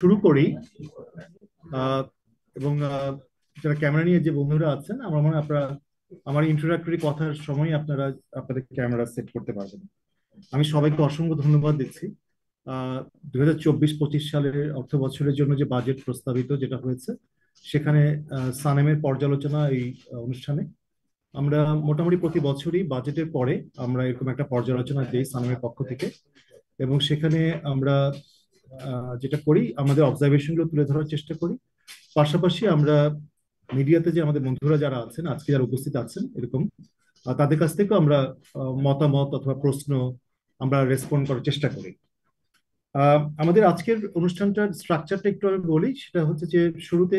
শুরু করি। আহ, এবং যারা ক্যামেরা নিয়ে যে বন্ধুরা আছেন, আমার মনে হয় আপনারা আমার ইন্ট্রোডাক্টরি কথার সময় আপনারা আপনাদের ক্যামেরা সেট করতে পারবেন। আমি সবাইকে অসংখ্য ধন্যবাদ দিচ্ছি। 2024-25 সালের অর্থ বছরের জন্য যে বাজেট প্রস্তাবিত যেটা হয়েছে, সেখানে সানেমের পর্যালোচনা এই অনুষ্ঠানে আমরা মোটামুটি প্রতি বছরই বাজেটের পরে আমরা এরকম একটা পর্যালোচনা দিই সানেমের পক্ষ থেকে। এবং সেখানে আমরা যেটা করি, আমাদের অবজারভেশন গুলো তুলে ধরার চেষ্টা করি। পাশাপাশি আমরা মিডিয়াতে যে আমাদের বন্ধুরা যারা আছেন, আজকে যারা উপস্থিত আছেন এরকম, তাদের কাছ থেকেও আমরা মতামত অথবা প্রশ্ন আমরা রেসপন্ড করার চেষ্টা করি। আমাদের আজকের অনুষ্ঠানটার স্ট্রাকচারটা একটু আমি বলি। সেটা হচ্ছে যে শুরুতে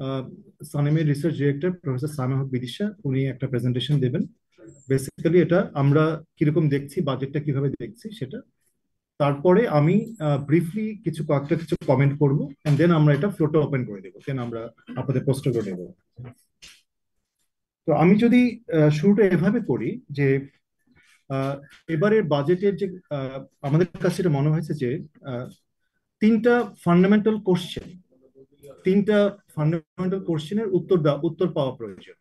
আহ, সানেমের রিসার্চ ডিরেক্টর প্রফেসর সামেহ হক বিদিশা উনি একটা প্রেজেন্টেশন দেবেন। বেসিক্যালি এটা আমরা কিরকম দেখছি, বাজেটটা কিভাবে দেখছি সেটা। তারপরে আমি ব্রিফলি কিছু কমেন্ট করব, এন্ড দেন আমরা এটা ফ্লোরটা ওপেন করে দেবো, দেন আমরা আপনাদের প্রশ্ন করে নেব। তো আমি যদি শুরুটা এভাবে করি যে আহ, এবারের বাজেটের যে আমাদের কাছে এটা মনে হয়েছে যে আহ, তিনটা ফান্ডামেন্টাল কোশ্চেন তিনটা ফান্ডামেন্টাল কোশ্চেনের উত্তর পাওয়া প্রয়োজন।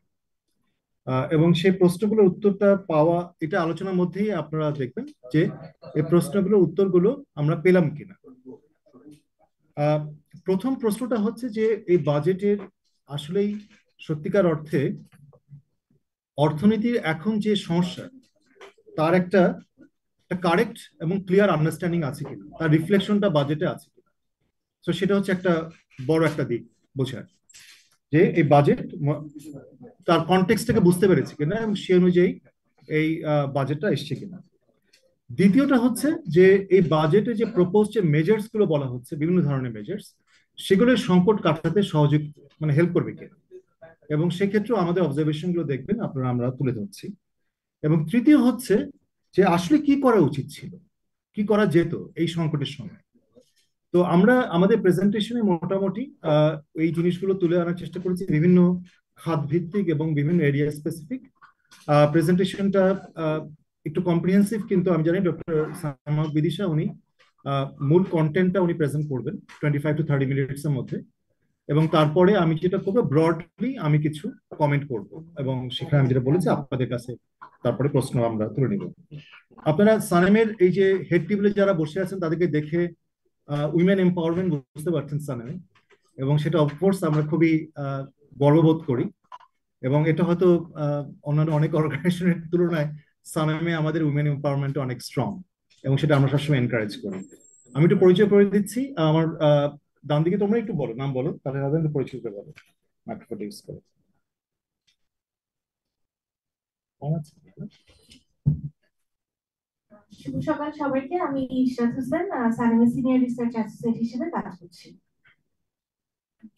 এবং সেই প্রশ্নগুলোর উত্তরটা পাওয়া, এটা আলোচনার মধ্যেই আপনারা দেখবেন যে এই প্রশ্নগুলোর উত্তরগুলো আমরা পেলাম কিনা। আহ, প্রথম প্রশ্নটা হচ্ছে যে এই বাজেটের আসলেই সত্যিকার অর্থে অর্থনীতির এখন যে সমস্যা, তার একটা কারেক্ট এবং ক্লিয়ার আন্ডারস্ট্যান্ডিং আছে কিনা, তার রিফ্লেকশনটা বাজেটে আছে কিনা। তো সেটা হচ্ছে একটা বড় একটা দিক বোঝার, যে এই বাজেট তার কনটেক্সট থেকে বুঝতে পেরেছে কিনা এবং সে অনুযায়ী এই বাজেটটা এসছে কিনা। দ্বিতীয়টা হচ্ছে যে এই বাজেটে যে প্রপোজ যে মেজার্স গুলো বলা হচ্ছে, বিভিন্ন ধরনের মেজার্স, সেগুলোর সংকট কাটাতে সহযোগ মানে হেল্প করবে কিনা। এবং সেক্ষেত্রেও আমাদের অবজারভেশন গুলো দেখবেন আপনারা, আমরা তুলে ধরছি। এবং তৃতীয় হচ্ছে যে আসলে কি করা উচিত ছিল, কি করা যেত এই সংকটের সময়। তো আমরা আমাদের প্রেজেন্টেশনে মোটামুটি এই জিনিসগুলো তুলে আনার চেষ্টা করেছি, বিভিন্ন খাত ভিত্তিক এবং বিভিন্ন এরিয়া স্পেসিফিক। প্রেজেন্টেশনটা একটু কম্প্রিহেন্সিভ, কিন্তু আমি জানি ডক্টর সামাদ বিদিশা উনি মূল কন্টেন্টটা উনি প্রেজেন্ট করবেন 25 to 30 মিনিটস এর মধ্যে। এবং তারপরে আমি যেটা করবো, ব্রডলি আমি কিছু কমেন্ট করব, এবং সেখানে আমি যেটা বলেছি আপনাদের কাছে তারপরে প্রশ্ন আমরা তুলে নিব। আপনারা সানেমের এই যে হেড টেবিলে যারা বসে আছেন তাদেরকে দেখে উইমেন এম্পাওয়ারমেন্ট বুঝতে পারছেন সানেমে, এবং সেটা অফকোর্স আমরা খুবই গর্ববোধ করি। এবং এটা হয়তো অন্যান্য অনেক অর্গানাইজেশনের তুলনায় সানেমে আমাদের উইমেন এম্পাওয়ারমেন্ট অনেক স্ট্রং, এবং সেটা আমরা সবসময় এনকারেজ করি। আমি একটু পরিচয় করে দিচ্ছি। আমার ডান দিকে তোমরা একটু বলো, নাম বলো, তাহলে হবে পরিচয় করে বলো মাইক্রোফোন ইউজ করে। আচ্ছা। শুভ সকাল সবাইকে। আমি ইশরাত হোসেন, সানেমে সিনিয়র রিসার্চ অ্যাসোসিয়েট হিসেবে কাজ করছি।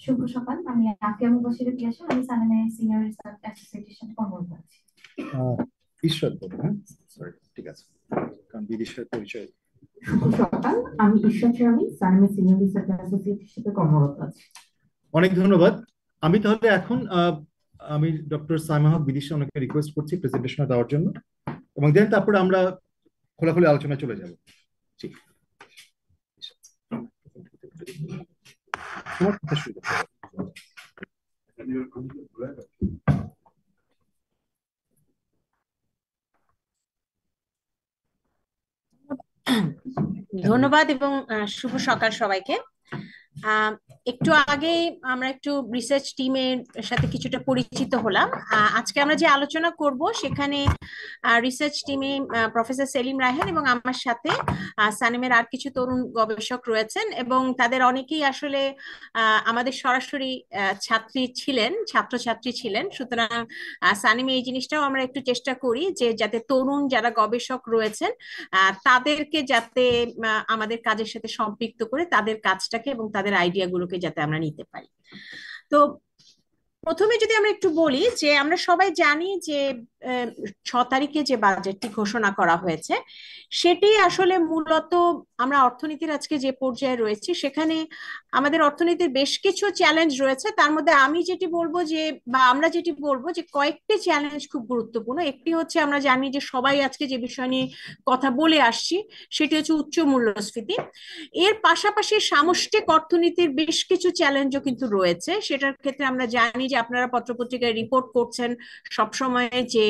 শুভ সকাল, আমি আফিয়া মুবাশির তিয়াসা, আমি সানেমে সিনিয়র রিসার্চ অ্যাসোসিয়েট হিসেবে কর্মরত আছি। ঈশ্বর বলো, হ্যাঁ, সরি, ঠিক আছে, কারণ বিদেশের পরিচয়। শুভ সকাল, আমি ঈশ্বর আমি সানেমে সিনিয়র রিসার্চ অ্যাসোসিয়েট হিসেবে কর্মরত আছি। অনেক ধন্যবাদ। আমি তাহলে এখন আমি ডক্টর সাইমা হক বিদিশা ওনাকে রিকোয়েস্ট করছি প্রেজেন্টেশন দেওয়ার জন্য, এবং দেন তারপরে আমরা খোলাখুলি আলোচনায় চলে যাব। জি, তোমার কথা শুরু করতে হবে। ধন্যবাদ এবং শুভ সকাল সবাইকে। একটু আগেই আমরা একটু রিসার্চ টিমের সাথে কিছুটা পরিচিত হলাম। আজকে আমরা যে আলোচনা করব সেখানে রিসার্চ টিমে প্রফেসর সেলিম রায়হান এবং আমার সাথে সানেমের আর কিছু তরুণ গবেষক রয়েছেন, এবং তাদের অনেকেই আসলে আমাদের সরাসরি ছাত্রছাত্রী ছিলেন। সুতরাং সানেমে এই জিনিসটাও আমরা একটু চেষ্টা করি যে যাতে তরুণ যারা গবেষক রয়েছেন তাদেরকে যাতে আমাদের কাজের সাথে সম্পৃক্ত করে তাদের কাজটাকে এবং তাদের আইডিয়া গুলোকে যাতে আমরা নিতে পারি। তো প্রথমে যদি আমরা একটু বলি যে আমরা সবাই জানি যে 6 তারিখে যে বাজেটটি ঘোষণা করা হয়েছে সেটি আসলে মূলত আমরা অর্থনীতির আজকে যে পর্যায়ে রয়েছি সেখানে আমাদের অর্থনীতির বেশ কিছু চ্যালেঞ্জ রয়েছে। তার মধ্যে আমি যেটি বলবো যে বা আমরা যেটি বলবো যে কয়েকটি চ্যালেঞ্জ খুব গুরুত্বপূর্ণ। একটি হচ্ছে আমরা জানি যে সবাই আজকে যে বিষয় নিয়ে কথা বলে আসছি সেটি হচ্ছে উচ্চ মূল্যস্ফীতি। এর পাশাপাশি সামষ্টিক অর্থনীতির বেশ কিছু চ্যালেঞ্জও কিন্তু রয়েছে। সেটার ক্ষেত্রে আমরা জানি যে আপনারা পত্রপত্রিকায় রিপোর্ট করছেন সবসময় যে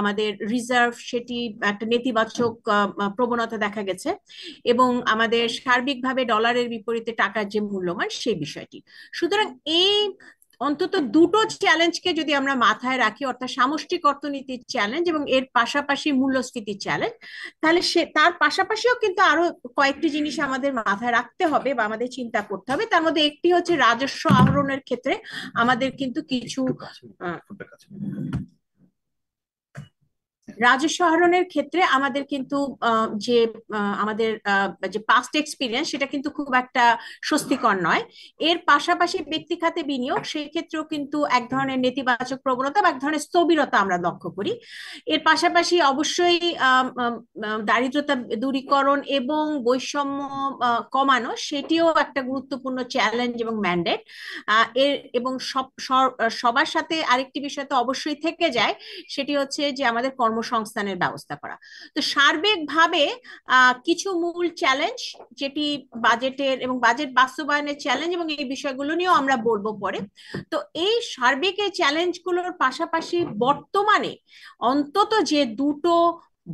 আমাদের রিজার্ভ সেটি একটা নেতিবাচক প্রবণতা দেখা গেছে এবং আমাদের সার্বিকভাবে ডলারের বিপরীতে টাকার যে মূল্যমান সেই বিষয়টি। সুতরাং এই অন্তত দুটো চ্যালেঞ্জকে যদি আমরা মাথায় রাখি, অর্থাৎ সামষ্টিক অর্থনীতির চ্যালেঞ্জ এবং এর পাশাপাশি মূল্যস্ফীতির চ্যালেঞ্জ, তাহলে সে তার পাশাপাশিও কিন্তু আরো কয়েকটি জিনিস আমাদের মাথায় রাখতে হবে বা আমাদের চিন্তা করতে হবে। তার মধ্যে একটি হচ্ছে রাজস্ব আহরণের ক্ষেত্রে আমাদের কিন্তু কিছু রাজস্ব আহরণের ক্ষেত্রে আমাদের কিন্তু যে আমাদের যে পাস্ট এক্সপিরিয়েন্স সেটা কিন্তু খুব একটা স্বস্তিকর নয়। এর পাশাপাশি ব্যক্তি খাতে বিনিয়োগ সেই ক্ষেত্রেও কিন্তু এক ধরনের নেতিবাচক প্রবণতা বা এক ধরনের স্থবিরতা আমরা লক্ষ্য করি। এর পাশাপাশি অবশ্যই দারিদ্রতা দূরীকরণ এবং বৈষম্য কমানো সেটিও একটা গুরুত্বপূর্ণ চ্যালেঞ্জ এবং ম্যান্ডেট। এর এবং সবার সাথে আরেকটি বিষয় তো অবশ্যই থেকে যায়, সেটি হচ্ছে যে আমাদের কর্মসংস্থানের ব্যবস্থা করা। তো সার্বিকভাবে কিছু মূল চ্যালেঞ্জ যেটি বাজেটের এবং বাজেট বাস্তবায়নের চ্যালেঞ্জ এবং এই বিষয়গুলো নিয়েও আমরা বলবো পরে। তো এই সার্বিক এই চ্যালেঞ্জগুলোর পাশাপাশি বর্তমানে অন্তত যে দুটো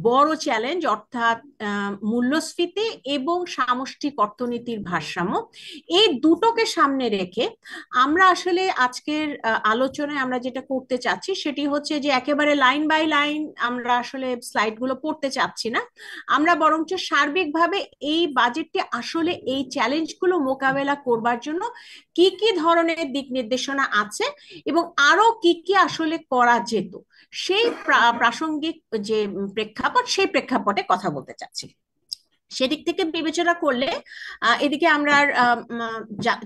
বড় চ্যালেঞ্জ, অর্থাৎ মূল্যস্ফীতি এবং সামষ্টিক অর্থনীতির ভারসাম্য, এই দুটোকে সামনে রেখে আমরা আসলে আজকের আলোচনায় আমরা যেটা করতে চাচ্ছি সেটি হচ্ছে যে একেবারে লাইন বাই লাইন আমরা আসলে স্লাইডগুলো পড়তে চাচ্ছি না। আমরা বরঞ্চ সার্বিকভাবে এই বাজেটটি আসলে এই চ্যালেঞ্জগুলো মোকাবেলা করবার জন্য কি কি ধরনের দিক নির্দেশনা আছে এবং আরো কি কি আসলে করা যেত সেই প্রাসঙ্গিক যে প্রেক্ষাপট সেই প্রেক্ষাপটে কথা বলতে চাচ্ছি। সেদিক থেকে বিবেচনা করলে এদিকে আমরা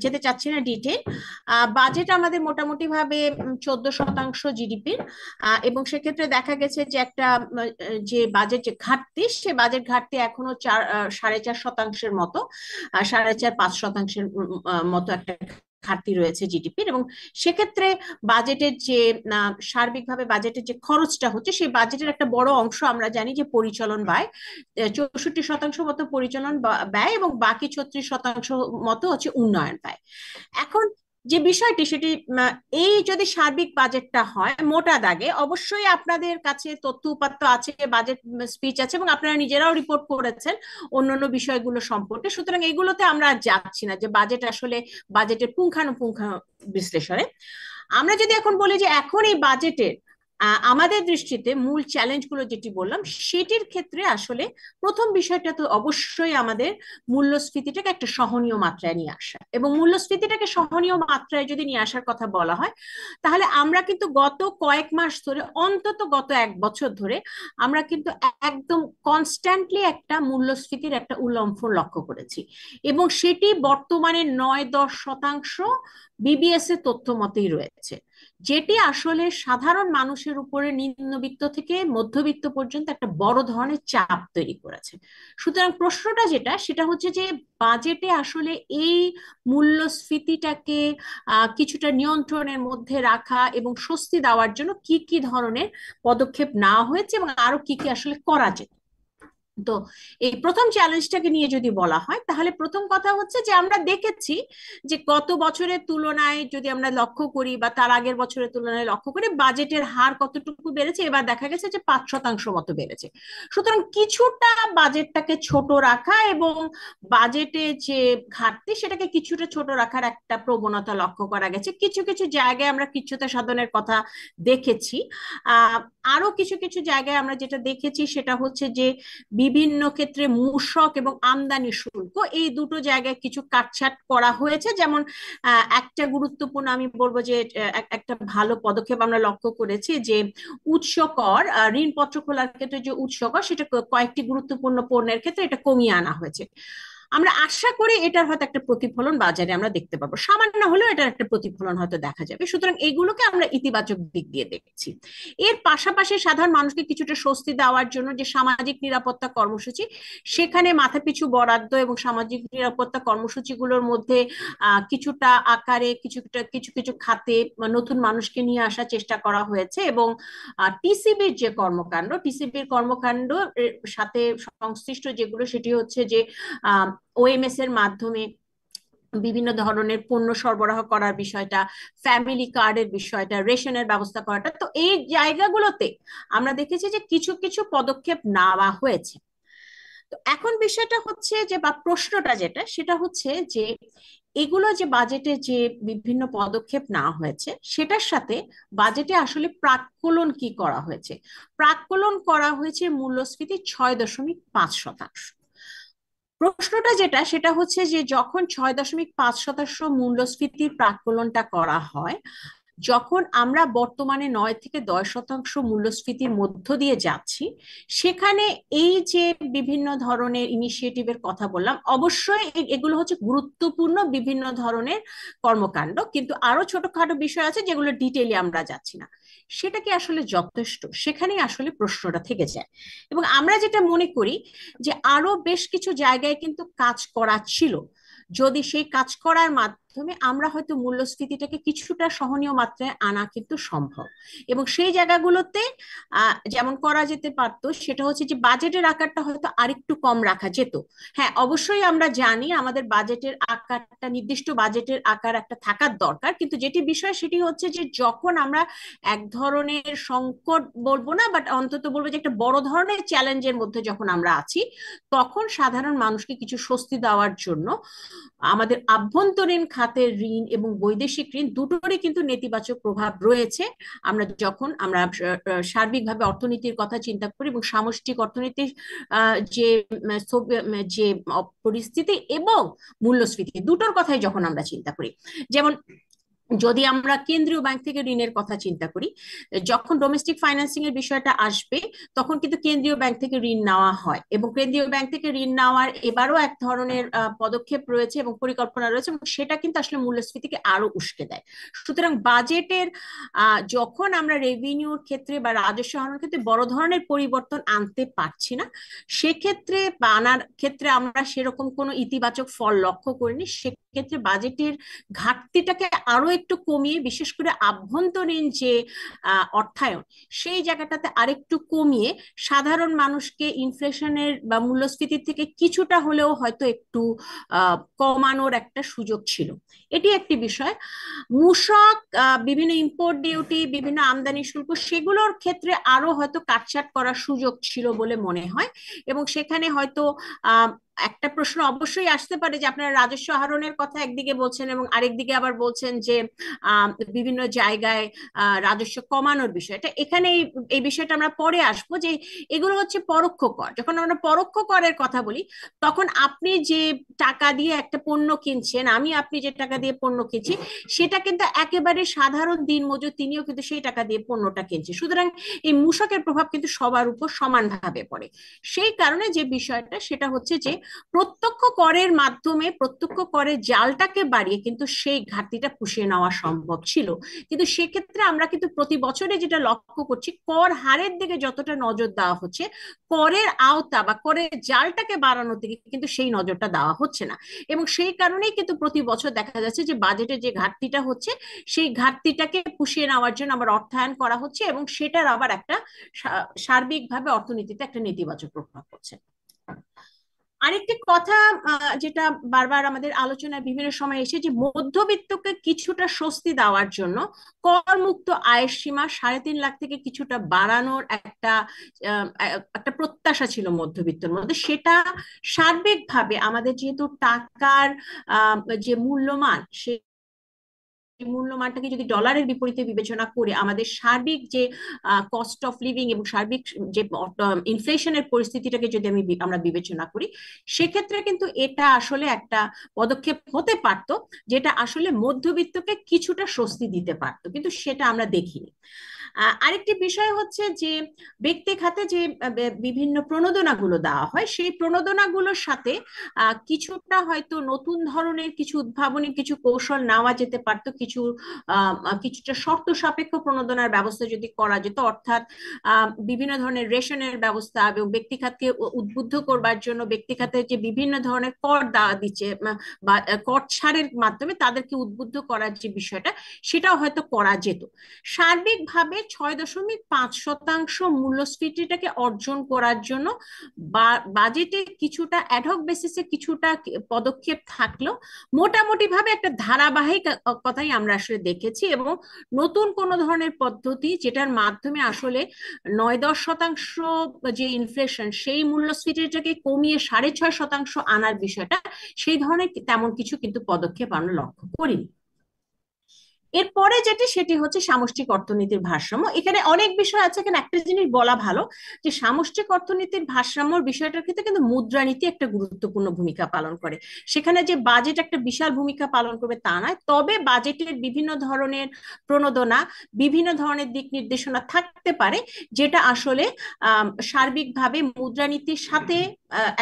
যেতে চাচ্ছি না ডিটেল। বাজেট আমাদের মোটামুটি ভাবে 14% জিডিপির, এবং সেক্ষেত্রে দেখা গেছে যে একটা যে বাজেট যে ঘাটতি সে বাজেট ঘাটতি এখনো 4.5%-এর মতো, 4.5-5%-এর মতো একটা ঘাটতি রয়েছে জিডিপির। এবং সেক্ষেত্রে বাজেটের যে সার্বিকভাবে বাজেটের যে খরচটা হচ্ছে সেই বাজেটের একটা বড় অংশ আমরা জানি যে পরিচালন ব্যয়, 64% মতো পরিচালন ব্যয় এবং বাকি 36% মতো হচ্ছে উন্নয়ন ব্যয়। এখন যে বিষয়টি সেটি এই যদি সার্বিক বাজেটটা হয় মোটা দাগে, অবশ্যই আপনাদের কাছে তথ্য উপাত্ত আছে, বাজেট স্পিচ আছে এবং আপনারা নিজেরাও রিপোর্ট করেছেন অন্যান্য বিষয়গুলো সম্পর্কে। সুতরাং এগুলোতে আমরা যাচ্ছি না যে বাজেট আসলে বাজেটের পুঙ্খানুপুঙ্খ বিশ্লেষণে। আমরা যদি এখন বলি যে এখন এই বাজেটের আমাদের দৃষ্টিতে মূল চ্যালেঞ্জগুলো যেটি বললাম সেটির ক্ষেত্রে আসলে প্রথম বিষয়টা তো অবশ্যই আমাদের মূল্যস্ফীতিটাকে একটা সহনীয় মাত্রায় নিয়ে আসা। এবং মূল্যস্ফীতিটাকে সহনীয় মাত্রায় যদি নিয়ে আসার কথা বলা হয় তাহলে আমরা কিন্তু গত কয়েক মাস ধরে, অন্তত গত 1 বছর ধরে আমরা কিন্তু একদম কনস্ট্যান্টলি একটা মূল্যস্ফীতির একটা উল্লম্ফন লক্ষ্য করেছি এবং সেটি বর্তমানে 9-10% বিবিএস এর তথ্য মতেই রয়েছে, যেটি আসলে সাধারণ মানুষের উপরে নিম্নবিত্ত থেকে মধ্যবিত্ত পর্যন্ত একটা বড় ধরনের চাপ তৈরি করেছে। সুতরাং প্রশ্নটা যেটা সেটা হচ্ছে যে বাজেটে আসলে এই মূল্যস্ফীতিটাকে কিছুটা নিয়ন্ত্রণের মধ্যে রাখা এবং স্বস্তি দেওয়ার জন্য কি কি ধরনের পদক্ষেপ নেওয়া হয়েছে এবং আরো কি কি আসলে করা যেত। তো এই প্রথম চ্যালেঞ্জটাকে নিয়ে যদি বলা হয় তাহলে প্রথম কথা হচ্ছে যে আমরা দেখেছি যে গত বছরের তুলনায় যদি আমরা লক্ষ্য করি বা তার আগের বছরের তুলনায় লক্ষ্য করি বাজেটের হার কতটুকু বেড়েছে, এবার দেখা গেছে যে 5% মতো বেড়েছে। সুতরাং কিছুটা বাজেটটাকে ছোট রাখা এবং বাজেটে যে ঘাটতি সেটাকে কিছুটা ছোট রাখার একটা প্রবণতা লক্ষ্য করা গেছে। কিছু কিছু জায়গায় আমরা কিছুটা সাধনের কথা দেখেছি। আরো কিছু কিছু জায়গায় আমরা যেটা দেখেছি সেটা হচ্ছে যে বিভিন্ন ক্ষেত্রে মূসক এবং আমদানি শুল্ক এই দুটো জায়গায় কিছু কাটছাট করা হয়েছে। যেমন একটা গুরুত্বপূর্ণ আমি বলবো যে একটা ভালো পদক্ষেপ আমরা লক্ষ্য করেছি যে উৎস কর, ঋণপত্র খোলার ক্ষেত্রে যে উৎস কর সেটা কয়েকটি গুরুত্বপূর্ণ পণ্যের ক্ষেত্রে এটা কমিয়ে আনা হয়েছে। আমরা আশা করি এটার হয়তো একটা প্রতিফলন বাজারে আমরা দেখতে পাবো, সামান্য হলেও এটার একটা প্রতিফলন হয়তো দেখা যাবে। সুতরাং এইগুলোকে আমরা ইতিবাচক দিক দিয়ে দেখছি। এর পাশাপাশি সাধারণ মানুষকে কিছুটা স্বস্তি দেওয়ার জন্য যে সামাজিক নিরাপত্তা কর্মসূচি, সেখানে মাথাপিছু বরাদ্দ এবং সামাজিক নিরাপত্তা কর্মসূচিগুলোর মধ্যে কিছুটা আকারে কিছু কিছু খাতে নতুন মানুষকে নিয়ে আসার চেষ্টা করা হয়েছে। এবং টিসিবির কর্মকাণ্ড সাথে সংশ্লিষ্ট যেগুলো, সেটি হচ্ছে যে ওএমএস এর মাধ্যমে বিভিন্ন ধরনের পণ্য সরবরাহ করার বিষয়টা, ফ্যামিলি কার্ডের বিষয়টা, রেশনের ব্যবস্থা করাটা। তো এই জায়গাগুলোতে আমরা দেখেছি যে কিছু কিছু পদক্ষেপ নেওয়া হয়েছে। তো এখন বিষয়টা হচ্ছে যে, বা প্রশ্নটা যেটা, সেটা হচ্ছে যে এগুলো যে বাজেটে যে বিভিন্ন পদক্ষেপ নেওয়া হয়েছে, সেটার সাথে বাজেটে আসলে প্রাক্কলন কি করা হয়েছে। প্রাক্কলন করা হয়েছে মূল্যস্ফীতি 6.5%। প্রশ্নটা যেটা, সেটা হচ্ছে যে যখন 6.5% মূল্যস্ফীতির প্রাক্কলনটা করা হয়, যখন আমরা বর্তমানে 9 থেকে 10% মূল্যস্ফীতির মধ্য দিয়ে যাচ্ছি, সেখানে এই যে বিভিন্ন ধরনের ইনিশিয়েটিভের কথা বললাম, অবশ্যই এগুলো হচ্ছে গুরুত্বপূর্ণ বিভিন্ন ধরনের কর্মকাণ্ড, কিন্তু আরো ছোটখাটো বিষয় আছে যেগুলো ডিটেইলে আমরা যাচ্ছি না। সেটা কি আসলে যথেষ্ট, সেখানেই আসলে প্রশ্নটা থেকে যায়। এবং আমরা যেটা মনে করি যে আরো বেশ কিছু জায়গায় কিন্তু কাজ করা ছিল, যদি সেই কাজ করার মাধ্যমে আমরা হয়তো মূল্যস্ফীতিটাকে কিছুটা সহনীয় মাত্রায় আনা কিন্তু সম্ভব। এবং সেই জায়গাগুলোতে যেমন করা যেতে পারতো, সেটা হচ্ছে যে বাজেটের আকারটা হয়তো আরেকটু কম রাখা যেত। হ্যাঁ, অবশ্যই আমরা জানি আমাদের বাজেটের আকারটা, নির্দিষ্ট বাজেটের আকার একটা থাকার দরকার, কিন্তু যেটি বিষয় সেটি হচ্ছে যে যখন আমরা এক ধরনের সংকট বলবো না, বাট অন্তত বলবো যে একটা বড় ধরনের চ্যালেঞ্জের মধ্যে যখন আমরা আছি, তখন সাধারণ মানুষকে কিছু স্বস্তি দেওয়ার জন্য আমাদের আভ্যন্তরীণ খাতের ঋণ এবং বৈদেশিক ঋণ দুটোরই কিন্তু নেতিবাচক প্রভাব রয়েছে। আমরা সার্বিকভাবে অর্থনীতির কথা চিন্তা করি এবং সামষ্টিক অর্থনীতির যে যে পরিস্থিতি এবং মূল্যস্ফীতি দুটোর কথাই যখন আমরা চিন্তা করি, যেমন যদি আমরা কেন্দ্রীয় ব্যাংক থেকে ঋণের কথা চিন্তা করি, যখন ডোমেস্টিক ফাইন্যান্সিং এর বিষয়টা আসবে, তখন কিন্তু কেন্দ্রীয় ব্যাংক থেকে ঋণ নেওয়া হয়, এবং কেন্দ্রীয় ব্যাংক থেকে ঋণ নেওয়ার এবারও এক ধরনের পদক্ষেপ রয়েছে এবং পরিকল্পনা রয়েছে, এবং সেটা কিন্তু আসলে মূল্যস্ফীতিকে আরো উস্কে দেয়। সুতরাং বাজেটের যখন আমরা রেভিনিউর ক্ষেত্রে বা রাজস্ব আহরণের ক্ষেত্রে বড় ধরনের পরিবর্তন আনতে পারছি না, সেক্ষেত্রে বা আনার ক্ষেত্রে আমরা সেরকম কোনো ইতিবাচক ফল লক্ষ্য করিনি। সেক্ষেত্রে বাজেটের ঘাটতিটাকে আরো একটু কমিয়ে, বিশেষ করে আভ্যন্তরীণ যে অর্থায়ন, সেই জায়গাটাতে আরেকটু কমিয়ে সাধারণ মানুষকে ইনফ্লেশনের বা মূল্যস্ফীতির থেকে কিছুটা হলেও হয়তো একটু কমানোর একটা সুযোগ ছিল। এটি একটি বিষয়। মূসক, বিভিন্ন ইম্পোর্ট ডিউটি, বিভিন্ন আমদানি শুল্ক, সেগুলোর ক্ষেত্রে আরো হয়তো কাটছাট করার সুযোগ ছিল বলে মনে হয়। এবং সেখানে হয়তো একটা প্রশ্ন অবশ্যই আসতে পারে যে আপনারা রাজস্ব আহরণের কথা একদিকে বলছেন এবং আরেকদিকে আবার বলছেন যে বিভিন্ন জায়গায় রাজস্ব কমানোর বিষয়টা। এখানে এই বিষয়টা আমরা পরে আসবো, যে এগুলো হচ্ছে পরোক্ষ কর। যখন আমরা পরোক্ষ করের কথা বলি, তখন আপনি যে টাকা দিয়ে একটা পণ্য কিনছেন, আপনি যে টাকা দিয়ে পণ্য কিনছি, সেটা কিন্তু একেবারে সাধারণ দিনমজুর তিনিও কিন্তু সেই টাকা দিয়ে পণ্যটা কিনছে। সুতরাং এই মূসকের প্রভাব কিন্তু সবার উপর সমানভাবে পড়ে। সেই কারণে যে বিষয়টা, সেটা হচ্ছে যে প্রত্যক্ষ করের মাধ্যমে প্রত্যক্ষ করের জালটাকে বাড়িয়ে কিন্তু সেই ঘাটতিটা পুষিয়ে নেওয়া সম্ভব ছিল। কিন্তু সেক্ষেত্রে আমরা কিন্তু প্রতি বছরে যেটা লক্ষ্য করছি, কর হারের দিকে যতটা নজর দেওয়া হচ্ছে, করের আওতা বা করের জালটাকে বাড়ানোর দিকে কিন্তু সেই নজরটা দেওয়া হচ্ছে না। এবং সেই কারণেই কিন্তু প্রতি বছর দেখা যাচ্ছে যে বাজেটে যে ঘাটতিটা হচ্ছে, সেই ঘাটতিটাকে পুষিয়ে নেওয়ার জন্য আবার অর্থায়ন করা হচ্ছে, এবং সেটার আবার একটা সার্বিকভাবে অর্থনীতিতে একটা নেতিবাচক প্রভাব পড়ছে। আরেকটি কথা যেটা বারবার আমাদের আলোচনায় বিভিন্ন সময় এসে, যে মধ্যবিত্তকে কিছুটা স্বস্তি দেওয়ার জন্য করমুক্ত আয়ের সীমা 3.5 লাখ থেকে কিছুটা বাড়ানোর একটা প্রত্যাশা ছিল মধ্যবিত্তের মধ্যে। সেটা সার্বিকভাবে আমাদের যেহেতু টাকার যে মূল্যমান, সে মূল্যমানটাকে যদি ডলারের বিপরীতে বিবেচনা করে আমাদের সার্বিক যে কস্ট অফ লিভিং এবং সার্বিক যে ইনফ্লেশনের পরিস্থিতিটাকে যদি আমরা বিবেচনা করি, সেক্ষেত্রে কিন্তু এটা আসলে একটা পদক্ষেপ হতে পারত, যেটা আসলে মধ্যবিত্তকে কিছুটা স্বস্তি দিতে পারতো, কিন্তু সেটা আমরা দেখিনি। আরেকটি বিষয় হচ্ছে যে ব্যক্তি খাতে যে বিভিন্ন প্রণোদনাগুলো দেওয়া হয়, সেই প্রণোদনাগুলোর সাথে কিছুটা হয়তো নতুন ধরনের কিছু উদ্ভাবনী কিছু কৌশল নেওয়া যেতে পারতো, কিছুটা শর্ত সাপেক্ষ প্রণোদনার ব্যবস্থা যদি করা যেত, অর্থাৎ বিভিন্ন ধরনের রেশনের ব্যবস্থা এবং ব্যক্তি খাতকে উদ্বুদ্ধ করবার জন্য ব্যক্তি খাতে যে বিভিন্ন ধরনের কর দেওয়া দিচ্ছে বা কর ছাড়ের মাধ্যমে তাদেরকে উদ্বুদ্ধ করার যে বিষয়টা, সেটাও হয়তো করা যেত। সার্বিকভাবে 6.5% মূল্যস্ফীতিটাকে অর্জন করার জন্য বাজেটে কিছুটা অ্যাডহক বেসিসে কিছুটা পদক্ষেপ থাকলেও মোটামুটি ভাবে একটা ধারাবাহিক কথাই আমরা আসলে দেখেছি, এবং নতুন কোন ধরনের পদ্ধতি যেটার মাধ্যমে আসলে 9-10% যে ইনফ্লেশন সেই মূল্যস্ফীতিটাকে কমিয়ে 6.5% আনার বিষয়টা, সেই ধরনের তেমন কিছু কিন্তু পদক্ষেপ আমরা লক্ষ্য করিনি। এরপরে যেটি সেটি হচ্ছে সামষ্টিক অর্থনীতির ভারসাম্য। এখানে অনেক বিষয় আছে, এখানে একটা জিনিস বলা ভালো যে সামষ্টিক অর্থনীতির ভারসাম্যর বিষয়টার ক্ষেত্রে কিন্তু মুদ্রানীতি একটা গুরুত্বপূর্ণ ভূমিকা পালন করে। সেখানে যে বাজেট একটা বিশাল ভূমিকা পালন করবে তা নয়, তবে বাজেটের বিভিন্ন ধরনের প্রণোদনা, বিভিন্ন ধরনের দিক নির্দেশনা থাকতে পারে যেটা আসলে সার্বিকভাবে মুদ্রানীতির সাথে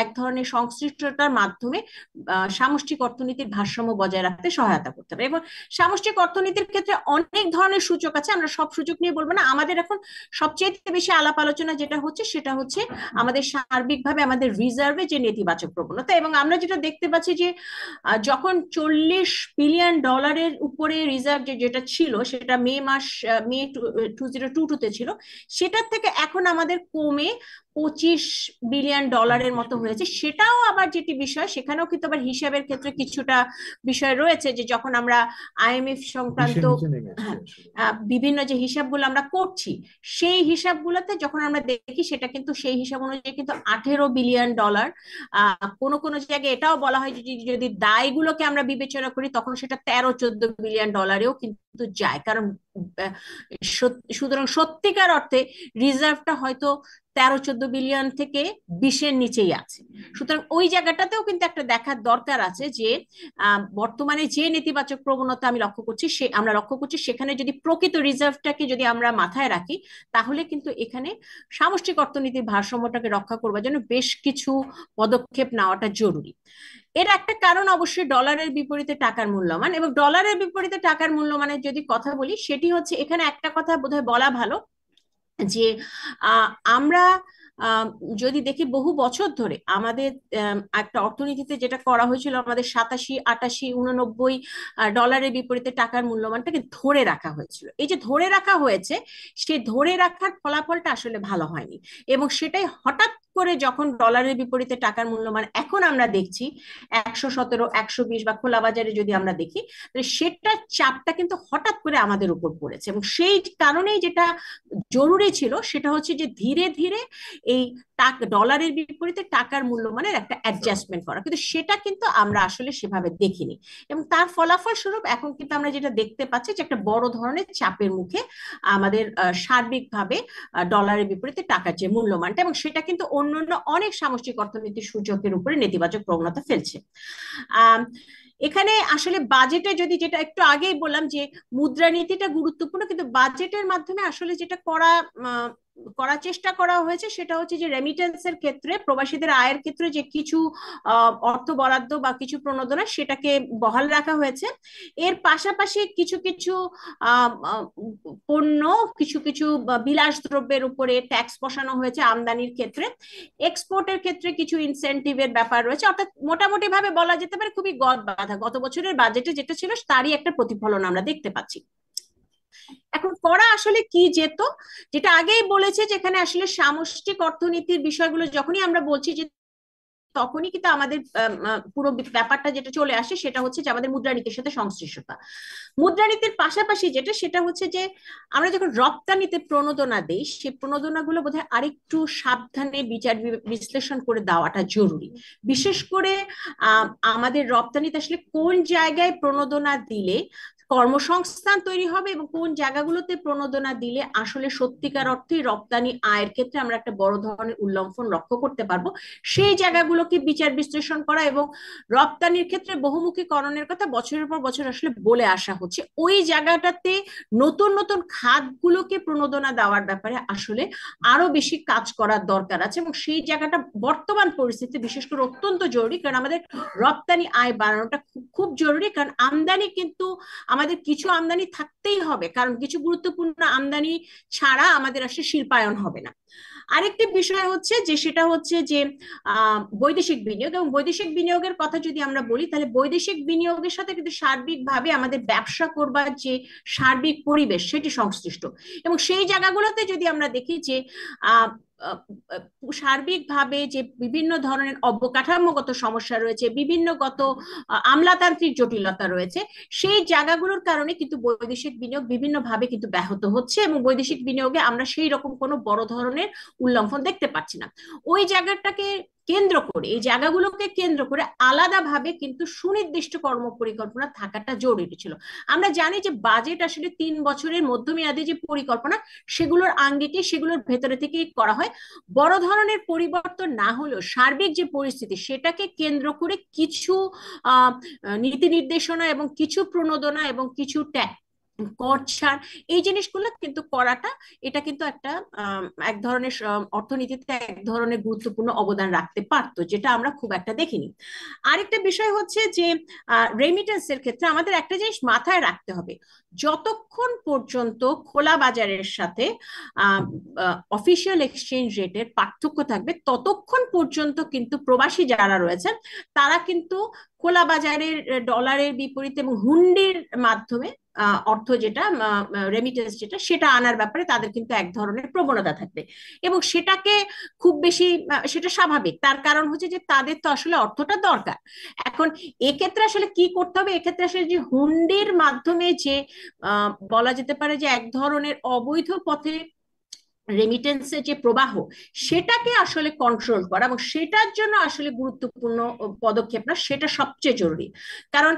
এক ধরনের সংশ্লিষ্টতার মাধ্যমে সামষ্টিক অর্থনীতির ভারসাম্য বজায় রাখতে সহায়তা করতে পারে। এবং সামষ্টিক অর্থনীতির ক্ষেত্রে অনেক ধরনের সূচক আছে, আমরা সব সূচক নিয়ে বলবো না। আমাদের এখন সবচেয়ে বেশি আলাপ আলোচনা যেটা হচ্ছে সেটা হচ্ছে আমাদের সার্বিকভাবে আমাদের রিজার্ভে যে নেতিবাচক প্রবণতা, এবং আমরা যেটা দেখতে পাচ্ছি যে যখন $40 বিলিয়ন উপরে রিজার্ভ যেটা ছিল সেটা মে 2022 ছিল, সেটার থেকে এখন আমাদের কমে $25 বিলিয়ন মতো হয়েছে। সেটাও আবার যেটি বিষয়, সেখানেও কিন্তু আবার হিসাবের ক্ষেত্রে কিছুটা বিষয় রয়েছে যে যখন আমরা আইএমএফ সংক্রান্ত বিভিন্ন যে হিসাবগুলো আমরা করছি, সেই হিসাবগুলোতে যখন আমরা দেখি সেটা কিন্তু সেই হিসাব অনুযায়ী কিন্তু $18 বিলিয়ন। কোনো কোনো জায়গায় এটাও বলা হয় যে যদি দায়গুলোকে আমরা বিবেচনা করি তখন সেটা 13-14 বিলিয়ন ডলারেও কিন্তু যায়। কারণ সুতরাং সত্যিকার অর্থে রিজার্ভটা হয়তো 13-14 বিলিয়ন থেকে 20-এর নিচেই আছে। সুতরাং ওই জায়গাটাতেও কিন্তু একটা দেখার দরকার আছে যে বর্তমানে যে নেতিবাচক প্রবণতা আমরা লক্ষ্য করছি সেখানে যদি প্রকৃত রিজার্ভটাকে যদি আমরা মাথায় রাখি, তাহলে কিন্তু এখানে সামষ্টিক অর্থনীতির ভারসাম্যটাকে রক্ষা করবার জন্য বেশ কিছু পদক্ষেপ নেওয়াটা জরুরি। এর একটা কারণ অবশ্যই ডলারের বিপরীতে টাকার মূল্যমান, এবং ডলারের বিপরীতে টাকার মূল্যমানের যদি কথা বলি, সেটি হচ্ছে এখানে একটা কথা বোধহয় বলা ভালো যে আমরা যদি দেখি বহু বছর ধরে আমাদের একটা অর্থনীতিতে যেটা করা হয়েছিল, আমাদের 87, 88, 89 ডলারের বিপরীতে টাকার মূল্যমানটাকে ধরে রাখা হয়েছিল। এই যে ধরে রাখা হয়েছে, সেই ধরে রাখার ফলাফলটা আসলে ভালো হয়নি, এবং সেটাই হঠাৎ করে যখন ডলারের বিপরীতে টাকার মূল্যমান এখন আমরা দেখছি 117, 120 বা খোলা বাজারে যদি আমরা দেখি, সেটা চাপটা কিন্তু হঠাৎ করে আমাদের উপর পড়েছে। এবং সেই কারণেই যেটা জরুরি ছিল সেটা হচ্ছে যে ধীরে ধীরে এই ডলারের বিপরীতে টাকার মূল্যমানের একটা অ্যাডজাস্টমেন্ট করা, কিন্তু সেটা কিন্তু আমরা আসলে সেভাবে দেখিনি, এবং তার ফলাফল স্বরূপ এখন কিন্তু আমরা যেটা দেখতে পাচ্ছি যে একটা বড় ধরনের চাপের মুখে আমাদের সার্বিকভাবে ডলারের বিপরীতে টাকার যে মূল্যমানটা, এবং সেটা কিন্তু অন্যান্য অনেক সামষ্টিক অর্থনীতির সূচকের উপরে নেতিবাচক প্রবণতা ফেলছে। এখানে আসলে বাজেটে যদি, যেটা একটু আগেই বললাম যে মুদ্রানীতিটা গুরুত্বপূর্ণ, কিন্তু বাজেটের মাধ্যমে আসলে যেটা করার চেষ্টা করা হয়েছে সেটা হচ্ছে যে রেমিটেন্সের ক্ষেত্রে, প্রবাসীদের আয়ের ক্ষেত্রে যে কিছু অর্থ বরাদ্দ বা কিছু প্রণোদনা সেটাকে বহাল রাখা হয়েছে। এর পাশাপাশি কিছু কিছু পণ্য, কিছু কিছু বিলাস দ্রব্যের উপরে ট্যাক্স বসানো হয়েছে আমদানির ক্ষেত্রে। এক্সপোর্টের ক্ষেত্রে কিছু ইনসেন্টিভের ব্যাপার রয়েছে, অর্থাৎ মোটামুটি ভাবে বলা যেতে পারে খুবই গত বছরের বাজেটে যেটা ছিল তারই একটা প্রতিফলন আমরা দেখতে পাচ্ছি। এখন করা আসলে কি যেত, যেটা আগেই বলেছে যেখানে আসলে সামষ্টিক অর্থনীতির বিষয়গুলো যখনই আমরা বলছি যে তখনই কিন্তু আমাদের পুরো ব্যাপারটা যেটা চলে আসে সেটা হচ্ছে যে আমাদের মুদ্রানীতির সাথে সংশ্লিষ্টতা। মুদ্রানীতির পাশাপাশি সেটা হচ্ছে যে আমরা যখন রপ্তানিতে প্রণোদনা দেই, সেই প্রণোদনাগুলো বোধহয় আরেকটু সাবধানে বিচার বিশ্লেষণ করে দেওয়াটা জরুরি। বিশেষ করে আমাদের রপ্তানিতে আসলে কোন জায়গায় প্রণোদনা দিলে কর্মসংস্থান তৈরি হবে এবং কোন জায়গাগুলোতে প্রণোদনা দিলে আসলে সত্যিকার অর্থে রপ্তানি আয়ের ক্ষেত্রে আমরা একটা বড় ধরনের উল্লম্ফন লক্ষ্য করতে পারবো, সেই জায়গাগুলোকে বিচার বিশ্লেষণ করা। এবং রপ্তানির ক্ষেত্রে বহুমুখীকরণের কথা বছরের পর বছর আসলে বলে আসা হচ্ছে, ওই জায়গাটাতে নতুন নতুন খাতগুলোকে প্রণোদনা দেওয়ার ব্যাপারে আসলে আরো বেশি কাজ করার দরকার আছে। এবং সেই জায়গাটা বর্তমান পরিস্থিতি বিশেষ করে অত্যন্ত জরুরি, কারণ আমাদের রপ্তানি আয় বাড়ানোটা খুব খুব জরুরি। কারণ আমদানি কিন্তু আমাদের কিছু আমদানি থাকতেই হবে, কারণ কিছু গুরুত্বপূর্ণ আমদানি ছাড়া আমাদের আসলে শিল্পায়ন হবে না। আরেকটি বিষয় হচ্ছে যে সেটা হচ্ছে যে বৈদেশিক বিনিয়োগ, এবং বৈদেশিক বিনিয়োগের কথা যদি আমরা বলি তাহলে বৈদেশিক বিনিয়োগের সাথে কিন্তু সার্বিকভাবে আমাদের ব্যবসা করবার যে সার্বিক পরিবেশ সেটি সংশ্লিষ্ট। এবং সেই জায়গাগুলোতে যদি আমরা দেখি যে আহ সার্বিকভাবে যে বিভিন্ন ধরনের অবকাঠামোগত সমস্যা রয়েছে, বিভিন্নগত আমলাতান্ত্রিক জটিলতা রয়েছে, সেই জায়গাগুলোর কারণে কিন্তু বৈদেশিক বিনিয়োগ বিভিন্নভাবে কিন্তু ব্যাহত হচ্ছে এবং বৈদেশিক বিনিয়োগে আমরা সেই রকম কোনো বড় ধরনের উল্লঙ্ঘন দেখতে পাচ্ছি না। ওই জায়গাটাকে কেন্দ্র করে, এই জায়গাগুলোকে কেন্দ্র করে আলাদাভাবে কিন্তু সুনির্দিষ্ট কর্ম পরিকল্পনা থাকাটা জরুরি ছিল। আমরা জানি যে বাজেট আসলে 3 বছরের মধ্যমেয়াদী যে পরিকল্পনা সেগুলোর আঙ্গিকে সেগুলোর ভেতরে থেকেই করা হয়। বড় ধরনের পরিবর্তন না হলেও সার্বিক যে পরিস্থিতি সেটাকে কেন্দ্র করে কিছু নীতি নির্দেশনা এবং কিছু প্রণোদনা এবং কিছু কর ছাড়, এই জিনিসগুলো কিন্তু করাটা এটা কিন্তু একটা এক ধরনের অর্থনীতিতে এক ধরনের গুরুত্বপূর্ণ অবদান রাখতে পারতো, যেটা আমরা খুব একটা দেখিনি। আরেকটা বিষয় হচ্ছে যে রেমিটেন্সের ক্ষেত্রে আমাদের একটা জিনিস মাথায় রাখতে হবে, যতক্ষণ পর্যন্ত খোলা বাজারের সাথে অফিসিয়াল এক্সচেঞ্জ রেটের পার্থক্য থাকবে ততক্ষণ পর্যন্ত কিন্তু প্রবাসী যারা রয়েছেন তারা কিন্তু খোলা বাজারের ডলারের বিপরীতে এবং হুন্ডির মাধ্যমে অর্থ যেটা রেমিটেন্স যেটা সেটা আনার ব্যাপারে তাদের কিন্তু এক ধরনের প্রবণতা থাকবে। এবং সেটাকে খুব বেশি সেটা স্বাভাবিক, তার কারণ হচ্ছে যে তাদের তো আসলে অর্থটা দরকার। এখন এক্ষেত্রে আসলে কি করতে হবে, এক্ষেত্রে আসলে যে হুন্ডির মাধ্যমে যে বলা যেতে পারে যে এক ধরনের অবৈধ পথে রেমিটেন্সের যে প্রবাহ সেটাকে আসলে কন্ট্রোল করা এবং সেটার জন্য আসলে গুরুত্বপূর্ণ পদক্ষেপ না, সেটা সবচেয়ে জরুরি। কারণ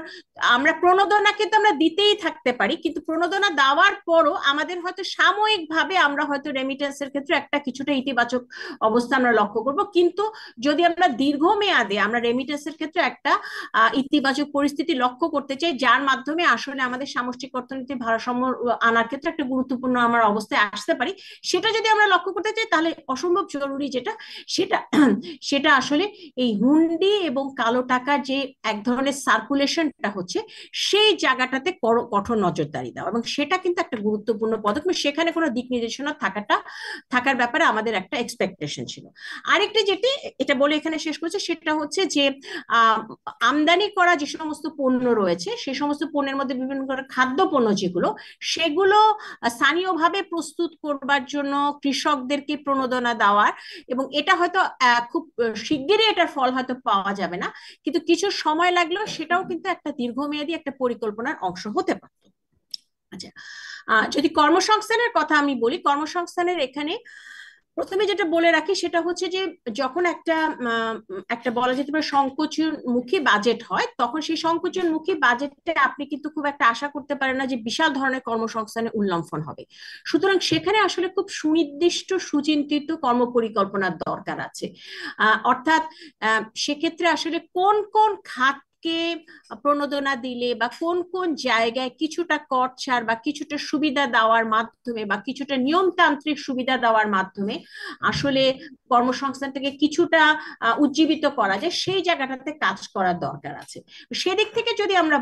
আমরা প্রণোদনা কিন্তু আমরা দিতেই থাকতে পারি, কিন্তু প্রণোদনা দেওয়ার পরও আমাদের হয়তো সাময়িকভাবে আমরা হয়তো রেমিটেন্সের ক্ষেত্রে একটা কিছুটা ইতিবাচক অবস্থা আমরা লক্ষ্য করব, কিন্তু যদি আমরা দীর্ঘমেয়াদে আমরা রেমিটেন্সের ক্ষেত্রে একটা ইতিবাচক পরিস্থিতি লক্ষ্য করতে চাই যার মাধ্যমে আসলে আমাদের সামষ্টিক অর্থনীতির ভারসাম্য আনার ক্ষেত্রে একটা গুরুত্বপূর্ণ আমার অবস্থায় আসতে পারি, সেটা যদি আমরা লক্ষ্য করতে চাই তাহলে অসম্ভব জরুরি যেটা সেটা সেটা আসলে এই হুন্ডি এবং কালো টাকার যে এক ধরনের সার্কুলেশনটা হচ্ছে সেই জায়গাটাতে কঠোর নজরদারি দেওয়া, এবং সেটা কিন্তু একটা গুরুত্বপূর্ণ পদক্ষেপ। সেখানে কোনো দিক নির্দেশনা থাকার ব্যাপারে আমাদের একটা এক্সপেকটেশন ছিল। আরেকটি যেটি এটা বলে এখানে শেষ করছে সেটা হচ্ছে যে আমদানি করা যে সমস্ত পণ্য রয়েছে সেই সমস্ত পণ্যের মধ্যে বিভিন্ন খাদ্য পণ্য যেগুলো সেগুলো স্থানীয়ভাবে প্রস্তুত করবার জন্য কৃষকদেরকে প্রণোদনা দেওয়ার, এবং এটা হয়তো খুব শিগগিরই এটার ফল হয়তো পাওয়া যাবে না, কিন্তু কিছু সময় লাগলেও সেটাও কিন্তু একটা দীর্ঘমেয়াদী একটা পরিকল্পনার অংশ হতে পারত। আচ্ছা, যদি কর্মসংস্থানের কথা আমি বলি, কর্মসংস্থানের এখানে প্রথমে যেটা বলে রাখি সেটা হচ্ছে যে যখন একটা বলা যেতে পারে সংকোচনমুখী বাজেট হয় তখন সেই সংকোচনমুখী বাজেটে আপনি কিন্তু খুব একটা আশা করতে পারেন না যে বিশাল ধরনের কর্মসংস্থানের উল্লম্ফন হবে। সুতরাং সেখানে আসলে খুব সুনির্দিষ্ট সুচিন্তিত কর্মপরিকল্পনার দরকার আছে। অর্থাৎ সেক্ষেত্রে আসলে কোন কোন খাত প্রণোদনা দিলে বা কোন কোন জায়গায় কিছুটা কর ছাড় বা কিছুটা সুবিধা দেওয়ার মাধ্যমে বা কিছুটা নিয়মতান্ত্রিক সুবিধা দেওয়ার মাধ্যমে আসলে কর্মসংস্থানটাকে কিছুটা উজ্জীবিত করা যায়, সেই জায়গাটাতে কাজ করার দরকার আছে। সেদিক থেকে যদি আমরা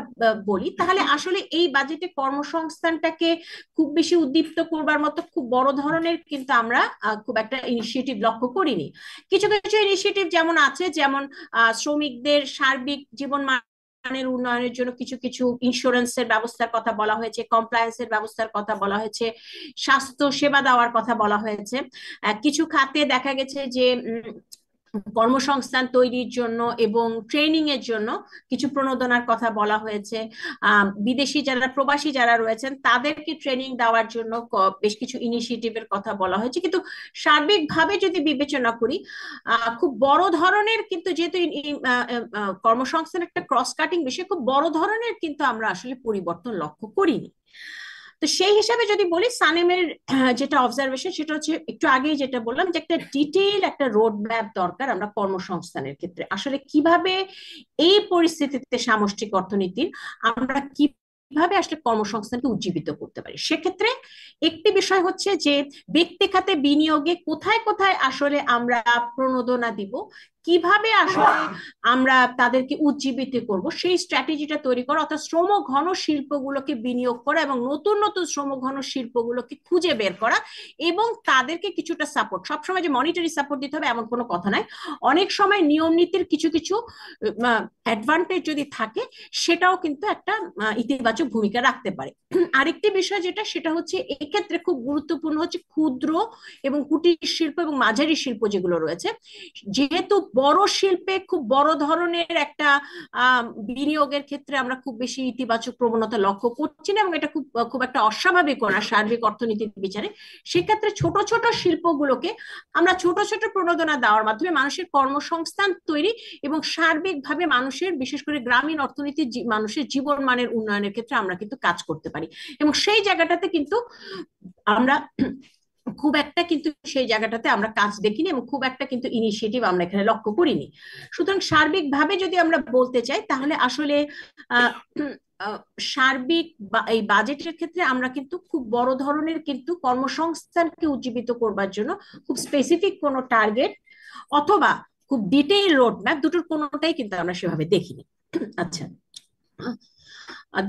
বলি তাহলে আসলে এই বাজেটে কর্মসংস্থানটাকে খুব বেশি উদ্দীপ্ত করবার মতো খুব বড় ধরনের কিন্তু আমরা খুব একটা ইনিশিয়েটিভ লক্ষ্য করিনি। কিছু কিছু ইনিশিয়েটিভ যেমন আছে, যেমন শ্রমিকদের সার্বিক জীবন মানের উন্নয়নের জন্য কিছু কিছু ইন্স্যুরেন্সের ব্যবস্থার কথা বলা হয়েছে, কমপ্লায়েন্সের ব্যবস্থার কথা বলা হয়েছে, স্বাস্থ্য সেবা দেওয়ার কথা বলা হয়েছে। কিছু খাতে দেখা গেছে যে কর্মসংস্থান তৈরির জন্য এবং ট্রেনিং এর জন্য কিছু প্রণোদনার কথা বলা হয়েছে। বিদেশি যারা প্রবাসী যারা রয়েছেন তাদেরকে ট্রেনিং দেওয়ার জন্য বেশ কিছু ইনিশিয়েটিভের কথা বলা হয়েছে। কিন্তু সার্বিকভাবে যদি বিবেচনা করি, খুব বড় ধরনের, কিন্তু যেহেতু কর্মসংস্থান একটা ক্রস কাটিং বিষয়, খুব বড় ধরনের কিন্তু আমরা আসলে পরিবর্তন লক্ষ্য করিনি। তো সেই হিসাবে যদি বলি, সানেমের যেটা অবজারভেশন সেটা হচ্ছে একটু আগেই যেটা বললাম, যে একটা ডিটেইল একটা রোড ম্যাপ দরকার আমরা কর্মসংস্থানের ক্ষেত্রে। আসলে কিভাবে এই পরিস্থিতিতে সামষ্টিক অর্থনীতির আমরা কিভাবে আসলে কর্মসংস্থানকে উজ্জীবিত করতে পারি। সেক্ষেত্রে একটি বিষয় হচ্ছে যে ব্যক্তি খাতে বিনিয়োগে কোথায় কোথায় আসলে আমরা প্রণোদনা দিব, কিভাবে আসলে আমরা তাদেরকে উজ্জীবিত করব, সেই স্ট্র্যাটেজিটা তৈরি করা, অর্থাৎ শ্রম ঘন শিল্পগুলোকে বিনিয়োগ করা এবং নতুন নতুন শ্রম ঘন শিল্পগুলোকে খুঁজে বের করা এবং তাদেরকে কিছুটা সাপোর্ট। সবসময় যে মনিটারি সাপোর্ট দিতে হবে এমন কোনো কথা নাই, অনেক সময় নিয়ম নীতির কিছু কিছু অ্যাডভান্টেজ যদি থাকে সেটাও কিন্তু একটা ইতিবাচক ভূমিকা রাখতে পারে। আরেকটি বিষয় যেটা, সেটা হচ্ছে এক্ষেত্রে খুব গুরুত্বপূর্ণ হচ্ছে ক্ষুদ্র এবং কুটির শিল্প এবং মাঝারি শিল্প যেগুলো রয়েছে। যেহেতু বড় শিল্পে খুব বড় ধরনের একটা বিনিয়োগের ক্ষেত্রে আমরা খুব বেশি ইতিবাচক প্রবণতা লক্ষ্য করছি না, এবং এটা খুব খুব একটা অস্বাভাবিক না সার্বিক অর্থনীতির বিচারে। সেক্ষেত্রে ছোট ছোট শিল্পগুলোকে আমরা ছোট ছোট প্রণোদনা দেওয়ার মাধ্যমে মানুষের কর্মসংস্থান তৈরি এবং সার্বিকভাবে মানুষের, বিশেষ করে গ্রামীণ অর্থনীতির মানুষের জীবন মানের উন্নয়নের ক্ষেত্রে আমরা কিন্তু কাজ করতে পারি। এবং সেই জায়গাটাতে কিন্তু আমরা খুব একটা কিন্তু সেই জায়গাটাতে আমরা কাজ দেখিনি এবং খুব একটা কিন্তু ইনিশিয়েটিভ আমরা এখানে লক্ষ্য করিনি। সুতরাং সার্বিকভাবে যদি আমরা বলতে চাই, তাহলে আসলে সার্বিক এই বাজেটের ক্ষেত্রে আমরা কিন্তু খুব বড় ধরনের কিন্তু কর্মসংস্থানকে উজ্জীবিত করবার জন্য খুব স্পেসিফিক কোনো টার্গেট অথবা খুব ডিটেইল রোড ম্যাপ, দুটোর কোনোটাই কিন্তু আমরা সেভাবে দেখিনি। আচ্ছা,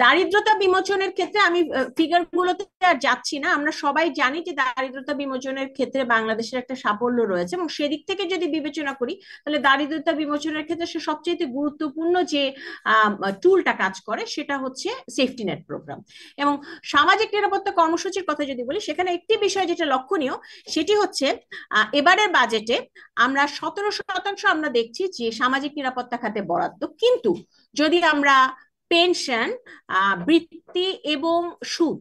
দারিদ্রতা বিমোচনের ক্ষেত্রে আমি ফিগার গুলোতে আর যাচ্ছি না। আমরা সবাই জানি যে দারিদ্রতা বিমোচনের ক্ষেত্রে বাংলাদেশের একটা সাফল্য রয়েছে, এবং সেদিক থেকে যদি বিবেচনা করি তাহলে দারিদ্রতা বিমোচনের ক্ষেত্রে সে সবচেয়ে গুরুত্বপূর্ণ যে টুলটা কাজ করে সেটা হচ্ছে সেফটি নেট প্রোগ্রাম। এবং সামাজিক নিরাপত্তা কর্মসূচির কথা যদি বলি, সেখানে একটি বিষয় যেটা লক্ষণীয় সেটি হচ্ছে এবারের বাজেটে আমরা 17% আমরা দেখছি যে সামাজিক নিরাপত্তা খাতে বরাদ্দ, কিন্তু যদি আমরা পেনশন, বৃত্তি এবং সুদ,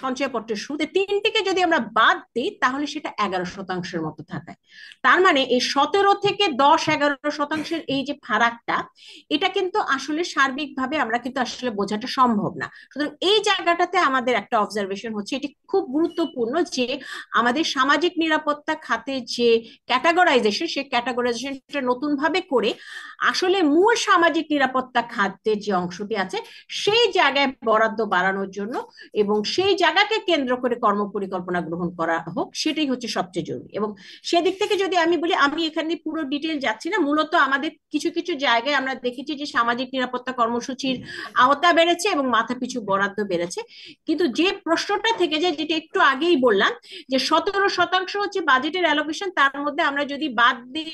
সঞ্চয়পত্রের সুদ, এই তিনটিকে যদি আমরা বাদ দিই তাহলে সেটা 11% মতো থাকায়। তার মানে এই 17 থেকে 10-11% এই যে ফারাকটা, এটা কিন্তু আসলে সার্বিকভাবে আমরা কিন্তু আসলে বোঝাটা সম্ভব না। সুতরাং এই জায়গাটাতে আমাদের একটা অবজারভেশন হচ্ছে, এটি খুব গুরুত্বপূর্ণ যে আমাদের সামাজিক নিরাপত্তা খাতে যে ক্যাটাগরাইজেশন, সেই ক্যাটাগরাইজেশনটা নতুন ভাবে করে আসলে মূল সামাজিক নিরাপত্তা খাতের যে অংশটি আছে সেই জায়গায় বরাদ্দ বাড়ানোর জন্য এবং সেই জায়গাকে কেন্দ্র করে কর্ম পরিকল্পনা গ্রহণ করা হোক, সেটাই হচ্ছে সবচেয়ে জরুরি। এবং সেদিক থেকে যদি আমি বলি, আমি এখানে পুরো ডিটেল যাচ্ছি না, মূলত আমাদের কিছু কিছু জায়গায় আমরা দেখেছি যে সামাজিক নিরাপত্তা কর্মসূচির আওতা বেড়েছে এবং মাথাপিছু বরাদ্দ বেড়েছে। কিন্তু যে প্রশ্নটা থেকে যায়, যেটা একটু আগেই বললাম, যে 17% হচ্ছে বাজেটের অ্যালোকেশন, তার মধ্যে আমরা যদি বাদ দিই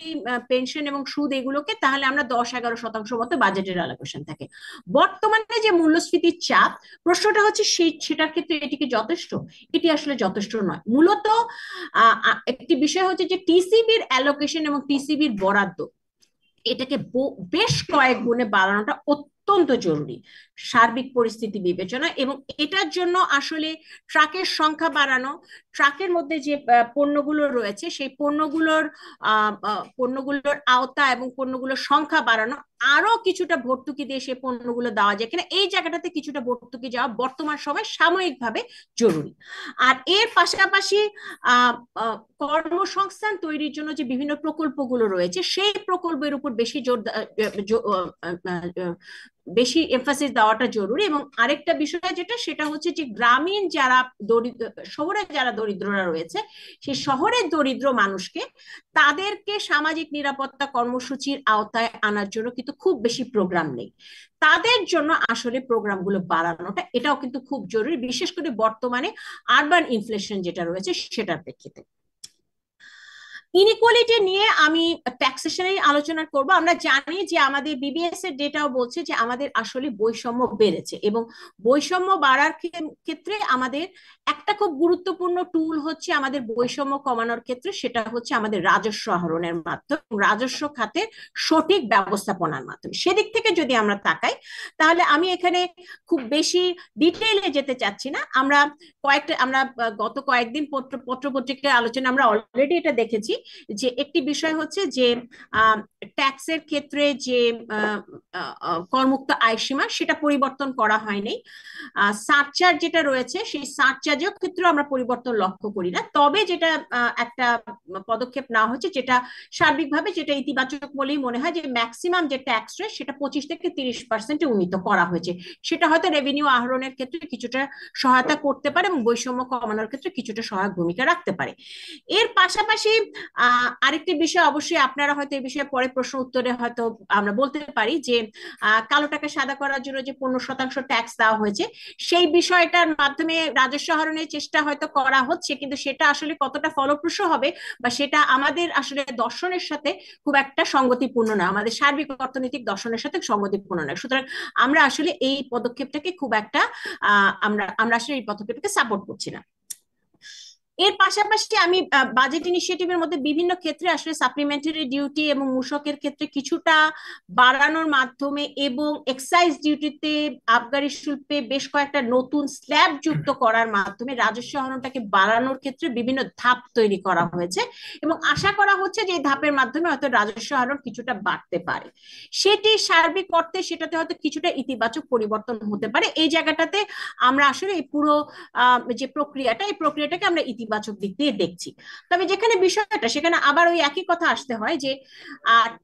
পেনশন এবং সুদ এগুলোকে, তাহলে আমরা 10-11% মতো বাজেটের অ্যালোকেশন থাকে। বর্তমানে যে মূল্যস্ফীতির চাপ, প্রশ্নটা হচ্ছে সেটার ক্ষেত্রে এটি কি যথেষ্ট? এটি আসলে যথেষ্ট নয়। মূলত একটি বিষয় হচ্ছে যে টিসিবির অ্যালোকেশন এবং টিসিবির বরাদ্দ, এটাকে বেশ কয়েক গুণে বাড়ানোটা অত্যন্ত জরুরি সার্বিক পরিস্থিতি বিবেচনা। এবং এটার জন্য আসলে ট্রাকের সংখ্যা বাড়ানো, ট্রাকের মধ্যে যে পণ্যগুলো রয়েছে সেই পণ্যগুলোর আওতা এবং পণ্যগুলোর সংখ্যা বাড়ানো, আরো কিছুটা ভর্তুকি দিয়ে সেই পণ্যগুলো দেওয়া যায় কিনা, এই জায়গাটাতে কিছুটা ভর্তুকি যাওয়া বর্তমান সময় সাময়িকভাবে জরুরি। আর এর পাশাপাশি কর্মসংস্থান তৈরির জন্য যে বিভিন্ন প্রকল্পগুলো রয়েছে সেই প্রকল্পের উপর বেশি এমফাসিস দেওয়াটা জরুরি। এবং আরেকটা বিষয় যেটা, সেটা হচ্ছে যে গ্রামীণ যারা শহরে যারা দরিদ্ররা রয়েছে, সেই শহরের দরিদ্র মানুষকে তাদেরকে সামাজিক নিরাপত্তা কর্মসূচির আওতায় আনার জন্য কিন্তু খুব বেশি প্রোগ্রাম নেই। তাদের জন্য আসলে প্রোগ্রামগুলো বাড়ানোটা, এটাও কিন্তু খুব জরুরি, বিশেষ করে বর্তমানে আরবান ইনফ্লেশন যেটা রয়েছে সেটার প্রেক্ষিতে। ইনইকুয়ালিটি নিয়ে আমি ট্যাক্সেশনের আলোচনা করব। আমরা জানি যে আমাদের বিবিএস এর ডেটাও বলছে যে আমাদের আসলে বৈষম্য বেড়েছে, এবং বৈষম্য বাড়ার ক্ষেত্রে আমাদের একটা খুব গুরুত্বপূর্ণ টুল হচ্ছে আমাদের বৈষম্য কমানোর ক্ষেত্রে, সেটা হচ্ছে আমাদের রাজস্ব আহরণের মাধ্যমে, রাজস্ব খাতের সঠিক ব্যবস্থাপনার মাধ্যমে। সেদিক থেকে যদি আমরা তাকাই, তাহলে আমি এখানে খুব বেশি ডিটেইলে যেতে চাচ্ছি না। আমরা গত কয়েকদিন পত্র পত্রিকার আলোচনা আমরা অলরেডি এটা দেখেছি যে একটি বিষয় হচ্ছে যে ট্যাক্সের ক্ষেত্রে যে করমুক্ত আয়সীমা সেটা পরিবর্তন করা হয়নি। সারচার্জ যেটা রয়েছে সেই সারচার্জের ক্ষেত্রেও আমরা পরিবর্তন লক্ষ্য করি না। তবে যেটা একটা পদক্ষেপ নেওয়া হচ্ছে, যেটা সার্বিকভাবে যেটা ইতিবাচক বলেই মনে হয়, যে ম্যাক্সিমাম যে ট্যাক্স রেট সেটা 25 থেকে 30% উন্নীত করা হয়েছে। সেটা হয়তো রেভিনিউ আহরণের ক্ষেত্রে কিছুটা সহায়তা করতে পারে এবং বৈষম্য কমানোর ক্ষেত্রে কিছুটা সহায়ক ভূমিকা রাখতে পারে। এর পাশাপাশি আরেকটি বিষয়, অবশ্যই আপনারা হয়তো এই বিষয়ে পরে প্রশ্ন উত্তরে হয়তো আমরা বলতে পারি যে কালো টাকা সাদা করার জন্য যে 15% ট্যাক্স দেওয়া হয়েছে, সেই বিষয়টার মাধ্যমে রাজস্ব আহরণের চেষ্টা হয়তো করা হচ্ছে, কিন্তু সেটা আসলে কতটা ফলপ্রসূ হবে বা সেটা আমাদের আসলে দর্শনের সাথে খুব একটা সঙ্গতিপূর্ণ না, আমাদের সার্বিক অর্থনৈতিক দর্শনের সাথে সঙ্গতিপূর্ণ নয়। সুতরাং আমরা আসলে এই পদক্ষেপটাকে খুব একটা আমরা আসলে এই পদক্ষেপটাকে সাপোর্ট করছি না। এর পাশাপাশি আমি বাজেট ইনিশিয়েটিভের মধ্যে বিভিন্ন ক্ষেত্রে আসলে সাপ্লিমেন্টারি ডিউটি এবং মূসকের ক্ষেত্রে কিছুটা বাড়ানোর মাধ্যমে এবং এক্সাইজ ডিউটিতে আবগারি শুল্কে বেশ কয়েকটা নতুন স্ল্যাব যুক্ত করার মাধ্যমে রাজস্ব আহরণটাকে বাড়ানোর ক্ষেত্রে বিভিন্ন ধাপ তৈরি করা হয়েছে, এবং আশা করা হচ্ছে যে এই ধাপের মাধ্যমে হয়তো রাজস্ব আহরণ কিছুটা বাড়তে পারে। সেটি সার্বিক অর্থে সেটাতে হয়তো কিছুটা ইতিবাচক পরিবর্তন হতে পারে। এই জায়গাটাতে আমরা আসলে এই পুরো যে প্রক্রিয়াটা, এই প্রক্রিয়াটাকে আমরা ইতিবাচক দিক দিয়ে দেখছি। তবে যেখানে বিষয়টা, সেখানে আবার ওই একই কথা আসতে হয় যে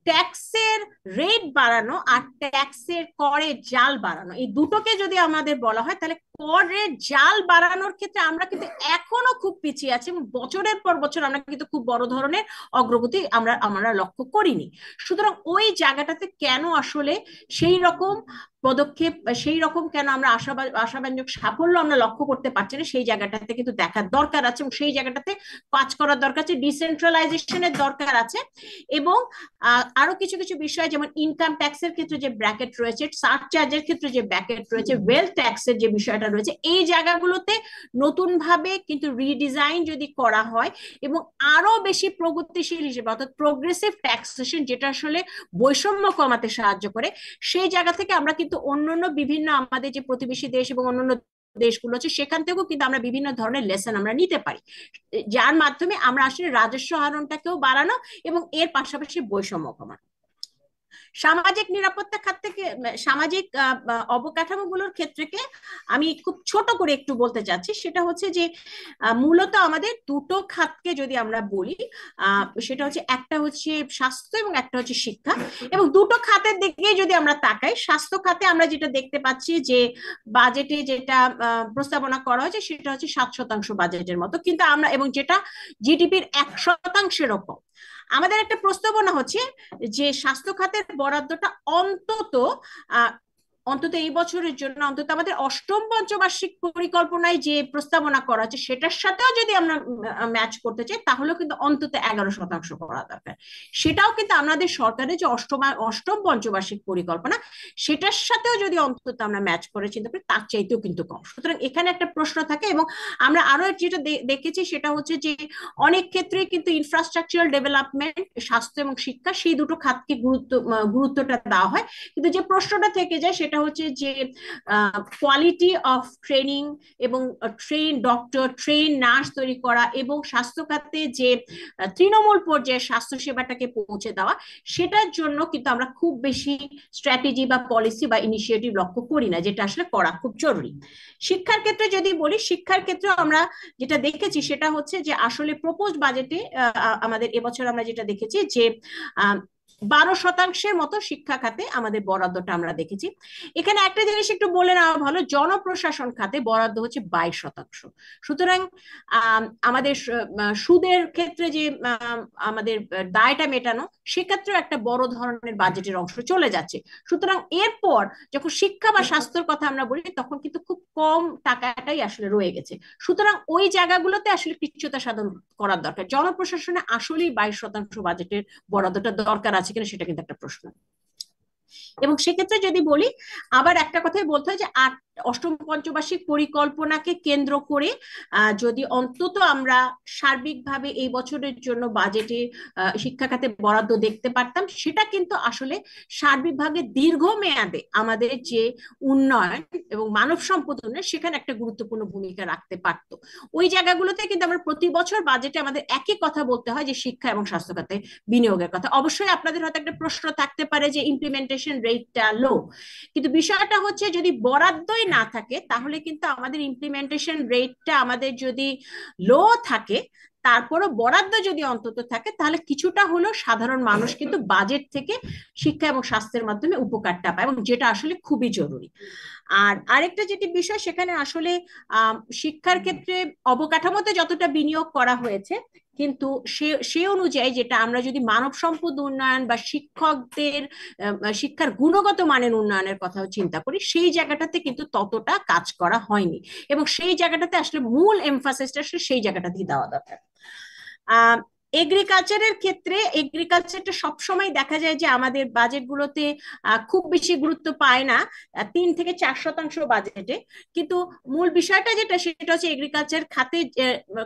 ট্যাক্সের রেট বাড়ানো আর ট্যাক্সের করের জাল বাড়ানো, এই দুটোকে যদি আমাদের বলা হয়, তাহলে করের জাল বাড়ানোর ক্ষেত্রে আমরা কিন্তু এখনো খুব পিছিয়ে আছি, এবং বছরের পর বছর আমরা কিন্তু খুব বড় ধরনের অগ্রগতি আমরা লক্ষ্য করিনি। সুতরাং ওই জায়গাটাতে কেন আসলে সেই রকম পদক্ষেপ, সেই রকম কেন আমরা আশাব্যঞ্জক সাফল্য আমরা লক্ষ্য করতে পারছি না, সেই জায়গাটাতে কিন্তু দেখার দরকার আছে, এবং সেই জায়গাটাতে কাজ করার দরকার আছে, ডিসেন্ট্রালাইজেশনের দরকার আছে। এবং আরো কিছু কিছু বিষয়, যেমন ইনকাম ট্যাক্সের ক্ষেত্রে যে ব্র্যাকেট রয়েছে, সারচার্জের ক্ষেত্রে যে ব্র্যাকেট রয়েছে, ওয়েলথ ট্যাক্সের যে বিষয়টা রয়েছে, এই জায়গাগুলোতে নতুন ভাবে কিন্তু রিডিজাইন যদি করা হয় এবং আরো বেশি প্রগতিশীল হিসেবে, অর্থাৎ প্রোগ্রেসিভ ট্যাক্সেশন, যেটা আসলে বৈষম্য কমাতে সাহায্য করে, সেই জায়গা থেকে আমরা কিন্তু অন্যান্য বিভিন্ন আমাদের যে প্রতিবেশী দেশ এবং অন্যান্য দেশগুলো আছে সেখান থেকেও কিন্তু আমরা বিভিন্ন ধরনের লেসন আমরা নিতে পারি, যার মাধ্যমে আমরা আসলে রাজস্ব আহরণটাকেও বাড়ানো এবং এর পাশাপাশি বৈষম্য কমানো। সামাজিক নিরাপত্তা খাত থেকে সামাজিক অবকাঠামোগুলোর ক্ষেত্রে আমি খুব ছোট করে একটু বলতে চাচ্ছি। সেটা হচ্ছে যে মূলত আমাদের দুটো খাতকে যদি আমরা বলি, সেটা হচ্ছে একটা হচ্ছে স্বাস্থ্য এবং একটা হচ্ছে শিক্ষা। এবং দুটো খাতের দিকে যদি আমরা তাকাই, স্বাস্থ্য খাতে আমরা যেটা দেখতে পাচ্ছি যে বাজেটে যেটা প্রস্তাবনা করা হয়েছে সেটা হচ্ছে 7% বাজেটের মতো, কিন্তু আমরা, এবং যেটা জিডিপির 1%-এরও কম। আমাদের একটা প্রস্তাবনা হচ্ছে যে স্বাস্থ্য খাতের বরাদ্দটা অন্তত এই বছরের জন্য, অন্তত আমাদের অষ্টম পঞ্চবার্ষিক পরিকল্পনায় যে প্রস্তাবনা করা হচ্ছে সেটার সাথেও যদি আমরা ম্যাচ করতে চাই, তাহলেও কিন্তু অন্তত 11% করা দরকার। সেটাও কিন্তু আমাদের সরকারের যে অষ্টম পঞ্চবার্ষিক পরিকল্পনা, সেটার সাথেও যদি অন্তত আমরা ম্যাচ করে চিন্তা করি, তার চাইতেও কিন্তু কম। সুতরাং এখানে একটা প্রশ্ন থাকে, এবং আমরা আরো যেটা দেখেছি সেটা হচ্ছে যে অনেক ক্ষেত্রে কিন্তু ইনফ্রাস্ট্রাকচারাল ডেভেলপমেন্ট, স্বাস্থ্য এবং শিক্ষা, সেই দুটো খাতকে গুরুত্বটা দেওয়া হয়, কিন্তু যে প্রশ্নটা থেকে যায় সেটা হচ্ছে যে কোয়ালিটি অফ ট্রেনিং এবং ট্রেন ডক্টর, ট্রেন নার্স তৈরি করা এবং স্বাস্থ্য খাতে যে তৃণমূল পর্যায়ে স্বাস্থ্য সেবাটাকে পৌঁছে দেওয়া, সেটার জন্য কিন্তু আমরা খুব বেশি স্ট্র্যাটেজি বা পলিসি বা ইনিশিয়েটিভ লক্ষ্য করি না, যেটা আসলে করা খুব জরুরি। শিক্ষার ক্ষেত্রে যদি বলি, শিক্ষার ক্ষেত্রে আমরা যেটা দেখেছি সেটা হচ্ছে যে আসলে প্রপোজড বাজেটে আমাদের এবছর আমরা যেটা দেখেছি যে 12% মতো শিক্ষা খাতে আমাদের বরাদ্দটা আমরা দেখেছি। এখানে একটা জিনিস একটু বলে নেওয়া ভালো, জনপ্রশাসন খাতে বরাদ্দ হচ্ছে 22%। সুতরাং আমাদের সুদের ক্ষেত্রে যে আমাদের দায়টা মেটানো, সেক্ষেত্রেও একটা বড় ধরনের বাজেটের অংশ চলে যাচ্ছে। সুতরাং এরপর যখন শিক্ষা বা স্বাস্থ্যের কথা আমরা বলি, তখন কিন্তু খুব কম টাকাটাই আসলে রয়ে গেছে। সুতরাং ওই জায়গাগুলোতে আসলে কৃচ্ছ্রতা সাধন করার দরকার। জনপ্রশাসনে আসলেই 22% বাজেটের বরাদ্দটা দরকার আছে কিনা, সেটা কিন্তু একটা প্রশ্ন। এবং সেক্ষেত্রে যদি বলি, আবার একটা কথাই বলতে হয় যে অষ্টম পঞ্চবার্ষিক পরিকল্পনাকে কেন্দ্র করে যদি অন্তত আমরা সার্বিকভাবে এই বছরের জন্য বাজেটে শিক্ষা খাতে বরাদ্দ দেখতে পারতাম, সেটা কিন্তু আসলে সার্বিকভাবে দীর্ঘমেয়াদে আমাদের যে উন্নয়ন এবং মানব সম্পদ উন্নয়ন, সেখানে একটা গুরুত্বপূর্ণ ভূমিকা রাখতে পারতো। ওই জায়গাগুলোতে কিন্তু আমরা প্রতি বছর বাজেটে আমাদের একই কথা বলতে হয় যে শিক্ষা এবং স্বাস্থ্য খাতে বিনিয়োগের কথা। অবশ্যই আপনাদের হয়তো একটা প্রশ্ন থাকতে পারে যে ইমপ্লিমেন্টেশন রেটটা লো, কিন্তু বিষয়টা হচ্ছে যদি বরাদ্দই না থাকে, তাহলে কিন্তু আমাদের ইমপ্লিমেন্টেশন রেটটা আমাদের যদি লো থাকে, তারপরও বরাদ্দ যদি অন্তত থাকে, তাহলে কিছুটা হলেও সাধারণ মানুষ কিন্তু বাজেট থেকে শিক্ষা এবং স্বাস্থ্যের মাধ্যমে উপকারটা পায়, এবং যেটা আসলে খুবই জরুরি। আর আরেকটা যেটি বিষয়, সেখানে আসলে শিক্ষার ক্ষেত্রে অবকাঠামোতে যতটা বিনিয়োগ করা হয়েছে, কিন্তু সে অনুযায়ী যেটা আমরা যদি মানব সম্পদ উন্নয়ন বা শিক্ষকদের শিক্ষার গুণগত মানের উন্নয়নের কথাও চিন্তা করি, সেই জায়গাটাতে কিন্তু ততটা কাজ করা হয়নি, এবং সেই জায়গাটাতে আসলে মূল এমফাসিসটা আসলে সেই জায়গাটাতেই দেওয়া দরকার। এগ্রিকালচারের ক্ষেত্রে এগ্রিকালচারটা সবসময় দেখা যায় যে আমাদের বাজেটগুলোতে খুব বেশি গুরুত্ব পায় না, 3 থেকে 4% বাজেটে। কিন্তু মূল বিষয়টা যেটা, সেটা হচ্ছে এগ্রিকালচার খাতে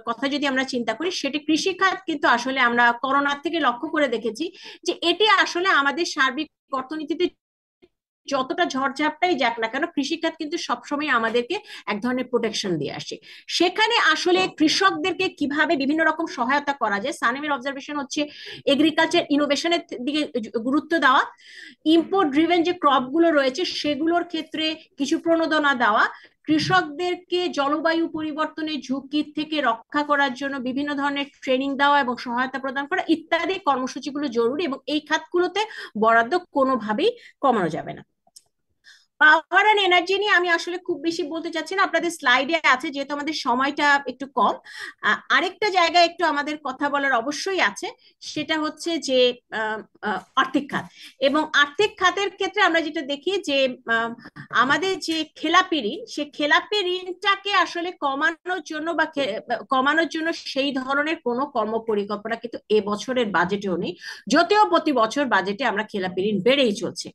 কথা যদি আমরা চিন্তা করি, সেটি কৃষি খাত কিন্তু আসলে আমরা করোনার থেকে লক্ষ্য করে দেখেছি যে এটি আসলে আমাদের সার্বিক অর্থনীতিতে যতটা ঝড়ঝাপটাই যাক না কেন, কৃষিখাত কিন্তু সবসময় আমাদেরকে এক ধরনের প্রোটেকশন দিয়ে আসে। সেখানে আসলে কৃষকদেরকে কিভাবে বিভিন্ন রকম সহায়তা করা যায়, সানেমের অবজারভেশন হচ্ছে এগ্রিকালচার ইনোভেশনের দিকে গুরুত্ব দেওয়া, ইম্পোর্ট ড্রিভেন যে ক্রপগুলো রয়েছে সেগুলোর ক্ষেত্রে কিছু প্রণোদনা দেওয়া, কৃষকদেরকে জলবায়ু পরিবর্তনের ঝুঁকি থেকে রক্ষা করার জন্য বিভিন্ন ধরনের ট্রেনিং দেওয়া এবং সহায়তা প্রদান করা ইত্যাদি কর্মসূচিগুলো জরুরি, এবং এই খাতগুলোতে বরাদ্দ কোনোভাবেই কমানো যাবে না। পাওয়ার অ্যান্ড এনার্জি নিয়ে আমি আসলে খুব বেশি বলতে চাচ্ছি না, আপনাদের স্লাইডে আছে, যেহেতু আমাদের সময়টা একটু কম। আরেকটা জায়গায় একটু আমাদের কথা বলার অবশ্যই আছে, সেটা হচ্ছে যে আর্থিক খাত। এবং আর্থিক খাতের ক্ষেত্রে আমরা যেটা দেখি যে আমাদের যে খেলাপি ঋণ, সে খেলাপি ঋণটাকে আসলে কমানোর জন্য সেই ধরনের কোনো কর্ম পরিকল্পনা কিন্তু এবছরের বাজেটেও নেই, যদিও প্রতি বছর বাজেটে আমরা খেলাপি ঋণ বেড়েই চলছে।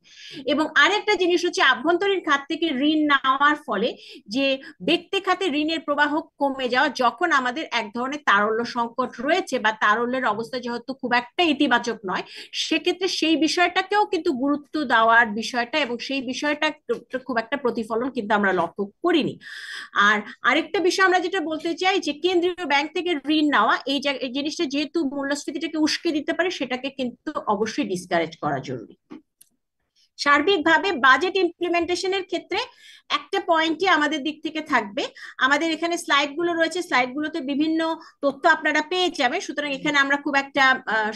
এবং আরেকটা জিনিস হচ্ছে আভ্যন্তরীণ খাত থেকে ঋণ নেওয়ার ফলে যে ব্যক্তি খাতে ঋণের প্রবাহ কমে যাওয়া, যখন আমাদের এক ধরনের তারল্য সংকট রয়েছে বা তারল্যের অবস্থা যেহেতু খুব একটা ইতিবাচক নয়, সেক্ষেত্রে সেই বিষয়টাকেও কিন্তু গুরুত্ব দেওয়ার বিষয়টা, এবং সেই বিষয়টা খুব একটা প্রতিফলন কিন্তু আমরা লক্ষ্য করিনি। আর আরেকটা বিষয় আমরা যেটা বলতে চাই যে কেন্দ্রীয় ব্যাংক থেকে ঋণ নেওয়া, এই জিনিসটা যেহেতু মূল্যস্ফীতিটাকে উস্কে দিতে পারে, সেটাকে কিন্তু অবশ্যই ডিসকারেজ করা জরুরি। সার্বিকভাবে বাজেট ইমপ্লিমেন্টেশনের ক্ষেত্রে একটা পয়েন্টই আমাদের দিক থেকে থাকবে, আমাদের এখানে স্লাইডগুলো রয়েছে, স্লাইডগুলোতে বিভিন্ন তথ্য আপনারা পেয়ে যাবেন, সুতরাং এখানে আমরা খুব একটা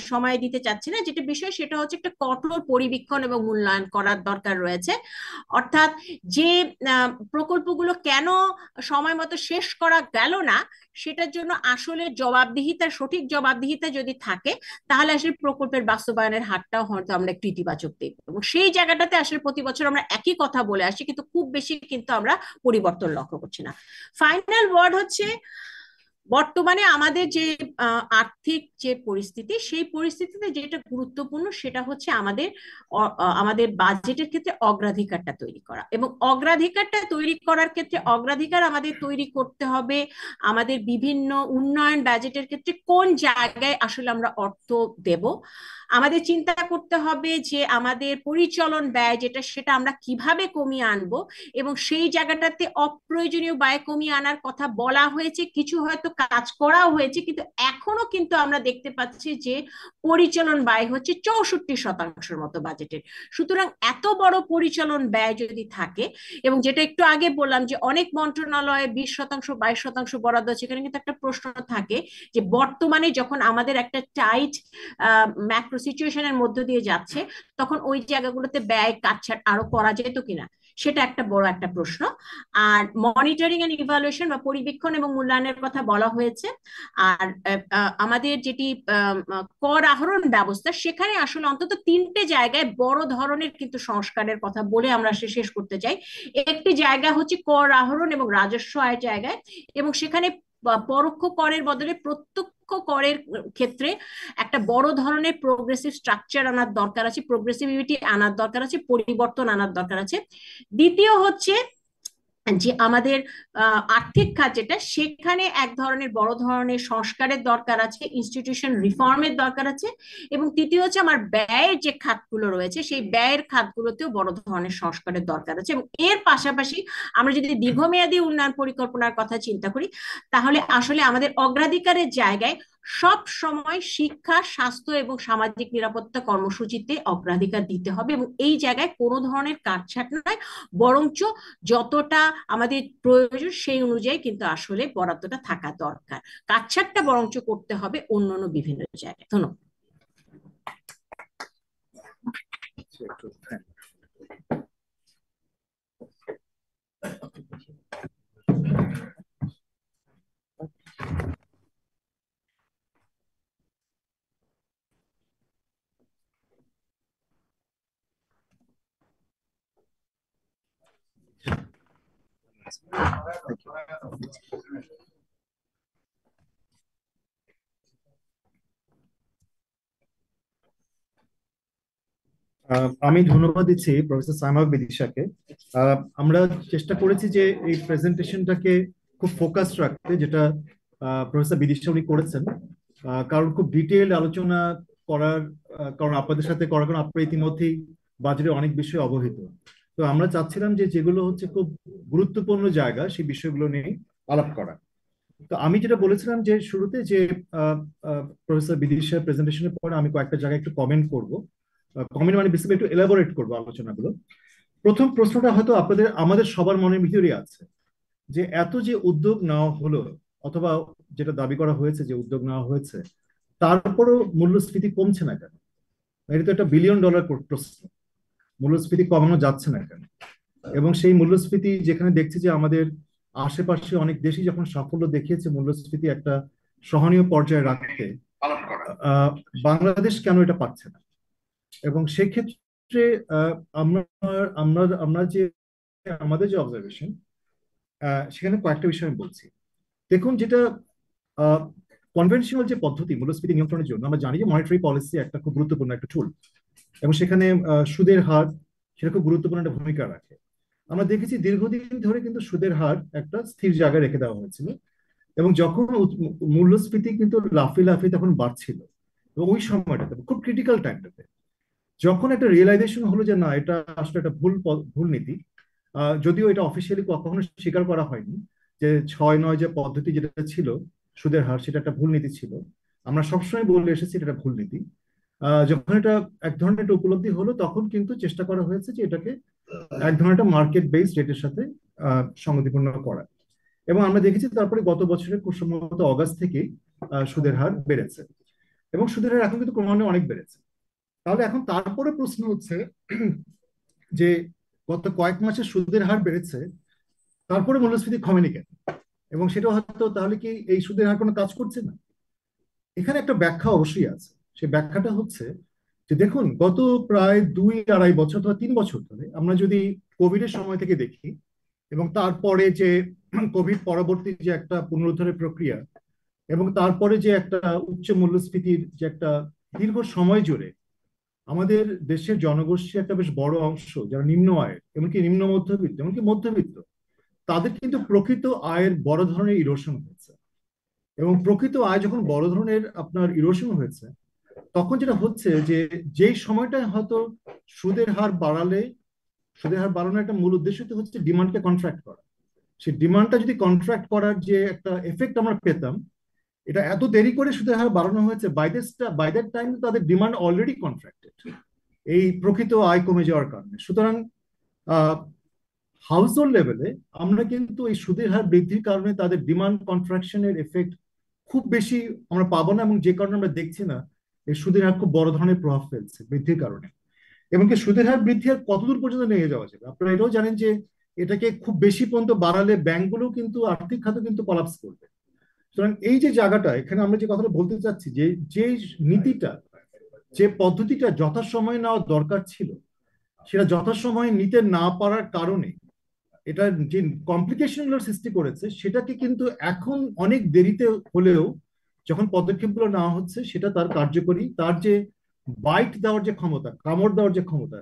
সময় দিতে চাচ্ছি না। যেটা বিষয় সেটা হচ্ছে একটা কঠোর পরিবীক্ষণ এবং মূল্যায়ন করার দরকার রয়েছে। অর্থাৎ যে প্রকল্পগুলো কেন সময় মতো শেষ করা গেল না, সেটার জন্য আসলে সঠিক জবাবদিহিতা যদি থাকে, তাহলে আসলে প্রকল্পের বাস্তবায়নের হারটাও হয়তো আমরা একটু ইতিবাচক দেখবো। এবং সেই জায়গাটাতে আসলে প্রতি বছর আমরা একই কথা বলে আসি, কিন্তু খুব বেশি কিন্তু আমরা পরিবর্তন লক্ষ্য করছি না। ফাইনাল ওয়ার্ড হচ্ছে, বর্তমানে আমাদের যে আর্থিক যে পরিস্থিতি, সেই পরিস্থিতিতে যেটা গুরুত্বপূর্ণ সেটা হচ্ছে আমাদের বাজেটের ক্ষেত্রে অগ্রাধিকারটা তৈরি করা, এবং অগ্রাধিকারটা তৈরি করার ক্ষেত্রে অগ্রাধিকার আমাদের তৈরি করতে হবে আমাদের বিভিন্ন উন্নয়ন বাজেটের ক্ষেত্রে কোন জায়গায় আসলে আমরা অর্থ দেব। আমাদের চিন্তা করতে হবে যে আমাদের পরিচালন ব্যয় যেটা, সেটা আমরা কিভাবে কমিয়ে আনবো, এবং সেই জায়গাটাতে অপ্রয়োজনীয় ব্যয় কমিয়ে আনার কথা বলা হয়েছে, কিছু হয়তো কাজ করাও হয়েছে, কিন্তু এখনো কিন্তু আমরা দেখতে পাচ্ছি যে পরিচালন ব্যয় হচ্ছে 64% মতো বাজেটের। সুতরাং এত বড় পরিচালন ব্যয় যদি থাকে, এবং যেটা একটু আগে বললাম যে অনেক মন্ত্রণালয়ে 20%, 22% বরাদ্দ আছে, এখানে কিন্তু একটা প্রশ্ন থাকে যে বর্তমানে যখন আমাদের একটা টাইট ম্যাক্রো সিচুয়েশনের মধ্য দিয়ে যাচ্ছে, তখন ওই জায়গাগুলোতে ব্যয় কাটছাট আরো করা যেত কিনা, সেটা একটা বড় একটা প্রশ্ন। আর মনিটরিং এন্ড ইভালুয়েশন বা পরিবীক্ষণ এবং মূল্যায়নের কথা বলা হয়েছে। আর আমাদের যেটি কর আহরণ ব্যবস্থা, সেখানে আসলে অন্তত 3টে জায়গায় বড় ধরনের কিন্তু সংস্কারের কথা বলে আমরা শেষ করতে চাই। একটি জায়গা হচ্ছে কর আহরণ এবং রাজস্ব আয়ের জায়গায়, এবং সেখানে পরোক্ষ করের বদলে প্রত্যক্ষ করের ক্ষেত্রে একটা বড় ধরনের প্রোগ্রেসিভ স্ট্রাকচার আনার দরকার আছে, প্রোগ্রেসিভিটি আনার দরকার আছে, পরিবর্তন আনার দরকার আছে। দ্বিতীয় হচ্ছে যে আমাদের আর্থিক খাত যেটা, সেখানে এক ধরনের বড় ধরনের সংস্কারের দরকার আছে, ইনস্টিটিউশন রিফর্মের দরকার আছে। এবং তৃতীয় হচ্ছে আমার ব্যয়ের যে খাতগুলো রয়েছে, সেই ব্যয়ের খাতগুলোতেও বড় ধরনের সংস্কারের দরকার আছে। এবং এর পাশাপাশি আমরা যদি দীর্ঘমেয়াদী উন্নয়ন পরিকল্পনার কথা চিন্তা করি, তাহলে আসলে আমাদের অগ্রাধিকারের জায়গায় সব সময় শিক্ষা, স্বাস্থ্য এবং সামাজিক নিরাপত্তা কর্মসূচিতে অগ্রাধিকার দিতে হবে, এবং এই জায়গায় কোনো ধরনের কাটছাট নয়, বরঞ্চ যতটা আমাদের প্রয়োজন সেই অনুযায়ী কিন্তু আসলে বরাদ্দটা থাকা দরকার। কাটছাটটা বরঞ্চ করতে হবে অন্যান্য বিভিন্ন জায়গায়। ধন্যবাদ। আমি ধন্যবাদ দিচ্ছি প্রফেসর সাইমা বিদিশাকে। আমরা চেষ্টা করেছি যে এই প্রেজেন্টেশনটাকে খুব ফোকাস রাখতে, যেটা প্রফেসর বিদিশা উনি করেছেন। কারণ খুব ডিটেইলড আলোচনা করার কারণ আপনাদের সাথে করার কারণ আপনারা ইতিমধ্যেই বাজারে অনেক বিষয়ে অবহিত। তো আমরা চাচ্ছিলাম যে যেগুলো হচ্ছে খুব গুরুত্বপূর্ণ জায়গা, সেই বিষয়গুলো নিয়ে আলাপ করা। তো আমি যেটা বলেছিলাম যে শুরুতে যে প্রফেসর বিদিশার প্রেজেন্টেশনের পরে আমি কয়েকটা জায়গায় একটু কমেন্ট করব। কমেন্ট মানে বেসিক্যালি একটু এলাবোরেট করবো আলোচনাগুলো। প্রথম প্রশ্নটা হয়তো আমাদের সবার মনের ভিতরেই আছে যে এত যে উদ্যোগ নেওয়া হলো, অথবা যেটা দাবি করা হয়েছে যে উদ্যোগ নেওয়া হয়েছে, তারপরও মূল্যস্ফীতি কমছে না কেন? এটা তো একটা বিলিয়ন ডলার প্রশ্ন। মূল্যস্ফীতি কমানো যাচ্ছে না কেন? এবং সেই মূল্যস্ফীতি যেখানে দেখছি যে আমাদের আশেপাশে অনেক দেশই যখন সাফল্য দেখিয়েছে মূল্যস্ফীতি একটা সহনীয় পর্যায়ে রাখতে, বাংলাদেশ কেন এটা পাচ্ছে না? এবং সেক্ষেত্রে আমরা আমরা আমরা যে আমাদের যে অবজারভেশন, সেখানে কয়েকটা বিষয় আমি বলছি। দেখুন, যেটা কনভেনশনাল যে পদ্ধতি মূল্যস্ফীতি নিয়ন্ত্রণের জন্য, আমরা জানি যে মনিটারি পলিসি একটা খুব গুরুত্বপূর্ণ একটা টুল, এবং সেখানে সুদের হার সেটা খুব গুরুত্বপূর্ণ একটা ভূমিকা রাখে। আমরা দেখেছি দীর্ঘদিন ধরে কিন্তু সুদের হার একটা স্থির জায়গায় রেখে দেওয়া হয়েছিল, এবং যখন মূল্যস্ফীতি কিন্তু লাফিয়ে লাফিয়ে তখন বাড়ছিল, এবং ওই সময়টাতে খুব ক্রিটিক্যাল টাইমটাতে যখন একটা রিয়েলাইজেশন হলো যে না, এটা আসলে একটা ভুল নীতি। যদিও এটা অফিসিয়ালি কখনো স্বীকার করা হয়নি যে 6-9 যে পদ্ধতি যেটা ছিল সুদের হার, সেটা একটা ভুল নীতি ছিল। আমরা সবসময় বলে এসেছি এটা একটা ভুল নীতি। যখন এটা এক ধরনের একটা উপলব্ধি হলো, তখন কিন্তু চেষ্টা করা হয়েছে যে এটাকে এক ধরনের একটা মার্কেট বেসড রেটের সাথে সঙ্গতিপূর্ণ করা। এবং আমরা দেখেছি তারপরে গত বছরের খুব সম্ভবত অগাস্ট থেকেই সুদের হার বেড়েছে, এবং সুদের হার এখন কিন্তু ক্রমান্বয়ে অনেক বেড়েছে। তাহলে এখন তারপরে প্রশ্ন হচ্ছে যে গত কয়েক মাসে সুদের হার বেড়েছে, তারপরে মূল্যস্ফীতি কমেনি কেন? এবং সেটা হয়তো তাহলে কি এই সুদের হার কোনো কাজ করছে না? এখানে একটা ব্যাখ্যা অবশ্যই আছে। সেই ব্যাখ্যাটা হচ্ছে যে দেখুন, গত প্রায় 2-2.5 বছর অথবা 3 বছর ধরে আমরা যদি কোভিডের সময় থেকে দেখি, এবং তারপরে যে কোভিড পরবর্তী যে একটা পুনরুদ্ধারের প্রক্রিয়া, এবং তারপরে যে একটা উচ্চ মূল্যস্ফীতির যে একটা দীর্ঘ সময় জুড়ে আমাদের দেশের জনগোষ্ঠীর একটা বেশ বড় অংশ যারা নিম্ন আয়ের, এমনকি নিম্ন মধ্যবিত্ত, এমনকি মধ্যবিত্ত, তাদের কিন্তু প্রকৃত আয়ের বড় ধরনের ইরোশন হয়েছে। এবং প্রকৃত আয় যখন বড় ধরনের আপনার ইরোশন হয়েছে, তখন যেটা হচ্ছে যে যেই সময়টায় হয়তো সুদের হার বাড়ানোর একটা মূল উদ্দেশ্য তো হচ্ছে ডিমান্ডকে কন্ট্রাক্ট করা, সেই ডিমান্ডটা যদি কন্ট্রাক্ট করার যে একটা এফেক্ট আমরা পেতাম, এটা এত দেরি করে সুদের হার বাড়ানো হয়েছে, বাই দ্যাট টাইম তাদের ডিমান্ড অলরেডি কন্ট্রাক্টেড এই প্রকৃত আয় কমে যাওয়ার কারণে। সুতরাং হাউস হোল্ড লেভেলে আমরা কিন্তু এই সুদের হার বৃদ্ধির কারণে তাদের ডিমান্ড কন্ট্রাকশনের এফেক্ট খুব বেশি আমরা পাবো না, এবং যে কারণে আমরা দেখছি না এই সুদের হার খুব বড় ধরনের প্রভাব ফেলছে বৃদ্ধির কারণে। এবং কি সুদের হার বৃদ্ধি আর কতদূর পর্যন্ত নিয়ে যাওয়া যাবে? আপনারা এটাও জানেন যে এটাকে খুব বেশি পর্যন্ত বাড়ালে ব্যাংকগুলো কিন্তু, আর্থিক খাতে কিন্তু কলাপস করবে। সুতরাং এই যে জায়গাটা, এখানে আমরা যে কথাটা বলতে চাচ্ছি, যে যে নীতিটা, যে পদ্ধতিটা যথাসময়ে নেওয়া দরকার ছিল, সেটা যথাসময়ে নিতে না পারার কারণে এটা যে কমপ্লিকেশন গুলোর সৃষ্টি করেছে, সেটাকে কিন্তু এখন অনেক দেরিতে হলেও যখন পদক্ষেপগুলো নেওয়া হচ্ছে, সেটা তার কার্যকরী, তার যে বাইট দেওয়ার যে ক্ষমতা, কামড় দেওয়ার যে ক্ষমতা,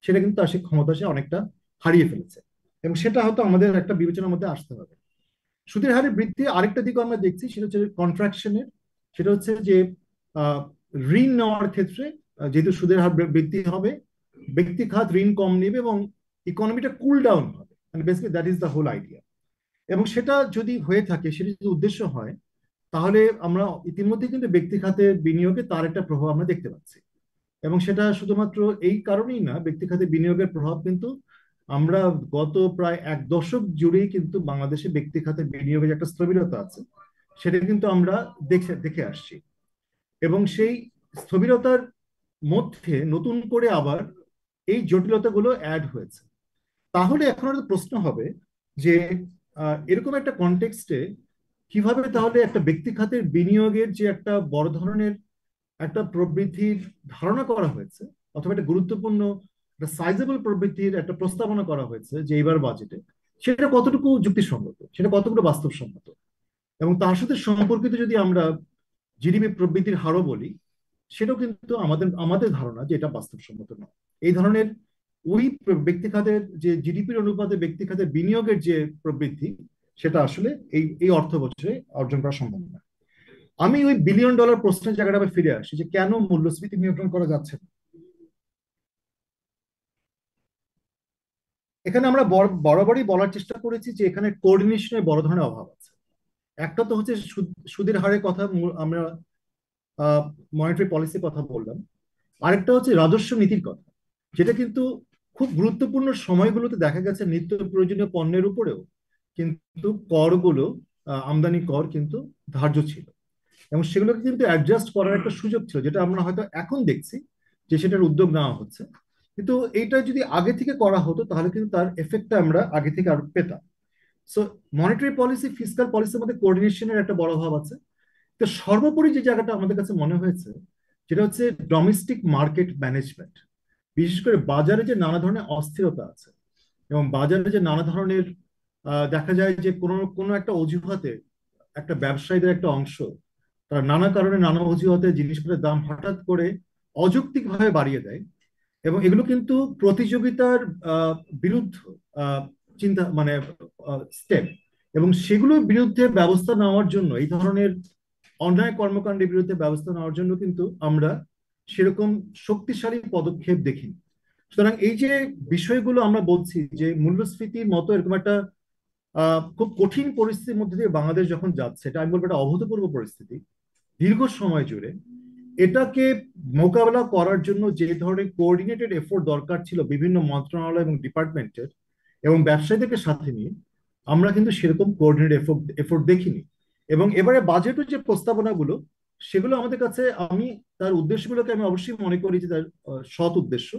সেটা কিন্তু তার সেই ক্ষমতা সে অনেকটা হারিয়ে ফেলেছে। এবং সেটা হয়তো আমাদের একটা বিবেচনার মধ্যে আসতে হবে। সুদের হারের বৃদ্ধি আরেকটা দিকও আমরা দেখছি, সেটা হচ্ছে কন্ট্রাকশনের। সেটা হচ্ছে যে আহ, ঋণ নেওয়ার ক্ষেত্রে যেহেতু সুদের হার বৃদ্ধি হবে, ব্যক্তি খাত ঋণ কম নেবে এবং ইকোনমিটা কুল ডাউন হবে, মানে basically that is the whole idea. এবং সেটা যদি হয়ে থাকে, সেটা যদি উদ্দেশ্য হয়, তাহলে আমরা ইতিমধ্যে কিন্তু ব্যক্তি খাতে বিনিয়োগে তার একটা প্রভাব আমরা দেখতে পাচ্ছি। এবং সেটা শুধুমাত্র এই কারণেই না, ব্যক্তি খাতে বিনিয়োগের প্রভাব কিন্তু আমরা গত প্রায় এক দশক জুড়েই কিন্তু বাংলাদেশে ব্যক্তি খাতে বিনিয়োগের একটা স্থবিরতা আছে, সেটা কিন্তু আমরা দেখে দেখে আসছি। এবং সেই স্থবিরতার মধ্যে নতুন করে আবার এই জটিলতাগুলো অ্যাড হয়েছে। তাহলে এখন একটা প্রশ্ন হবে যে এরকম একটা কনটেক্সটে কিভাবে তাহলে একটা ব্যক্তি খাতের বিনিয়োগের যে একটা বড় ধরনের একটা প্রবৃদ্ধির ধারণা করা হয়েছে, অথবা একটা গুরুত্বপূর্ণ একটা সাইজেবল প্রবৃদ্ধির একটা প্রস্তাবনা করা হয়েছে যে এবার বাজেটে, সেটা কতটুকু যুক্তিসঙ্গত, সেটা কতটুকু বাস্তবসম্মত। এবং তার সাথে সম্পর্কিত যদি আমরা জিডিপি প্রবৃদ্ধির হারও বলি, সেটাও কিন্তু আমাদের আমাদের ধারণা যে এটা বাস্তবসম্মত নয়। এই ধরনের ওই ব্যক্তি খাতের যে জিডিপির অনুপাতে ব্যক্তি খাতের বিনিয়োগের যে প্রবৃদ্ধি, সেটা আসলে এই এই অর্থ বছরে অর্জন করা সম্ভব না। আমি ওই বিলিয়ন ডলার প্রশ্নের জায়গাটা আবার ফিরে আসি, যে কেন মূল্যস্ফীতি নিয়ন্ত্রণ করা যাচ্ছে না। এখানে আমরা বরাবরই বলার চেষ্টা করেছি যে এখানে কোঅর্ডিনেশনের বড় ধরনের অভাব আছে। একটা তো হচ্ছে সুদের হারের কথা আমরা মনিটারি পলিসির কথা বললাম, আরেকটা হচ্ছে রাজস্ব নীতির কথা, যেটা কিন্তু খুব গুরুত্বপূর্ণ সময়গুলোতে দেখা গেছে নিত্য প্রয়োজনীয় পণ্যের উপরেও কিন্তু করগুলো, আমদানি কর কিন্তু ধার্য ছিল, এবং সেগুলোকে কিন্তু অ্যাডজাস্ট করার একটা সুযোগ ছিল, যেটা আমরা হয়তো এখন দেখছি যে সেটার উদ্যোগ নেওয়া হচ্ছে। কিন্তু এইটা যদি আগে থেকে করা হতো, তাহলে কিন্তু তার এফেক্টটা আমরা আগে থেকে আরো পেতাম। সো মনিটারি পলিসি, ফিসকাল পলিসির মধ্যে কোঅর্ডিনেশনের একটা বড় অভাব আছে। তো সর্বোপরি যে জায়গাটা আমাদের কাছে মনে হয়েছে, যেটা হচ্ছে ডোমেস্টিক মার্কেট ম্যানেজমেন্ট। বিশেষ করে বাজারে যে নানা ধরনের অস্থিরতা আছে, এবং বাজারে যে নানা ধরনের দেখা যায় যে কোনো কোনো একটা অজুহাতে একটা ব্যবসায়ীদের একটা অংশ তারা নানা কারণে নানা অজুহাতে জিনিসপত্রের দাম হঠাৎ করে অযৌক্তিকভাবে বাড়িয়ে দেয়। এবং এগুলো কিন্তু প্রতিযোগিতার বিরুদ্ধ আহ, চিন্তা, মানে স্টেপ। এবং সেগুলোর বিরুদ্ধে ব্যবস্থা নেওয়ার জন্য, এই ধরনের অন্যায় কর্মকাণ্ডের বিরুদ্ধে ব্যবস্থা নেওয়ার জন্য কিন্তু আমরা সেরকম শক্তিশালী পদক্ষেপ দেখিনি। সুতরাং এই যে বিষয়গুলো আমরা বলছি, যে মূল্যস্ফীতির মতো এরকম একটা খুব কঠিন পরিস্থিতির মধ্যে দিয়ে বাংলাদেশ যখন যাচ্ছে, এটা আমি বলবো একটা অভূতপূর্ব পরিস্থিতি দীর্ঘ সময় জুড়ে, এটাকে মোকাবেলা করার জন্য যে ধরনের কোঅর্ডিনেটেড এফোর্ট দরকার ছিল বিভিন্ন মন্ত্রণালয় এবং ডিপার্টমেন্টের এবং ব্যবসায়ীদেরকে সাথে নিয়ে, আমরা কিন্তু সেরকম কোঅর্ডিনেট এফোর্ট দেখিনি। এবং এবারে বাজেটের যে প্রস্তাবনাগুলো, সেগুলো আমাদের কাছে, আমি তার উদ্দেশ্যগুলোকে আমি অবশ্যই মনে করি যে তার সৎ উদ্দেশ্য,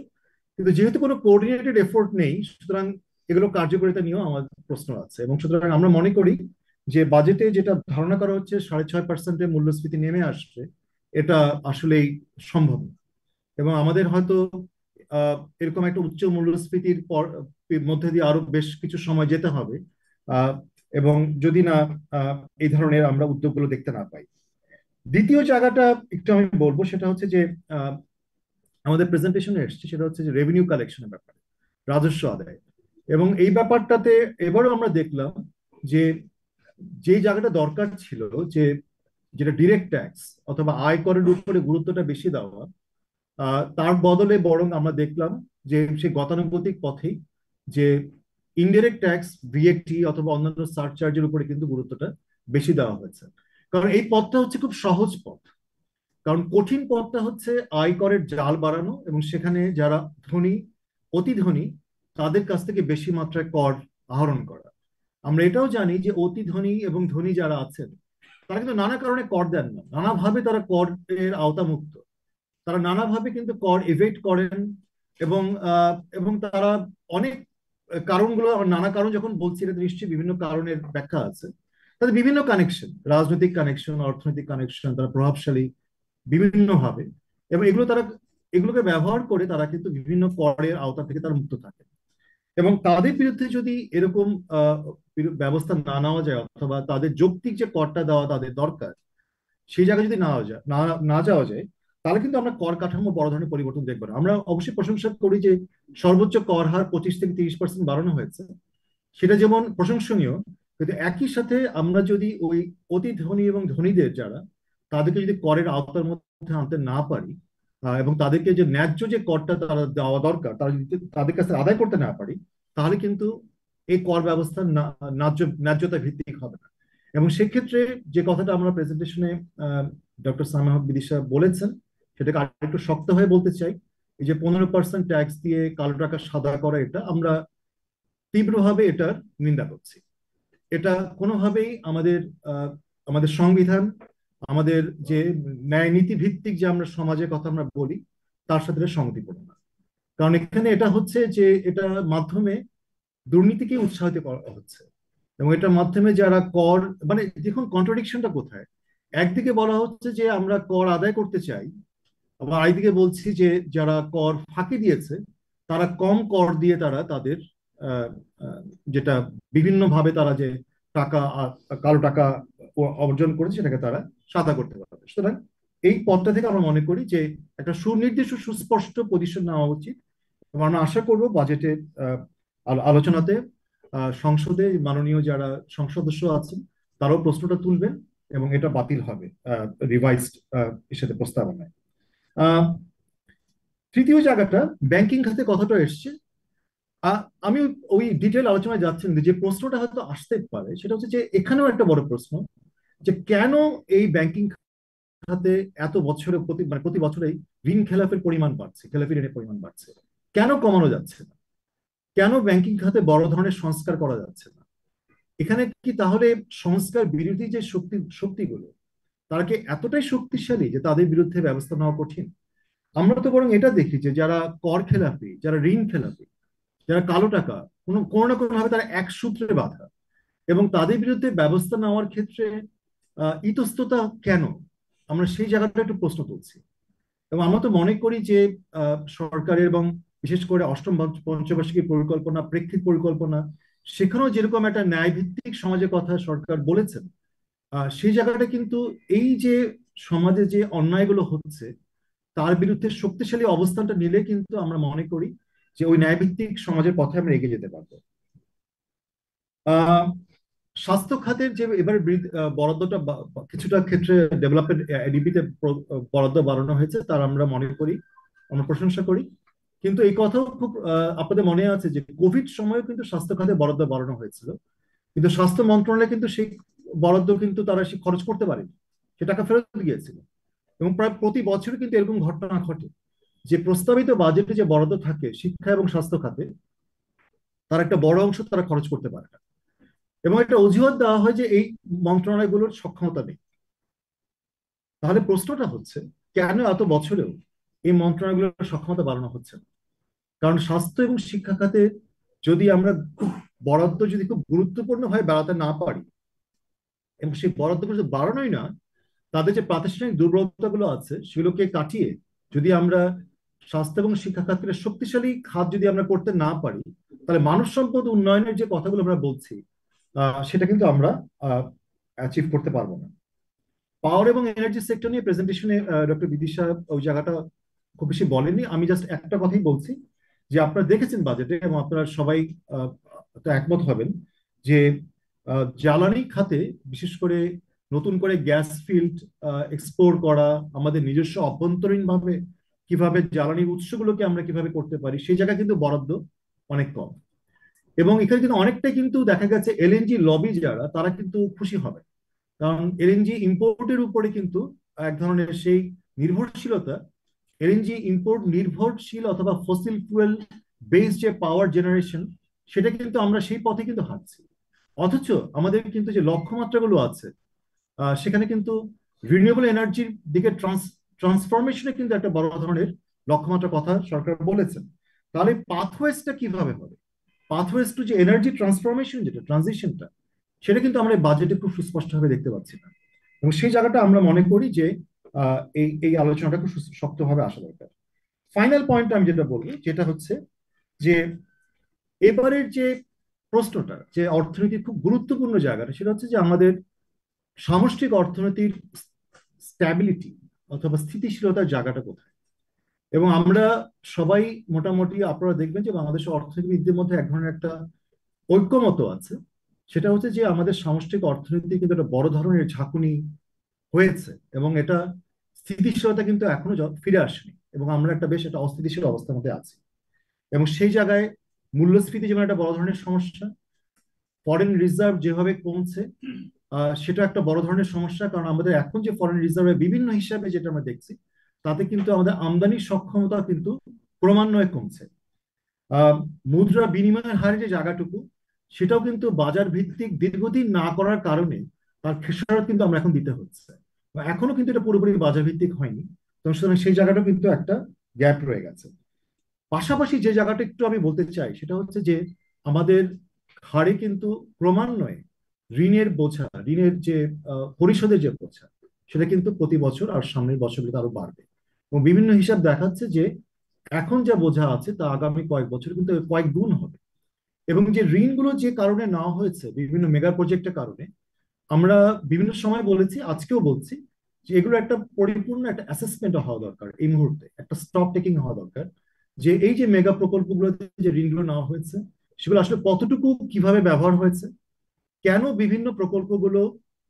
কিন্তু যেহেতু কোনো কোঅর্ডিনেটেড এফোর্ট নেই, সুতরাং এগুলো কার্যকারিতা নিয়েও আমার প্রশ্ন আছে। এবং সুতরাং আমরা মনে করি যে বাজেটে যেটা ধারণা করা হচ্ছে 6.5%-এর মূল্যস্ফীতি নেমে আসবে, এটা আসলেই সম্ভব না। এবং আমাদের হয়তো এরকম একটা উচ্চ মূল্যস্ফীতির মধ্যে দিয়ে আরো বেশ কিছু সময় যেতে হবে, আহ, এবং যদি না আহ, এই ধরনের আমরা উদ্যোগগুলো দেখতে না পাই। দ্বিতীয় জায়গাটা একটু আমি বলবো, সেটা হচ্ছে যে আহ, আমাদের প্রেজেন্টেশনে এসছে, সেটা হচ্ছে যে রেভিনিউ কালেকশনের ব্যাপারে, রাজস্ব আদায়। এবং এই ব্যাপারটাতে এবারও আমরা দেখলাম যে যে জায়গাটা দরকার ছিল, যে যেটা ডিরেক্ট ট্যাক্স অথবা আয়করের উপরে গুরুত্বটা বেশি দেওয়া, তার বদলে বরং আমরা দেখলাম যে সে গতানুগতিক পথেই যে ইনডিরেক্ট ট্যাক্স, ভিএটি অথবা অন্যান্য সারচার্জের উপরে কিন্তু গুরুত্বটা বেশি দেওয়া হয়েছে। কারণ এই পথটা হচ্ছে খুব সহজ পথ। কারণ কঠিন পথটা হচ্ছে আয়করের জাল বাড়ানো এবং সেখানে যারা ধনী, অতি ধনী, তাদের কাছ থেকে বেশি মাত্রায় কর আহরণ করা। আমরা এটাও জানি যে অতি ধনী এবং ধনী যারা আছেন তারা কিন্তু নানা কারণে কর দেন না, নানাভাবে তারা করের আওতামুক্ত, তারা নানাভাবে কিন্তু কর এভেট করেন। এবং এবং তারা অনেক কারণগুলো, নানা কারণ যখন বলছি এটা নিশ্চয়ই বিভিন্ন কারণের ব্যাখ্যা আছে। তাদের বিভিন্ন কানেকশন, রাজনৈতিক কানেকশন, অর্থনৈতিক কানেকশন, তারা প্রভাবশালী বিভিন্নভাবে, এবং এগুলোকে ব্যবহার করে তারা কিন্তু বিভিন্ন করের আওতা থেকে তারা মুক্ত থাকে। এবং তাদের বিরুদ্ধে যদি এরকম ব্যবস্থা না নেওয়া যায়, অথবা তাদের যৌক্তিক যে করটা দেওয়া তাদের দরকার সেই জায়গায় যদি না যাওয়া যায়, তাহলে কিন্তু আমরা কর কাঠামো বড় ধরনের পরিবর্তন দেখবো না। আমরা অবশ্যই প্রশংসা করি যে সর্বোচ্চ কর হার 25 থেকে 30% বাড়ানো হয়েছে, সেটা যেমন প্রশংসনীয়। কিন্তু একই সাথে আমরা যদি ওই অতি ধনী এবং ধনীদের যারা, তাদেরকে যদি করের আওতার মধ্যে আনতে না পারি, এবং তাদেরকে যে ন্যায্য যে করটা তারা দেওয়া দরকার তারা যদি তাদের কাছে আদায় করতে না পারি, তাহলে কিন্তু এই কর ব্যবস্থা ন্যায্যতা ভিত্তিক হবে না। এবং সেক্ষেত্রে যে কথাটা আমরা প্রেজেন্টেশনে ডক্টর সামাহ বিদিশা বলেছেন, সেটাকে আরেকটু শক্ত হয়ে বলতে চাই। এই যে 15% ট্যাক্স দিয়ে কালো টাকা সাদা করা, এটা আমরা তীব্রভাবে এটার নিন্দা করছি। এটা কোনোভাবেই আমাদের সংবিধান, আমাদের যে ন্যায় নীতি ভিত্তিক যে আমরা সমাজের কথা আমরা বলি, তার সাথে এটা সংগতিপূর্ণ না। কারণ এখানে এটা হচ্ছে যে এটার মাধ্যমে দুর্নীতিকে উৎসাহিত করা হচ্ছে। এবং এটার মাধ্যমে যারা কর, মানে দেখুন কন্ট্রাডিকশনটা কোথায়। একদিকে বলা হচ্ছে যে আমরা কর আদায় করতে চাই, আবার আরেকদিকে বলছি যে যারা কর ফাঁকি দিয়েছে তারা কম কর দিয়ে তারা তাদের আহ, আহ, যেটা বিভিন্নভাবে তারা যে টাকা কালো টাকা অর্জন করেছে সেটাকে তারা সাদা করতে পারবে। সুতরাং এই পথটা থেকে আমরা মনে করি যে একটা সুনির্দিষ্ট সুস্পষ্ট পজিশন নেওয়া উচিত। এবং আমরা আশা করব বাজেটের আলোচনাতে সংসদে মাননীয় যারা সংসদ সদস্য আছেন তারাও প্রশ্নটা তুলবেন এবং এটা বাতিল হবে রিভাইজড হিসেবে প্রস্তাবনায়। আহ তৃতীয় জায়গাটা, ব্যাংকিং খাতে কথাটা এসছে। আমি ওই ডিটেল আলোচনায় যাচ্ছি না, যে প্রশ্নটা হয়তো আসতে পারে সেটা হচ্ছে যে এখানেও একটা বড় প্রশ্ন, যে কেন এই ব্যাংকিং খাতে এত বছরে প্রতি বছরেই ঋণ খেলাপের পরিমাণ বাড়ছে, খেলাপি ঋণের পরিমাণ বাড়ছে, কেন কমানো যাচ্ছে না? কেন ব্যাংকিং খাতে বড় ধরনের সংস্কার করা যাচ্ছে না? এখানে কি তাহলে সংস্কার বিরোধী যে শক্তিগুলো, তারা কি এতটাই শক্তিশালী যে তাদের বিরুদ্ধে ব্যবস্থা নেওয়া কঠিন? আমরা তো বরং এটা দেখি যে যারা কর খেলাপি, যারা ঋণ খেলাপি, যারা কালো টাকা, কোনো না কোনো ভাবে তারা এক সূত্রে বাঁধা, এবং তাদের বিরুদ্ধে ব্যবস্থা নেওয়ার ক্ষেত্রে ইতস্ততা কেন, আমরা সেই জায়গাটা একটু প্রশ্ন তুলছি। এবং আমরা তো মনে করি যে সরকারের এবং বিশেষ করে অষ্টম পঞ্চবার্ষিকী পরিকল্পনা, প্রেক্ষিত পরিকল্পনা, সেখানেও যেরকম একটা ন্যায় ভিত্তিক সমাজের কথা সরকার বলেছেন, সেই জায়গাটা কিন্তু এই যে সমাজে যে অন্যায়গুলো হচ্ছে তার বিরুদ্ধে শক্তিশালী অবস্থানটা নিলে কিন্তু আমরা মনে করি যে ওই ন্যায়ভিত্তিক সমাজের পথে আমরা এগিয়ে যেতে পারবো। আহ স্বাস্থ্য খাতের যে এবারে বরাদ্দটা কিছুটা ক্ষেত্রে ডেভেলপমেন্ট এডিবিতে বরাদ্দ বাড়ানো হয়েছে, তার আমরা মনে করি, আমরা প্রশংসা করি। কিন্তু এই কথাও খুব আপনাদের মনে আছে যে কোভিড সময়ে কিন্তু স্বাস্থ্য খাতে বরাদ্দ বাড়ানো হয়েছিল, কিন্তু স্বাস্থ্য মন্ত্রণালয় কিন্তু সেই বরাদ্দ কিন্তু তারা সে খরচ করতে পারেনি, সে টাকা ফেরত গিয়েছিল। এবং প্রায় প্রতি বছর কিন্তু এরকম ঘটনা ঘটে যে প্রস্তাবিত বাজেটে যে বরাদ্দ থাকে শিক্ষা এবং স্বাস্থ্য খাতে, তার একটা বড় অংশ তারা খরচ করতে পারে না। এবং একটা অজুহাত দেওয়া হয় যে এই মন্ত্রণালয়গুলোর সক্ষমতা নেই। তাহলে প্রশ্নটা হচ্ছে কেন এত বছরেও এই মন্ত্রণালয়গুলোর সক্ষমতা বাড়ানো হচ্ছে না? কারণ স্বাস্থ্য এবং শিক্ষা খাতে যদি আমরা খুব বরাদ্দ যদি খুব গুরুত্বপূর্ণ হয় বাড়াতে না পারি, এবং সেই বরাদ্দগুলো যদি বাড়ানোই না, তাদের যে প্রাতিষ্ঠানিক দুর্বলতাগুলো আছে সেগুলোকে কাটিয়ে যদি আমরা স্বাস্থ্য এবং শিক্ষা খাতের শক্তিশালী খাত যদি আমরা করতে না পারি, তাহলে মানব সম্পদ উন্নয়নের যে কথাগুলো আমরা বলছি সেটা কিন্তু আমরা অ্যাচিভ করতে পারবো না। পাওয়ার এবং এনার্জি সেক্টর নিয়ে প্রেজেন্টেশনে ডক্টর বিদিশা ওই জায়গাটা খুব বেশি বলেননি। আমি জাস্ট একটা কথাই বলছি যে আপনারা দেখেছেন বাজেটে, এবং আপনারা সবাই তো একমত হবেন যে জ্বালানি খাতে বিশেষ করে নতুন করে গ্যাস ফিল্ড এক্সপ্লোর করা, আমাদের নিজস্ব অভ্যন্তরীণ ভাবে কিভাবে জ্বালানির উৎসগুলোকে আমরা কিভাবে করতে পারি, সেই জায়গায় কিন্তু বরাদ্দ অনেক কম। এবং এখানে কিন্তু অনেকটাই কিন্তু দেখা গেছে এলএনজি লবি যারা তারা কিন্তু খুশি হবে, কারণ এলএনজি ইম্পোর্টের উপরে কিন্তু এক ধরনের সেই নির্ভরশীলতা, এলএনজি ইম্পোর্ট নির্ভরশীল অথবা ফসিল ফুয়েল বেসড যে পাওয়ার জেনারেশন, সেটা কিন্তু আমরা সেই পথে কিন্তু হাঁটছি। অথচ আমাদের কিন্তু যে লক্ষ্যমাত্রাগুলো আছে সেখানে কিন্তু রিনিউয়েবল এনার্জির দিকে ট্রান্সফরমেশনে কিন্তু একটা বড় ধরনের লক্ষ্যমাত্রার কথা সরকার বলেছেন। তাহলে পাথওয়েজটা কিভাবে হবে? পাথওয়েজ টু যে এনার্জি ট্রান্সফরমেশন, যেটা ট্রানজিশনটা, সেটা কিন্তু আমরা বাজেটে খুব সুস্পষ্টভাবে দেখতে পাচ্ছি না। এবং সেই জায়গাটা আমরা মনে করি যে এই এই আলোচনাটা খুব শক্তভাবে আসা দরকার। ফাইনাল পয়েন্ট আমি যেটা বলবো যেটা হচ্ছে যে এবারের যে প্রশ্নটা, যে অর্থনীতির খুব গুরুত্বপূর্ণ জায়গাটা, সেটা হচ্ছে যে আমাদের সামষ্টিক অর্থনীতির স্ট্যাবিলিটি অথবা স্থিতিশীলতার জায়গাটা কোথায়। এবং আমরা সবাই মোটামুটি আপনারা দেখবেন যে বাংলাদেশের অর্থনীতিবিদদের মধ্যে এক ধরনের একটা ঐক্যমত আছে, সেটা হচ্ছে যে আমাদের সামষ্টিক অর্থনীতি কিন্তু একটা বড় ধরনের ঝাঁকুনি হয়েছে, এবং এটা স্থিতিশীলতা কিন্তু এখনো ফিরে আসেনি, এবং আমরা একটা বেশ একটা অস্থিতিশীল অবস্থার মধ্যে আছি। এবং সেই জায়গায় মূল্যস্ফীতি যেমন একটা বড় ধরনের সমস্যা, ফরেন রিজার্ভ যেভাবে কমছে সেটা একটা বড় ধরনের সমস্যা, কারণ আমাদের এখন যে ফরেন রিজার্ভের বিভিন্ন হিসাবে যেটা আমরা দেখছি, তাতে কিন্তু আমাদের আমদানির সক্ষমতা কিন্তু ক্রমান্বয়ে কমছে। আহ, মুদ্রা বিনিময়ের হারে যে জায়গাটুকু, সেটাও কিন্তু বাজার ভিত্তিক দীর্ঘদিন না করার কারণে তার খেসারত কিন্তু আমরা এখন দিতে হচ্ছে, বা এখনো কিন্তু এটা পুরোপুরি বাজার ভিত্তিক হয়নি। তো সুতরাং সেই জায়গাটাও কিন্তু একটা গ্যাপ রয়ে গেছে। পাশাপাশি যে জায়গাটা একটু আমি বলতে চাই সেটা হচ্ছে যে আমাদের হারে কিন্তু ক্রমান্বয়ে ঋণের বোঝা, ঋণের যে পরিশোধের যে বোঝা, সেটা কিন্তু প্রতি বছর আর সামনের বছরগুলোতে আরো বাড়বে। এবং বিভিন্ন হিসাব দেখাচ্ছে যে এখন যা বোঝা আছে তা আগামী কয়েক বছর কিন্তু কয়েক গুণ হবে। এবং যে ঋণগুলো যে কারণে নেওয়া হয়েছে বিভিন্ন মেগা প্রজেক্টের কারণে, আমরা বিভিন্ন সময় বলেছি, আজকেও বলছি, যে এগুলো একটা পরিপূর্ণ একটা অ্যাসেসমেন্ট হওয়া দরকার, এই মুহূর্তে একটা স্টক টেকিং হওয়া দরকার, যে এই যে মেগা প্রকল্পগুলোতে যে ঋণগুলো নেওয়া হয়েছে সেগুলো আসলে কতটুকু কিভাবে ব্যবহার হয়েছে, কেন বিভিন্ন প্রকল্পগুলো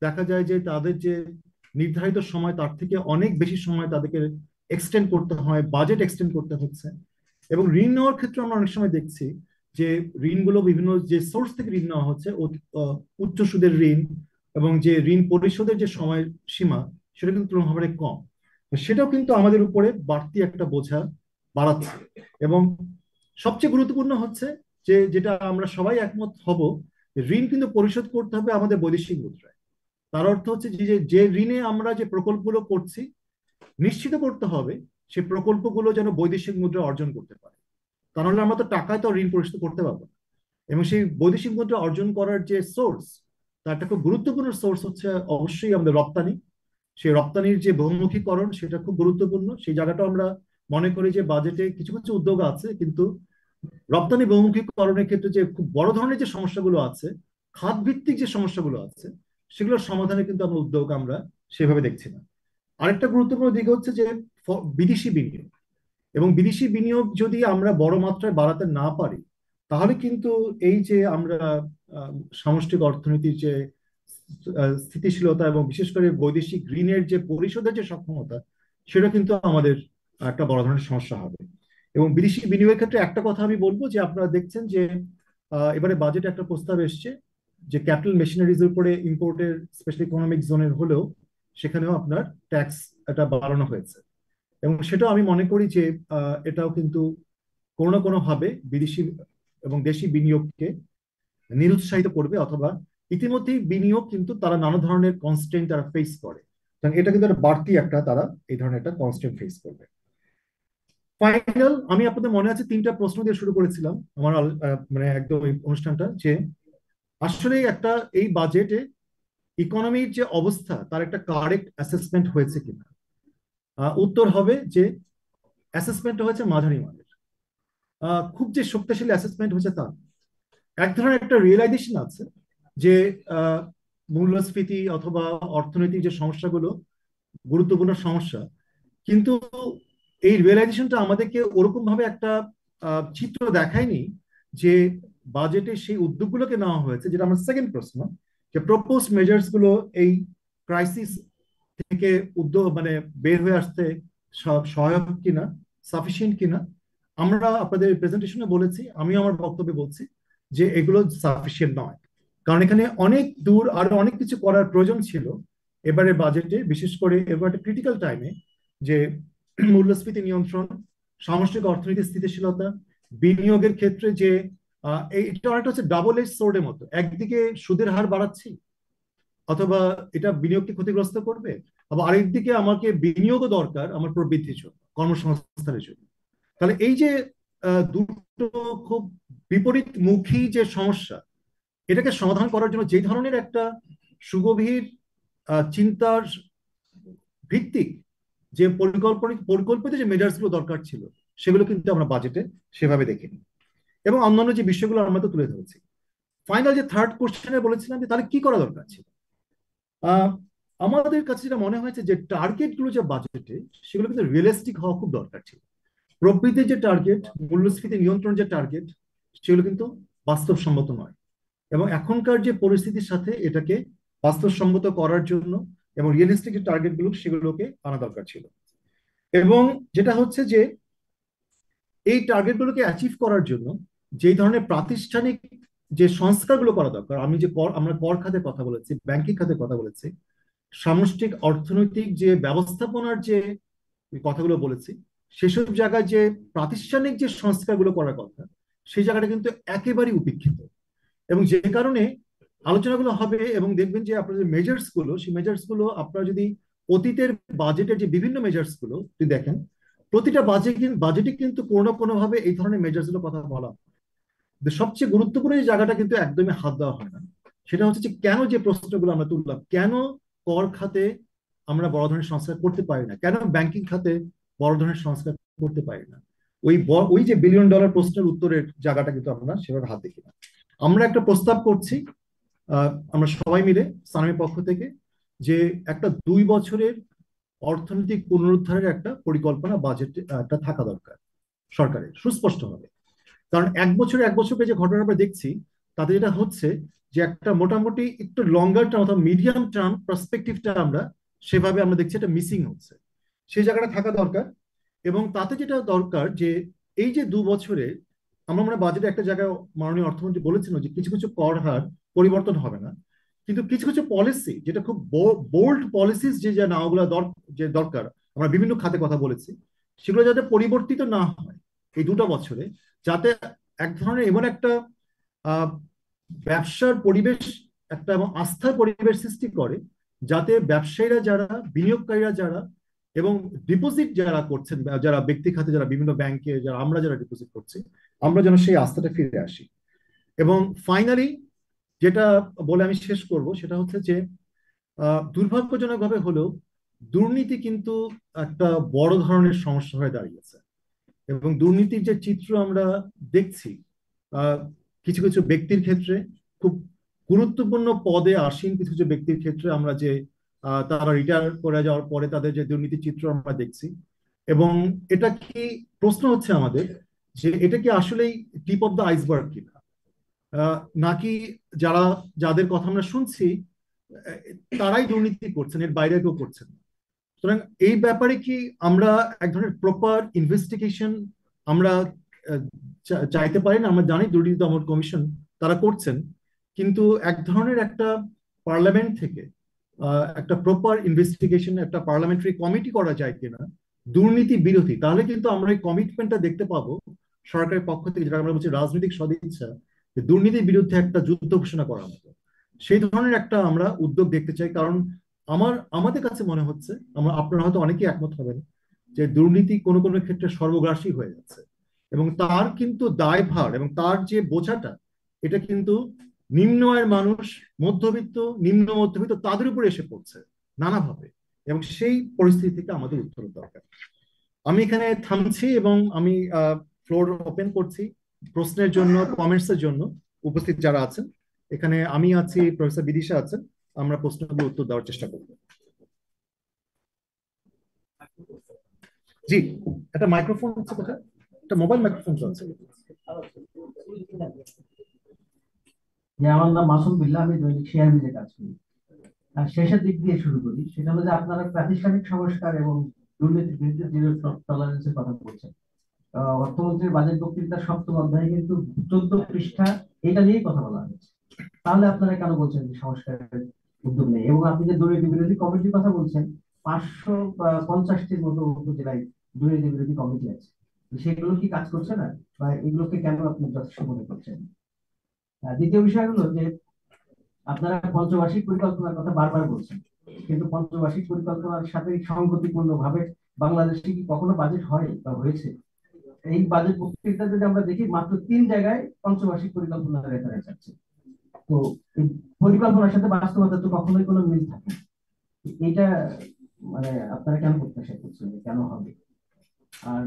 দেখা যায় যে তাদের যে নির্ধারিত সময় তার থেকে অনেক বেশি সময় তাদেরকে এক্সটেন্ড করতে হয়, বাজেট এক্সটেন্ড করতে হচ্ছে। এবং ঋণ নেওয়ার ক্ষেত্রে আমরা অনেক সময় দেখছি যে ঋণগুলো বিভিন্ন যে সোর্স থেকে ঋণ নেওয়া হচ্ছে, উচ্চ সুদের ঋণ, এবং যে ঋণ পরিশোধের যে সময় সীমা, সেটা কিন্তু তুলনাভাবে কম। তো সেটাও কিন্তু আমাদের উপরে বাড়তি একটা বোঝা বাড়াচ্ছে। এবং সবচেয়ে গুরুত্বপূর্ণ হচ্ছে যে যেটা আমরা সবাই একমত হব, যে ঋণ কিন্তু পরিশোধ করতে হবে আমাদের বৈদেশিক মুদ্রায়। তার অর্থ হচ্ছে যে যে ঋণে আমরা যে প্রকল্পগুলো করছি, নিশ্চিত করতে হবে সে প্রকল্পগুলো যেন বৈদেশিক মুদ্রা অর্জন করতে পারে। তা নাহলে আমরা তো টাকায় তো ঋণ পরিশোধ করতে পারবো না। এবং সেই বৈদেশিক মুদ্রা অর্জন করার যে সোর্স, তার একটা খুব গুরুত্বপূর্ণ সোর্স হচ্ছে অবশ্যই আমাদের রপ্তানি। সেই রপ্তানির যে বহুমুখীকরণ, সেটা খুব গুরুত্বপূর্ণ। সেই জায়গাটা আমরা মনে করি যে বাজেটে কিছু কিছু উদ্যোগ আছে, কিন্তু রপ্তানি বহুমুখীকরণের ক্ষেত্রে যে খুব বড় ধরনের যে সমস্যাগুলো আছে, খাত ভিত্তিক যে সমস্যাগুলো আছে, সেগুলোর সমাধানে কিন্তু আমরা উদ্যোগ আমরা সেভাবে দেখছি না। আরেকটা গুরুত্বপূর্ণ দিক হচ্ছে যে বিদেশি বিনিয়োগ। এবং বিদেশি বিনিয়োগ যদি আমরা বড় মাত্রায় বাড়াতে না পারি, তাহলে কিন্তু এই যে আমরা আহ, সামষ্টিক অর্থনীতির যে স্থিতিশীলতা এবং বিশেষ করে বৈদেশিক ঋণের যে পরিশোধের যে সক্ষমতা, সেটা কিন্তু আমাদের একটা বড় ধরনের সমস্যা হবে। এবং বিদেশি বিনিয়োগের ক্ষেত্রে একটা কথা আমি বলবো, যে আপনারা দেখছেন যে এবারে বাজেটে একটা প্রস্তাব এসছে যে ক্যাপিটাল মেশিনারিজ এর উপরে ইম্পোর্টের স্পেশাল ইকোনমিক জোনের হলেও সেখানেও আপনার ট্যাক্স এটা বাড়ানো হয়েছে। এবং সেটাও আমি মনে করি যে এটাও কিন্তু কোনো না কোনো ভাবে বিদেশি এবং দেশি বিনিয়োগকে নিরুৎসাহিত করবে, অথবা ইতিমধ্যেই বিনিয়োগ কিন্তু তারা নানা ধরনের কনস্ট্রেন্ট তারা ফেস করে, কারণ এটা কিন্তু একটা বাড়তি একটা তারা এই ধরনের একটা কনস্ট্রেন্ট ফেস করবে। ফাইনাল, আমি আপনাদের মনে আছে তিনটা প্রশ্ন দিয়ে শুরু করেছিলাম আমার মানে একদম এই অনুষ্ঠানটা, যে আসলে একটা এই বাজেটে ইকোনমির যে অবস্থা তার একটা কারেক্ট অ্যাসেসমেন্ট হয়েছে কিনা। উত্তর হবে যে অ্যাসেসমেন্টটা হয়েছে মাঝারি মানের। খুব যে শক্তিশালী অ্যাসেসমেন্ট হয়েছে তা না। এক ধরনের একটা রিয়েলাইজেশন আছে যে আহ, মূল্যস্ফীতি অথবা অর্থনৈতিক যে সমস্যাগুলো গুরুত্বপূর্ণ সমস্যা, কিন্তু এই রিয়েলাইজেশনটা আমাদেরকে ওরকম ভাবে একটা চিত্র দেখায়নি যে বাজেটে সেই উদ্যোগগুলোকে নেওয়া হয়েছে, যেটা আমার সেকেন্ড প্রশ্ন, যে প্রপোজ মেজার্স গুলো এই ক্রাইসিস থেকে উদ্যোগ মানে বের হয়ে আসতে সহায়ক কিনা, সাফিসিয়েন্ট কিনা। আমরা আপনাদের প্রেজেন্টেশনে বলেছি, আমি আমার বক্তব্যে বলছি যে এগুলো সাফিসিয়েন্ট নয়, কারণ এখানে অনেক দূর আরো অনেক কিছু করার প্রয়োজন ছিল এবারে বাজেটে, বিশেষ করে এবার একটা ক্রিটিক্যাল টাইমে, যে মূল্যস্ফীতি নিয়ন্ত্রণ, সামষ্টিক অর্থনীতির স্থিতিশীলতা, বিনিয়োগের ক্ষেত্রে যে এটা অনেকটা হচ্ছে ডাবল এজ সোর্ডের মতো, একদিকে সুদের হার বাড়াচ্ছি অথবা এটা বিনিয়োগকে ক্ষতিগ্রস্ত করবে, আবার আরেকদিকে আমাকে বিনিয়োগও দরকার আমার প্রবৃদ্ধির জন্য, কর্মসংস্থানের জন্য। তাহলে এই যে দুটো খুব বিপরীতমুখী যে সমস্যা, এটাকে সমাধান করার জন্য যে ধরনের একটা সুগভীর চিন্তার ভিত্তিক যে পরিকল্পিত যে মেজার্স গুলো দরকার ছিল, সেগুলো কিন্তু আমরা বাজেটে সেভাবে দেখিনি। এবং অন্যান্য যে বিষয়গুলো আমরা তো তুলে ধরেছি। ফাইনাল যে থার্ড কোশ্চেনে বলেছিলাম যে তাহলে কি করা দরকার ছিল, আহ আমাদের কাছে যেটা মনে হয়েছে যে টার্গেট গুলো যে বাজেটে, সেগুলো কিন্তু রিয়েলিস্টিক হওয়া খুব দরকার ছিল। প্রবৃদ্ধির যে টার্গেট, মূল্যস্ফীতি নিয়ন্ত্রণ যে টার্গেট, সেগুলো কিন্তু বাস্তবসম্মত নয়। এবং এখনকার যে পরিস্থিতির সাথে এটাকে বাস্তবসম্মত করার জন্য এবং রিয়েলিস্টিক যে টার্গেট গুলো, সেগুলোকে আনা দরকার ছিল। এবং যেটা হচ্ছে যে এই টার্গেট গুলোকে অ্যাচিভ করার জন্য যেই ধরনের প্রাতিষ্ঠানিক যে সংস্কারগুলো করা দরকার, আমি যে আমরা কর খাতে কথা বলেছি, ব্যাংকিং খাতে কথা বলেছি, সামষ্টিক অর্থনৈতিক যে ব্যবস্থাপনার যে কথাগুলো বলেছি, সেসব জায়গায় যে প্রাতিষ্ঠানিক যে সংস্কারগুলো করার কথা, সেই জায়গাটা কিন্তু একেবারেই উপেক্ষিত। এবং যে কারণে আলোচনাগুলো হবে এবং দেখবেন যে আপনার যে মেজার্স গুলো, সেই মেজার্স গুলো আপনারা যদি অতীতের বাজেটের যে বিভিন্ন মেজার্স গুলো যদি দেখেন, প্রতিটা বাজেটে কিন্তু কোনো না কোনো ভাবে এই ধরনের মেজার্স গুলো কথা বলা হয়। কিন্তু সবচেয়ে গুরুত্বপূর্ণ যে জায়গাটা কিন্তু একদমই হাত দেওয়া হয় না, সেটা হচ্ছে যে কেন যে প্রশ্নগুলো আমরা তুললাম, কেন কর খাতে আমরা বড় ধরনের সংস্কার করতে পারি না, কেন ব্যাংকিং খাতে বড় ধরনের সংস্কার করতে পারি না, ওই যে বিলিয়ন ডলার প্রশ্নের উত্তরের জায়গাটা কিন্তু আমরা সেভাবে হাত দেখি না। আমরা একটা প্রস্তাব করছি, আমরা সবাই মিলে সানামের পক্ষ থেকে, যে একটা 2 বছরের অর্থনৈতিক পুনরুদ্ধারের একটা পরিকল্পনা বাজেট একটা থাকা দরকার সরকারের সুস্পষ্টভাবে। কারণ এক বছরে যে ঘটনা আমরা দেখছি, তাতে যেটা হচ্ছে যে একটা মোটামুটি একটু লঙ্গার টার্ম অথবা মিডিয়াম টার্ম পার্সপেক্টিভটা আমরা সেভাবে আমরা দেখছি এটা মিসিং হচ্ছে, সেই জায়গাটা থাকা দরকার। এবং তাতে যেটা দরকার যে এই যে 2 বছরে আমরা মানে বাজেটে একটা জায়গায় মাননীয় অর্থমন্ত্রী বলেছেন যে কিছু কিছু কর হার পরিবর্তন হবে না, কিন্তু কিছু কিছু পলিসি যেটা খুব বোল্ড পলিসিস যে যে নাওগুলো যে দরকার, আমরা বিভিন্ন খাতে কথা বলেছি, সেগুলো যাতে পরিবর্তিত না হয় এই 2টা বছরে, যাতে এক ধরনের এমন একটা আহ ব্যবসার পরিবেশ, একটা এবং আস্থার পরিবেশ সৃষ্টি করে, যাতে ব্যবসায়ীরা যারা, বিনিয়োগকারীরা যারা এবং ডিপোজিট যারা করছেন, যারা ব্যক্তি খাতে, যারা বিভিন্ন ব্যাংকে যারা আমরা যারা ডিপোজিট করছি, আমরা যেন সেই আস্থাটা ফিরে আসি। এবং ফাইনালি যেটা বলে আমি শেষ করব, সেটা হচ্ছে যে দুর্ভাগ্যজনকভাবে হলেও দুর্নীতি কিন্তু একটা বড় ধরনের সমস্যা হয়ে দাঁড়িয়েছে। এবং দুর্নীতির যে চিত্র আমরা দেখছি, আহ, কিছু কিছু ব্যক্তির ক্ষেত্রে, খুব গুরুত্বপূর্ণ পদে আসীন কিছু কিছু ব্যক্তির ক্ষেত্রে, আমরা যে তারা রিটায়ার করে যাওয়ার পরে তাদের যে দুর্নীতির চিত্র আমরা দেখছি। এবং এটা কি, প্রশ্ন হচ্ছে আমাদের যে এটা কি আসলেই টিপ অফ দ্য আইসবার্গ কিনা, নাকি যারা, যাদের কথা আমরা শুনছি, আহ, তারাই দুর্নীতি করছেন, এর বাইরে কেউ করছেন না। সুতরাং এই ব্যাপারে কি আমরা এক ধরনের প্রপার ইনভেস্টিগেশন আমরা চাইতে পারি না? আমরা জানি দুর্নীতি দমন কমিশন তারা করছেন, কিন্তু এক ধরনের একটা পার্লামেন্ট থেকে একটা প্রপার ইনভেস্টিগেশন, একটা পার্লামেন্টারি কমিটি করা যায় কিনা দুর্নীতি বিরোধী, তাহলে কিন্তু আমরা এই কমিটমেন্টটা দেখতে পাবো সরকারের পক্ষ থেকে, যেটা আমরা বলছি রাজনৈতিক সদিচ্ছা, যে দুর্নীতির বিরুদ্ধে একটা যুদ্ধ ঘোষণা করার মতো সেই ধরনের একটা আমরা উদ্যোগ দেখতে চাই। কারণ আমাদের কাছে মনে হচ্ছে, আপনারা হয়তো অনেকেই একমত হবেন, যে দুর্নীতি কোনো কোনো ক্ষেত্রে সর্বগ্রাসী হয়ে যাচ্ছে, এবং তার কিন্তু দায়ভার এবং তার যে বোঝাটা, এটা কিন্তু নিম্ন আয়ের মানুষ, মধ্যবিত্ত, নিম্ন মধ্যবিত্ত তাদের উপরে এসে পড়ছে নানাভাবে। এবং সেই পরিস্থিতি থেকে আমাদের উত্তর দরকার। আমি এখানে থামছি এবং আমি ফ্লোর ওপেন করছি প্রশ্নের জন্য, কমেন্টস এর জন্য। উপস্থিত যারা আছেন এখানে, আমি আছি, প্রফেসর বিদিশা আছেন, আমরা প্রশ্নগুলো উত্তর দেওয়ার চেষ্টা করব। জি, একটা মাইক্রোফোন আছে কোথায়? একটা মোবাইল মাইক্রোফোন চলছে। আমার নাম মাসুম বিল্লাহ, আমি দৈনিক শেয়ার মিলে কাজ করি। আর শেষের দিক দিয়ে শুরু করি, সেটা হলো যে আপনারা প্রাতিষ্ঠানিক সংস্কার এবং দুর্নীতির বিরুদ্ধে জিরো টলারেন্সের কথা বলছেন। অর্থমন্ত্রীর বাজেট বক্তৃতার 7ম অধ্যায়ে কিন্তু 14 পৃষ্ঠা এটা নিয়েই কথা বলা হয়েছে। তাহলে আপনারা কেন বলছেন যে সংস্কারের উদ্যোগ নেই? এবং আপনি যে দুর্নীতি বিরোধী কমিটির কথা বলছেন, 550টির মতো উপজেলায় দুর্নীতি বিরোধী কমিটি আছে, তো সেগুলো কি কাজ করছে না? বা এগুলোকে কেন আপনি যথেষ্ট মনে করছেন? দ্বিতীয় বিষয় হলো যে আপনারা পঞ্চবার্ষিক পরিকল্পনার কথা বারবার বলছেন, কিন্তু পঞ্চবার্ষিক পরিকল্পনার সাথে সংগতিপূর্ণ ভাবে বাংলাদেশে কি কখনো বাজেট হয় বা হয়েছে? এই বাজেট বক্তৃতা যদি আমরা দেখি, মাত্র 3 জায়গায় পঞ্চবার্ষিক পরিকল্পনার রেফারেন্স আছে। তো এই পরিকল্পনার সাথে বাস্তবতা তো কখনোই কোনো মিল থাকে না। এটা মানে আপনারা কেন প্রত্যাশা করছেন যে কেন হবে? আর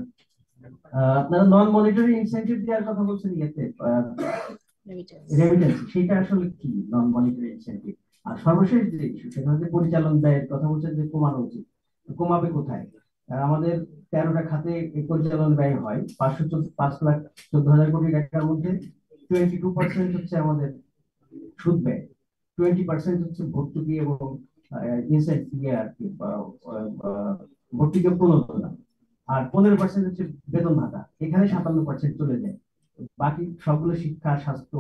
আপনারা নন মনিটারি ইনসেনটিভ দেওয়ার কথা বলছেন, ইয়েতে রেমিটেন্স, সেটা আসলে কি নন মনিটারি ইনসেনটিভ? আর সর্বশেষ যে ইস্যু, সেটা হচ্ছে পরিচালন ব্যয়ের কথা বলছেন যে কমানো উচিত। কমাবে কোথায়? আমাদের 13টা খাতে এই পরিচালন ব্যয় হয় 5,14,00,000 কোটি টাকার মধ্যে 22% হচ্ছে আমাদের সুদ ব্যয়, 20% হচ্ছে ভর্তুকি এবং ইনসেন্টিভ আর কি, ভর্তুকি প্রণোদনা, আর 15% হচ্ছে বেতন ভাতা। এখানে 57% চলে যায়। বাকি সবগুলো শিক্ষা, স্বাস্থ্য,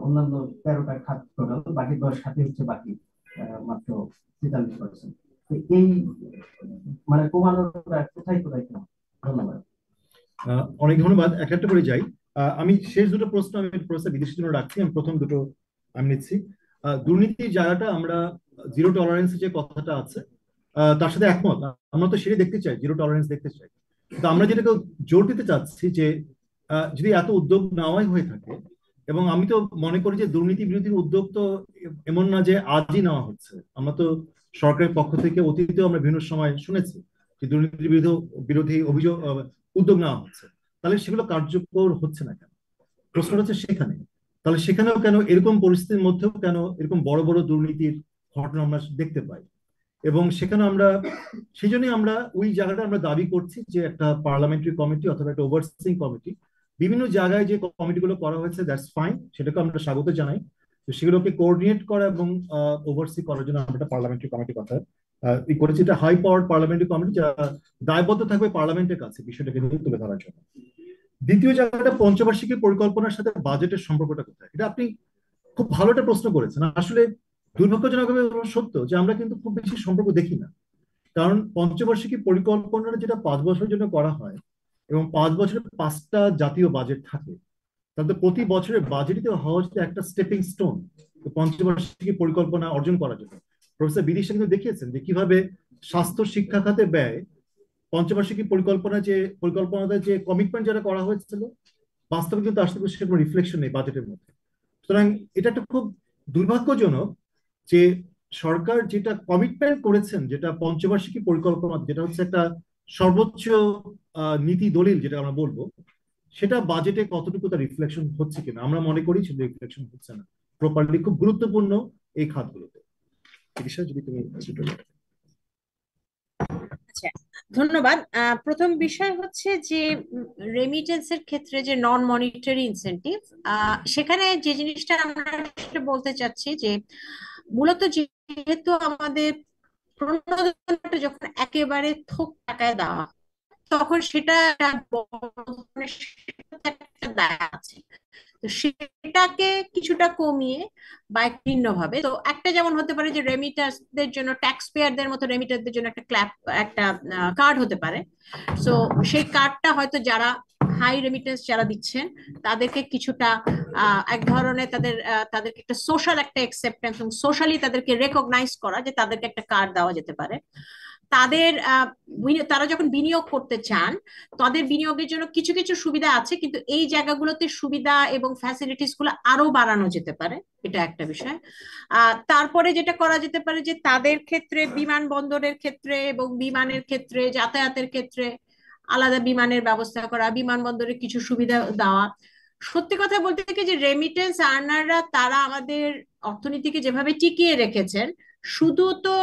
অন্যান্য 13টা খাত টোটাল, বাকি 10 খাতে হচ্ছে বাকি মাত্র 43%। এই মানে কমানোটা কোথায় কোথায় কেন? ধন্যবাদ। অনেক ধন্যবাদ। একটা একটা করে যাই। আমি শেষ দুটো প্রশ্ন আমি প্রশ্ন বিদেশের জন্য রাখছি, আমি প্রথম দুটো আমি নিচ্ছি। দুর্নীতির জায়গাটা আমরা জিরো টলারেন্স যে কথাটা আছে তার সাথে একমত। আমরা তো সেটাই দেখতে চাই, জিরো টলারেন্স দেখতে চাই। তো আমরা যেটাকে জোর দিতে চাচ্ছি যে যদি এত উদ্যোগ নেওয়াই হয়ে থাকে, এবং আমি তো মনে করি যে দুর্নীতি বিরোধী উদ্যোগ তো এমন না যে আজই নেওয়া হচ্ছে। আমরা তো সরকারের পক্ষ থেকে অতীতেও আমরা বিভিন্ন সময় শুনেছি যে দুর্নীতি বিরোধী অভিযোগ উদ্যোগ নেওয়া হচ্ছে। তাহলে সেগুলো কার্যকর হচ্ছে না কেন? প্রশ্নটা হচ্ছে সেখানে। তাহলে সেখানেও কেন এরকম পরিস্থিতির মধ্যেও কেন এরকম বড় বড় দুর্নীতির ঘটনা আমরা দেখতে পাই? এবং সেখানে আমরা সেই জন্যই আমরা ওই জায়গাটা আমরা দাবি করছি যে একটা পার্লামেন্টারি কমিটি অথবা একটা ওভারসিং কমিটি, বিভিন্ন জায়গায় যে কমিটিগুলো করা হয়েছে দ্যাটস ফাইন, সেটাকে আমরা স্বাগত জানাই। তো সেগুলোকে কোঅর্ডিনেট করা এবং ওভারসি করার জন্য আমরা একটা পার্লামেন্টারি কমিটি কথা করেছি। এটা হাই পাওয়ার পার্লামেন্টারি কমিটি যারা দায়বদ্ধ থাকবে পার্লামেন্টের কাছে বিষয়টাকে তুলে ধরার জন্য। দ্বিতীয় জায়গাটা পঞ্চবার্ষিকী পরিকল্পনার সাথে বাজেটের সম্পর্কটা কোথায়, এটা আপনি খুব ভালো একটা প্রশ্ন করেছেন। আসলে দুর্ভাগ্যজনকভাবে সত্য যে আমরা কিন্তু খুব বেশি সম্পর্ক দেখি না। কারণ পঞ্চবার্ষিকী পরিকল্পনাটা যেটা 5 বছরের জন্য করা হয় এবং 5 বছরে 5টা জাতীয় বাজেট থাকে, তাহলে প্রতি বছরের বাজেটই তো হওয়া উচিত একটা স্টেপিং স্টোন পঞ্চবার্ষিকী পরিকল্পনা অর্জন করার জন্য। প্রফেসর বিদিশা কিন্তু দেখিয়েছেন যে কিভাবে স্বাস্থ্য শিক্ষা খাতে ব্যয় পঞ্চবার্ষিকী পরিকল্পনাতে যে কমিটমেন্ট যারা করা হয়েছিল, বাস্তবে কিন্তু আসলে সেরকম রিফ্লেকশন নেই বাজেটের মধ্যে। সুতরাং এটা একটা খুব দুর্ভাগ্যজনক যে সরকার যেটা কমিটমেন্ট করেছেন, যেটা পঞ্চবার্ষিকী পরিকল্পনা, যেটা হচ্ছে একটা সর্বোচ্চ নীতি দলিল যেটা আমরা বলবো, সেটা বাজেটে কতটুকু তার রিফ্লেকশন হচ্ছে কিনা আমরা মনে করি সেটা রিফ্লেকশন হচ্ছে না প্রপারলি, খুব গুরুত্বপূর্ণ এই খাতগুলোতে। এই বিষয়ে যদি তুমি আচ্ছা, ধন্যবাদ। প্রথম বিষয় হচ্ছে যে রেমিটেন্সের ক্ষেত্রে যে নন মনিটারি ইনসেনটিভ, সেখানে যে জিনিসটা আমরা সেটা বলতে চাচ্ছি যে মূলত যেহেতু আমাদের প্রণোদনাটা যখন একেবারে থোক টাকায় দেওয়া, তখন সেটা একটা বড় ধরনের একটা দায় আছে। তো সেটাকে কিছুটা কমিয়ে বা ভিন্ন ভাবে, তো একটা যেমন হতে পারে যে রেমিটারদের জন্য, ট্যাক্স পেয়ারদের মতো রেমিটারদের জন্য একটা কার্ড হতে পারে। সো সেই কার্ডটা হয়তো যারা হাই রেমিটেন্স যারা দিচ্ছেন তাদেরকে কিছুটা এক ধরনের তাদেরকে একটা সোশ্যাল একটা অ্যাকসেপ্টেন্স এবং সোশ্যালি তাদেরকে রেকগনাইজ করা, যে তাদেরকে একটা কার্ড দেওয়া যেতে পারে। তাদের তারা যখন বিনিয়োগ করতে চান, তাদের বিনিয়োগের জন্য কিছু কিছু সুবিধা আছে, কিন্তু এই জায়গাগুলোতে সুবিধা এবং ফ্যাসিলিটিস গুলো আরো বাড়ানো যেতে পারে। এটা একটা বিষয়। তারপরে যেটা করা যেতে পারে যে তাদের ক্ষেত্রে বিমানবন্দরের ক্ষেত্রে এবং বিমানের ক্ষেত্রে, যাতায়াতের ক্ষেত্রে আলাদা বিমানের ব্যবস্থা করা, বিমানবন্দরে কিছু সুবিধা দেওয়া। সত্যি কথা বলতে কি যে রেমিটেন্স আর্নাররা তারা আমাদের অর্থনীতিকে যেভাবে টিকিয়ে রেখেছেন, শুধু তো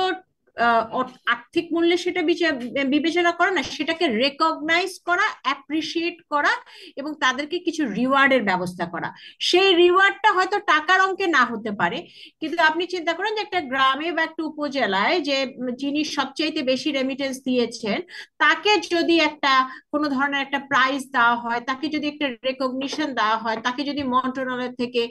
আর্থিক মূল্যে সেটা বিবেচনা করা না, সেটাকে রেকগনাইজ করা, অ্যাপ্রিসিয়েট করা এবং তাদেরকে কিছু রিওয়ার্ডের ব্যবস্থা করা। সেই রিওয়ার্ডটা হয়তো টাকার অঙ্কে না হতে পারে, কিন্তু আপনি চিন্তা করেন যে একটা গ্রামে বা একটা উপজেলায় যে যিনি সবচাইতে বেশি রেমিটেন্স দিয়েছেন তাকে যদি একটা কোনো ধরনের একটা প্রাইজ দেওয়া হয়, তাকে যদি একটা রেকগনিশন দেওয়া হয়, তাকে যদি মন্ত্রণালয় থেকে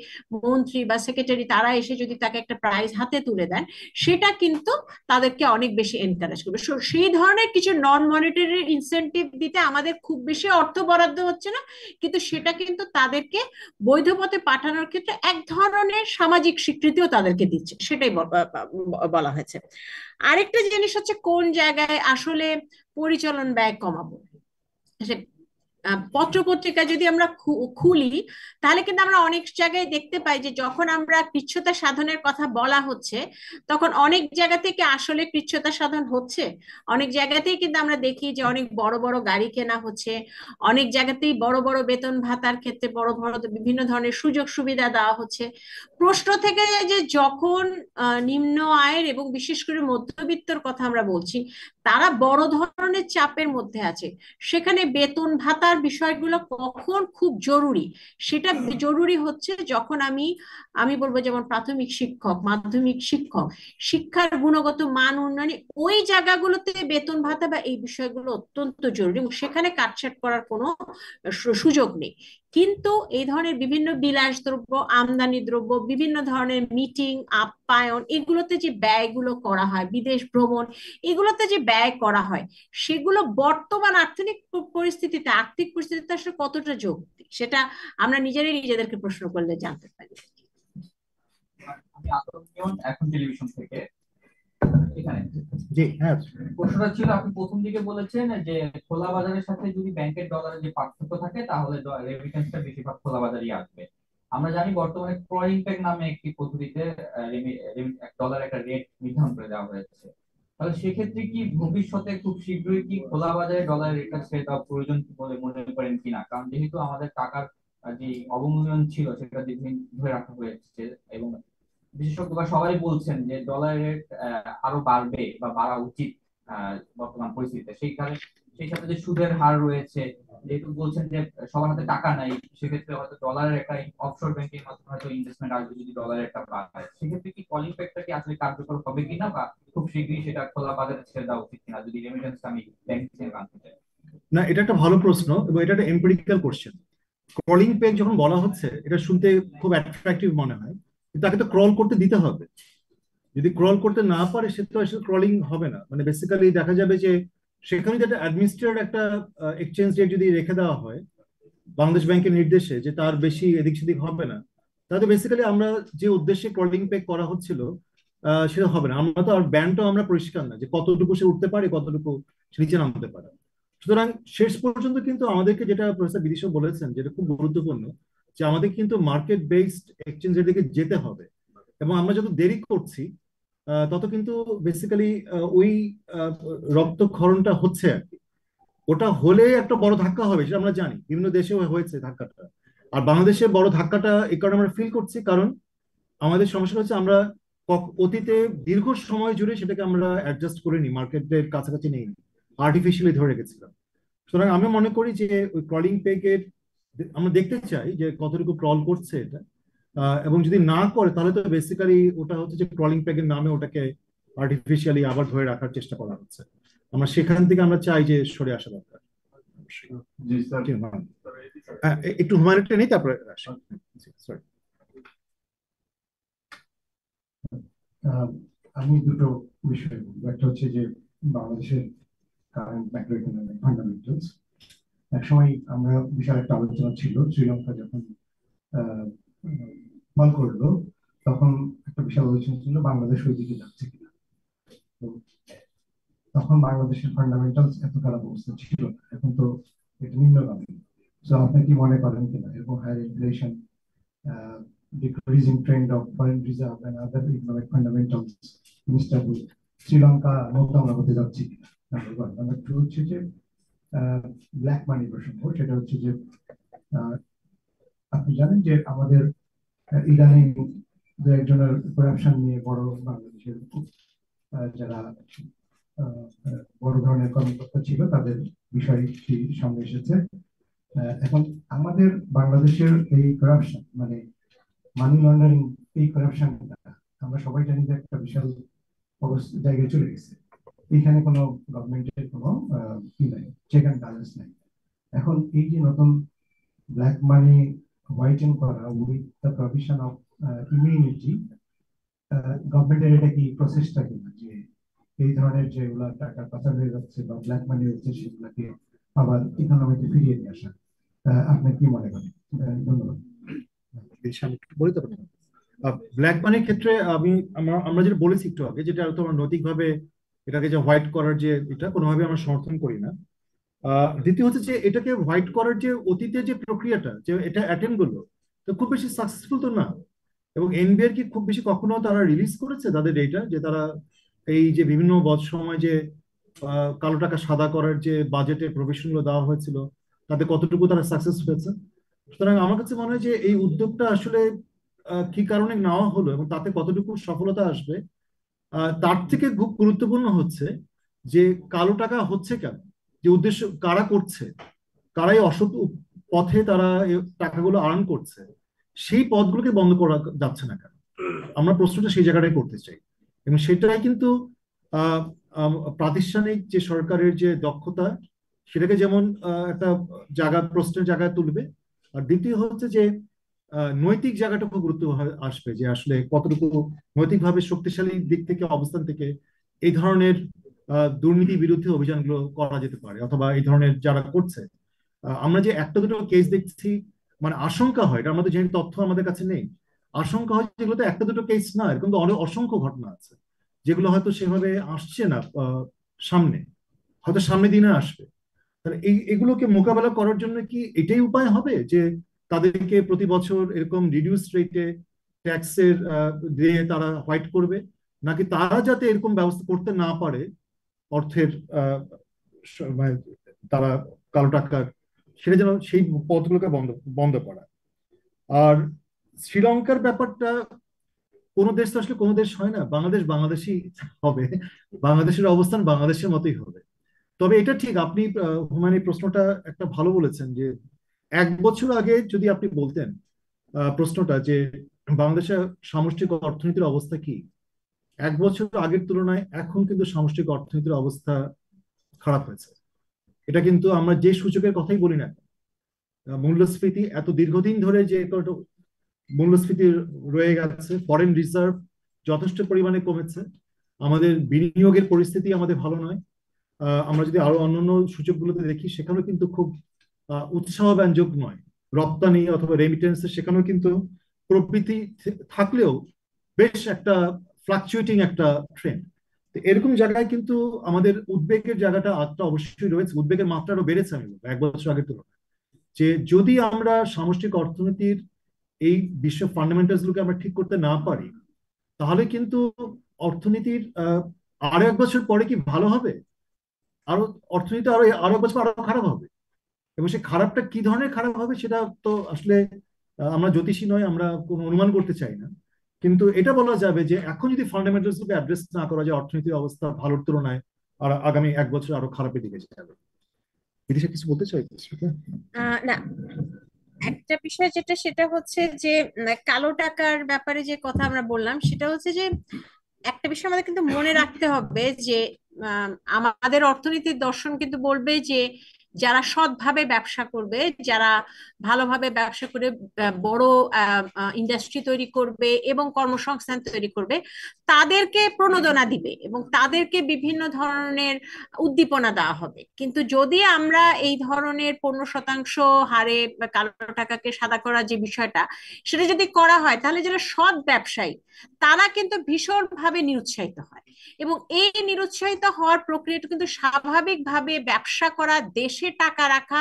মন্ত্রী বা সেক্রেটারি তারা এসে যদি তাকে একটা প্রাইজ হাতে তুলে দেন, সেটা কিন্তু তাদেরকে অনেক বেশি এনকারেজ করবে। সেই ধরনের কিছু নন মনিটারি ইনসেনটিভ দিতে আমাদের খুব বেশি অর্থ বরাদ্দ হচ্ছে না, কিন্তু সেটা কিন্তু তাদেরকে বৈধ পথে পাঠানোর ক্ষেত্রে এক ধরনের সামাজিক স্বীকৃতিও তাদেরকে দিচ্ছে, সেটাই বলা হয়েছে। আরেকটা জিনিস হচ্ছে কোন জায়গায় আসলে পরিচালন ব্যয় কমাবো। পত্র পত্রিকা যদি আমরা খুলি তাহলে কিন্তু আমরা অনেক জায়গায় দেখতে পাই যে যখন আমরা কৃচ্ছ্রতা সাধনের কথা বলা হচ্ছে তখন অনেক জায়গা থেকে আসলে কৃচ্ছ্রতা সাধন হচ্ছে। অনেক জায়গাতেই কিন্তু আমরা দেখি যে অনেক বড় বড় গাড়ি কেনা হচ্ছে, অনেক জায়গাতেই বড় বড় বেতন ভাতার ক্ষেত্রে বড় বড় বিভিন্ন ধরনের সুযোগ সুবিধা দেওয়া হচ্ছে। প্রশ্ন থেকে যায় যে যখন নিম্ন আয়ের এবং বিশেষ করে মধ্যবিত্তর কথা আমরা বলছি, তারা বড় ধরনের চাপের মধ্যে আছে, সেখানে বেতন ভাতার বিষয়গুলো কখন খুব জরুরি। সেটা জরুরি হচ্ছে যখন আমি আমি বলবো যেমন প্রাথমিক শিক্ষক, মাধ্যমিক শিক্ষক, শিক্ষার গুণগত মান উন্নয়নে ওই জায়গাগুলোতে বেতন ভাতা বা এই বিষয়গুলো অত্যন্ত জরুরি এবং সেখানে কাটছাট করার কোনো সুযোগ নেই। কিন্তু এই ধরনের বিভিন্ন বিলাস দ্রব্য, আমদানি দ্রব্য, বিভিন্ন ধরনের মিটিং আপ্যায়ন, এগুলোতে যে ব্যয়গুলো করা হয়, বিদেশ ভ্রমণ, এগুলোতে যে ব্যয় করা হয়, সেগুলো বর্তমান আর্থিক পরিস্থিতিতে আসলে কতটা যৌক্তিক সেটা আমরা নিজেদেরকে প্রশ্ন করলে জানতে পারি। আমি আতঙ্কিত এখন টেলিভিশন থেকে এখানে জি হ্যাঁ, প্রশ্নটা ছিল, আপনি প্রথম দিকে বলেছেন যে খোলা বাজারের সাথে যদি ব্যাংকের ডলারের যে পার্থক্য থাকে তাহলে রেমিটেন্সটা বেশিরভাগ খোলা বাজারই আসবে। আমরা জানি বর্তমানে ক্রলিং পেগ নামে একটি পদ্ধতিতে ডলার একটা রেট নির্ধারণ করে দেওয়া হয়েছে। তাহলে সেক্ষেত্রে কি ভবিষ্যতে খুব শীঘ্রই কি খোলা বাজারে ডলার রেটটা ছেড়ে দেওয়া প্রয়োজন বলে মনে করেন কিনা? কারণ যেহেতু আমাদের টাকার যে অবমূল্যায়ন ছিল সেটা দীর্ঘদিন ধরে রাখা হয়েছে এবং বিশেষজ্ঞ বা সবাই বলছেন যে ডলারের রেট আরো বাড়বে বা বাড়া উচিত বর্তমান পরিস্থিতিতে। সেই সাথে যে সুদের হার রয়েছে, যেহেতু বলছেন যে সবার হাতে টাকা নাই, সেক্ষেত্রে হয়তো ডলারের একটা অফশোর ব্যাংকের মাধ্যমে হয়তো ইনভেস্টমেন্ট আসবে যদি ডলারের একটা বাড়ে। সেক্ষেত্রে কি কলিং পেগটা কি আসলে কার্যকর হবে কিনা বা খুব শীঘ্রই সেটা খোলা বাজারে ছেড়ে দেওয়া উচিত কিনা যদি রেমিটেন্স আমি ব্যাংক থেকে আনতে চাই? না এটা একটা ভালো প্রশ্ন এবং এটা একটা এমপিরিক্যাল কোশ্চেন। ক্রলিং পেগ যখন বলা হচ্ছে এটা শুনতে খুব অ্যাট্রাকটিভ মনে হয়, কিন্তু তাকে তো ক্রল করতে দিতে হবে। যদি ক্রল করতে না পারে সে তো আসলে ক্রলিং হবে না। মানে বেসিক্যালি দেখা যাবে যে সেখানে যেটা অ্যাডমিনিস্ট্রেটেড একটা এক্সচেঞ্জ রেট যদি রেখে দেওয়া হয় বাংলাদেশ ব্যাংকের নির্দেশে যে তার বেশি এদিক সেদিক হবে না, তাহলে বেসিক্যালি আমরা যে উদ্দেশ্যে ক্রলিং পেগ করা হচ্ছিল সেটা হবে না। আমরা তো আর ব্যান্ডটাও আমরা পরিষ্কার না যে কতটুকু সে উঠতে পারে, কতটুকু সে নিচে নামতে পারে। সুতরাং শেষ পর্যন্ত কিন্তু আমাদেরকে যেটা প্রফেসর বিদিশা বলেছেন যেটা খুব গুরুত্বপূর্ণ, যে আমাদের কিন্তু মার্কেট বেসড এক্সচেঞ্জের দিকে যেতে হবে। এবং আমরা যত দেরি করছি তত কিন্তু বেসিক্যালি ওই রক্তক্ষরণটা হচ্ছে আর কি। ওটা হলে একটা বড় ধাক্কা হবে সেটা আমরা জানি, বিভিন্ন দেশেও হয়েছে ধাক্কাটা। আর বাংলাদেশে বড় ধাক্কাটা এই কারণে আমরা ফিল করছি, কারণ আমাদের সমস্যা হচ্ছে আমরা অতীতে দীর্ঘ সময় জুড়ে সেটাকে আমরা অ্যাডজাস্ট করিনি, মার্কেটের কাছাকাছি নেই, আর্টিফিশিয়ালি ধরে রেখেছিলাম। সুতরাং আমি মনে করি যে ওই ক্রলিং পেগের আমরা দেখতে চাই যে কতটুকু ক্রল করছে এটা, এবং যদি না করে তাহলে তো বেসিক্যালি ওটা হচ্ছে যে ক্রলিং পেগের নামে ওটাকে আর্টিফিশিয়ালি আবার ধরে রাখার চেষ্টা করা হচ্ছে। আমরা সেখান থেকে আমরা চাই যে সরে আসা দরকার। একটু হুমায়ুনটা নেই তারপরে সরি। আমি দুটো বিষয় বলবো। একটা হচ্ছে যে বাংলাদেশের কারেন্ট ম্যাক্রো ইকোনমিক ফান্ডামেন্টালস। একসময় আমরা বিশাল একটা আলোচনা ছিল, শ্রীলঙ্কা যখন ফল করলো তখন একটা বিশাল আলোচনা ছিল বাংলাদেশ ওই দিকে যাচ্ছে কিনা। তো তখন বাংলাদেশের ফান্ডামেন্টালস এত খারাপ অবস্থা ছিল না, এখন তো এটা নিম্নগামী। তো আপনি কি মনে করেন কিনা এরকম higher inflation, decreasing trend of foreign reserve and other economic fundamentals unstable, Sri Lanka মতো আমরা হতে যাচ্ছি কিনা? Number one. নাম্বার টু হচ্ছে যে ব্ল্যাক মানি প্রসঙ্গ। সেটা হচ্ছে যে আপনি জানেন যে আমাদের ইদানিং দু একজনের করাপশন নিয়ে বড় বাংলাদেশের যারা বড় ধরনের কর্মকর্তা ছিল তাদের বিষয়টি সামনে এসেছে। এখন আমাদের বাংলাদেশের এই করাপশন মানে মানি লন্ডারিং, এই করাপশন আমরা সবাই জানি যে একটা বিশাল জায়গায় চলে গেছে। এখানে কোনো গভর্নমেন্টের কোনো কি নাই, চেক অ্যান্ড ব্যালেন্স নাই। এখন এই যে নতুন ব্ল্যাক মানি হোয়াইটেন করা with the provision of immunity, গভর্নমেন্টের এটা কি প্রসেসটা কিনা যে এই ধরনের যেগুলা টাকা পাচার হয়ে যাচ্ছে বা ব্ল্যাক মানি হচ্ছে সেগুলাকে আবার ইকোনমিতে ফিরিয়ে নিয়ে আসা, আপনি কি মনে করেন? ধন্যবাদ। বলতে পারি ব্ল্যাক মানির ক্ষেত্রে আমরা যেটা বলেছি একটু আগে, যেটা তোমার নৈতিকভাবে এটাকে যে হোয়াইট করার যে এটা কোনোভাবে আমরা সমর্থন করি না। দ্বিতীয় হচ্ছে যে এটাকে হোয়াইট করার যে অতীতে যে প্রক্রিয়াটা, যে এটা অ্যাটেম্প গুলো তো খুব বেশি সাকসেসফুল তো না। এবং এনবিআর কি খুব বেশি কখনো তারা রিলিজ করেছে তাদের ডেটা যে তারা এই যে বিভিন্ন সময় যে কালো টাকা সাদা করার যে বাজেটে প্রভিশন গুলো দেওয়া হয়েছিল তাতে কতটুকু তারা সাকসেস হয়েছে? সুতরাং আমার কাছে মনে হয় যে এই উদ্যোগটা আসলে কি কারণে নেওয়া হলো এবং তাতে কতটুকু সফলতা আসবে তার থেকে খুব গুরুত্বপূর্ণ হচ্ছে যে কালো টাকা হচ্ছে কেন, যে উদ্দেশ্য কারা করছে, কারাই অসৎ পথে তারা এই টাকাগুলো আর্ন করছে, সেই পথগুলোকে বন্ধ করা যাচ্ছে না কেন? আমরা প্রশ্নটা সেই জায়গাটাই করতে চাই। এবং সেটাই কিন্তু আহ, প্রাতিষ্ঠানিক যে সরকারের যে দক্ষতা সেটাকে যেমন একটা প্রশ্নের জায়গায় তুলবে, আর দ্বিতীয় হচ্ছে যে নৈতিক জায়গাটা খুব গুরুত্ব আসবে যে আসলে কতটুকু নৈতিকভাবে শক্তিশালী দিক থেকে অবস্থান থেকে এই ধরনের দুর্নীতি বিরুদ্ধে অভিযানগুলো করা যেতে পারে, অথবা এই ধরনের যারা করছে। আমরা যে একটা দুটো কেস দেখছি, মানে আশঙ্কা হয়, এটা আমাদের যেহেতু তথ্য আমাদের কাছে নেই, আশঙ্কা হয় যেগুলো তো একটা দুটো কেস না, এরকম তো অনেক অসংখ্য ঘটনা আছে যেগুলো হয়তো সেভাবে আসছে না সামনে, হয়তো সামনে দিনে আসবে। তাহলে এগুলোকে মোকাবেলা করার জন্য কি এটাই উপায় হবে যে তাদেরকে প্রতি বছর এরকম রিডিউস রেটে ট্যাক্সের দিয়ে তারা হোয়াইট করবে, নাকি তারা যাতে এরকম ব্যবস্থা করতে না পারে অর্থের মানে তারা কালো টাকার, সেটা যেন সেই পথগুলোকে বন্ধ বন্ধ করা। আর শ্রীলঙ্কার ব্যাপারটা, কোনো দেশ তো আসলে কোনো দেশ হয় না, বাংলাদেশ বাংলাদেশই হবে, বাংলাদেশের অবস্থান বাংলাদেশের মতোই হবে। তবে এটা ঠিক, আপনি হুমায়ুন এই প্রশ্নটা একটা ভালো বলেছেন যে 1 বছর আগে যদি আপনি বলতেন প্রশ্নটা যে বাংলাদেশের সামষ্টিক অর্থনীতির অবস্থা কি, 1 বছর আগের তুলনায় এখন কিন্তু সামষ্টিক অর্থনীতির অবস্থা খারাপ হয়েছে। এটা কিন্তু আমরা যে সূচকের কথাই বলি না, মূল্যস্ফীতি এত দীর্ঘদিন ধরে যে মূল্যস্ফীতি রয়ে গেছে, ফরেন রিজার্ভ যথেষ্ট পরিমাণে কমেছে, আমাদের বিনিয়োগের পরিস্থিতি আমাদের ভালো নয়। আমরা যদি আরো অন্যান্য সূচকগুলোতে দেখি সেখানেও কিন্তু খুব উৎসাহব্যঞ্জক নয়। রপ্তানি অথবা রেমিটেন্স সেখানেও কিন্তু প্রবৃদ্ধি থাকলেও বেশ একটা ফ্লাকচুয়েটিং একটা ট্রেন্ড। এরকম জায়গায় কিন্তু আমাদের উদ্বেগের জায়গাটা অবশ্যই রয়েছে, উদ্বেগের মাত্রাটাও বেড়েছে আমি বলবো 1 বছর আগের তুলনায়। যে যদি আমরা সামষ্টিক অর্থনীতির এই বিশ্ব ফান্ডামেন্টালস গুলোকে আমরা ঠিক করতে না পারি, তাহলে কিন্তু অর্থনীতির আরো 1 বছর পরে কি ভালো হবে, আরো অর্থনীতি আরো আরো 1 বছর আরো খারাপ হবে। এবং সেই খারাপটা কি ধরনের খারাপ হবে সেটা তো আসলে আমরা জ্যোতিষী নয়, আমরা কোনো অনুমান করতে চাই না। কিন্তু এটা বলা যাবে যে এখন যদি ফান্ডামেন্টালস গুলোকে অ্যাড্রেস না করা যায়, অর্থনীতির অবস্থা ভালোর তুলনায় আর আগামী 1 বছর আরো খারাপের দিকে যাবে। বিদিশা কিছু বলতে চাই? না, একটা বিষয় যেটা সেটা হচ্ছে যে কালো টাকার ব্যাপারে যে কথা আমরা বললাম সেটা হচ্ছে যে একটা বিষয় আমাদের কিন্তু মনে রাখতে হবে যে আমাদের অর্থনীতির দর্শন কিন্তু বলবে যে যারা সৎভাবে ব্যবসা করবে, যারা ভালোভাবে ব্যবসা করে বড় ইন্ডাস্ট্রি তৈরি করবে এবং কর্মসংস্থান তৈরি করবে, তাদেরকে প্রণোদনা দিবে এবং তাদেরকে বিভিন্ন ধরনের উদ্দীপনা দেওয়া হবে। কিন্তু যদি আমরা এই ধরনের 15% হারে কালো টাকাকে সাদা করার যে বিষয়টা, সেটা যদি করা হয় তাহলে যারা সৎ ব্যবসায়ী তারা কিন্তু ভীষণভাবে নিরুৎসাহিত হয়। এবং এই নিরুৎসাহিত হওয়ার প্রক্রিয়াটা কিন্তু স্বাভাবিকভাবে ব্যবসা করা, দেশে টাকা রাখা,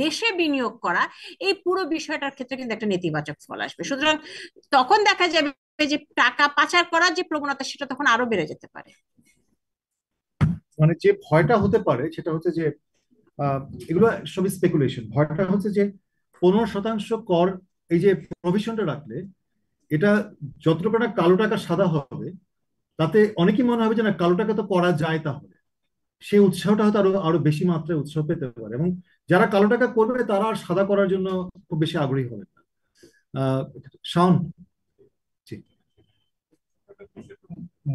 দেশে বিনিয়োগ করা, এই পুরো বিষয়টার ক্ষেত্রে কিন্তু একটা নেতিবাচক ফল আসবে। সুতরাং তখন দেখা যাবে যে টাকা পাচার করার যে প্রবণতা সেটা তখন আরো বেড়ে যেতে পারে। মানে যে ভয়টা হতে পারে সেটা হচ্ছে যে এগুলো সবই স্পেকুলেশন। ভয়টা হচ্ছে যে 15% কর, এই যে প্রভিশনটা রাখলে এটা যতটুকু না কালো টাকা সাদা হবে, তাতে অনেকেই মনে হবে যে না, কালো টাকা তো করা যায়, তাহলে সেই উৎসাহটা হয়তো আরো আরো বেশি মাত্রায় উৎসাহ পেতে পারে। এবং যারা কালো টাকা করবে তারা আর সাদা করার জন্য খুব বেশি আগ্রহী হবে না। শাওন। জি।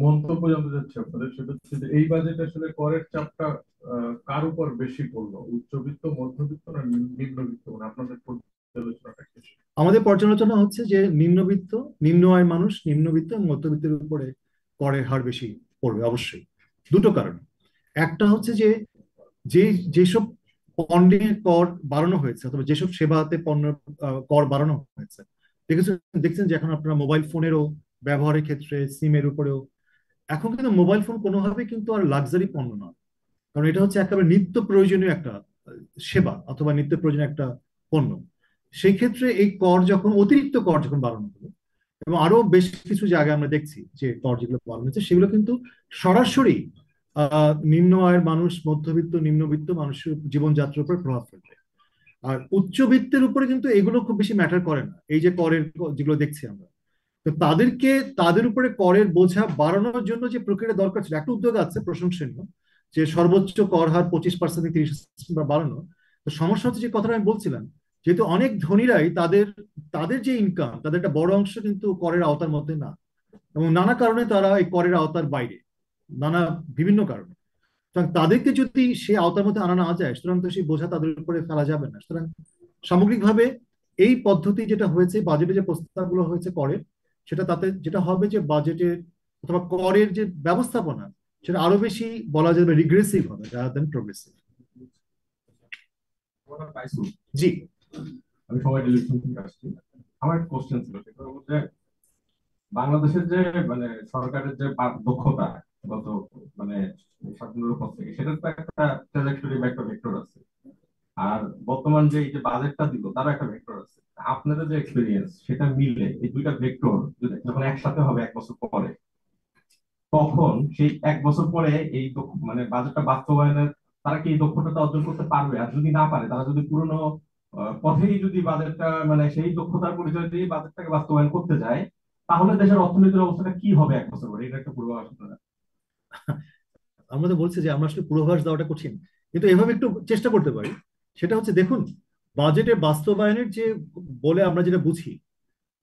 মন্তব্য জানতে চাচ্ছি আপনাদের, সেটা হচ্ছে যে এই বাজেট আসলে করের চাপটা কার উপর বেশি পড়লো, উচ্চবিত্ত, মধ্যবিত্ত না নিম্নবিত্ত, মানে আপনাদের পর্যালোচনাটা কি? আমাদের পর্যালোচনা হচ্ছে যে নিম্নবিত্ত, নিম্ন আয়ের মানুষ, নিম্নবিত্ত এবং মধ্যবিত্তের উপরে করের হার বেশি পড়বে অবশ্যই। দুটো কারণ। একটা হচ্ছে যে যে যেসব পণ্যের কর বাড়ানো হয়েছে অথবা যেসব সেবাতে পণ্য কর বাড়ানো হয়েছে, দেখেছেন দেখছেন যে এখন আপনারা মোবাইল ফোনেরও ব্যবহারের ক্ষেত্রে সিমের উপরেও এখন কিন্তু মোবাইল ফোন কোনোভাবেই কিন্তু আর লাক্সারি পণ্য নয়, কারণ এটা হচ্ছে একেবারে নিত্য প্রয়োজনীয় একটা সেবা অথবা নিত্য প্রয়োজনীয় একটা পণ্য। সেই ক্ষেত্রে এই কর যখন অতিরিক্ত কর যখন বাড়ানো হলো, এবং আরো বেশ কিছু জায়গায় আমরা দেখছি যে কর যেগুলো বাড়ানো হচ্ছে সেগুলো কিন্তু সরাসরি নিম্ন আয়ের মানুষ, মধ্যবিত্ত, নিম্নবিত্ত মানুষের জীবনযাত্রার উপর প্রভাব ফেলবে। আর উচ্চবিত্তের উপরে কিন্তু এগুলো খুব বেশি ম্যাটার করে না, এই যে করের যেগুলো দেখছি আমরা। তো তাদেরকে, তাদের উপরে করের বোঝা বাড়ানোর জন্য যে প্রক্রিয়া দরকার ছিল, একটা উদ্যোগ আছে প্রশংসনীয়, যে সর্বোচ্চ কর হার 25% থেকে 30% বাড়ানো। তো সমস্যা হচ্ছে যে কথাটা আমি বলছিলাম, যেহেতু অনেক ধনীরাই তাদের তাদের যে ইনকাম, তাদের একটা বড় অংশ কিন্তু করের আওতার মধ্যে না, এবং নানা কারণে তারা এই করের আওতার বাইরে, নানা বিভিন্ন কারণে। সুতরাং তাদেরকে যদি সে আওতার মধ্যে আনা না যায়, সুতরাং তো সেই বোঝা তাদের উপরে ফেলা যাবে না। সুতরাং সামগ্রিকভাবে এই পদ্ধতি যেটা হয়েছে, বাজেটে যে প্রস্তাবগুলো হয়েছে করের, সেটা তাতে যেটা হবে যে বাজেটের অথবা করের যে ব্যবস্থাপনা, সেটা আরো বেশি বলা যাবে রিগ্রেসিভ হবে রাদার দেন প্রোগ্রেসিভ। জি। আমি সময় টেলিভিশন থেকে আসছি। আমার একটা কোশ্চেন ছিল, সেটা হচ্ছে বাংলাদেশের যে মানে সরকারের যে দক্ষতা গত মানে স্বাধীনতার পর থেকে, সেটার তো একটা ট্রাজেক্টরি বা একটা ভেক্টর আছে। আর বর্তমান যে এই যে বাজেটটা দিল, তারও একটা ভেক্টর আছে। আপনাদের যে এক্সপিরিয়েন্স, সেটা মিলে এই দুইটা ভেক্টর যখন একসাথে হবে 1 বছর পরে, তখন সেই 1 বছর পরে এই মানে বাজেটটা বাস্তবায়নের তারা কি এই দক্ষতাটা অর্জন করতে পারবে? আর যদি না পারে, তারা যদি পুরনো পথেই যদি বাজেটটা মানে সেই দক্ষতার পরিচয় দিয়ে বাজেটটাকে বাস্তবায়ন করতে যায়, তাহলে দেশের অর্থনীতির অবস্থাটা কি হবে 1 বছর পরে? এটা একটা পূর্বাভাস আপনারা। আমরা তো বলছি যে আমরা আসলে পূর্বাভাস দেওয়াটা কঠিন, কিন্তু এভাবে একটু চেষ্টা করতে পারি। সেটা হচ্ছে দেখুন, বাজেটের বাস্তবায়নের যে বলে আমরা যেটা বুঝি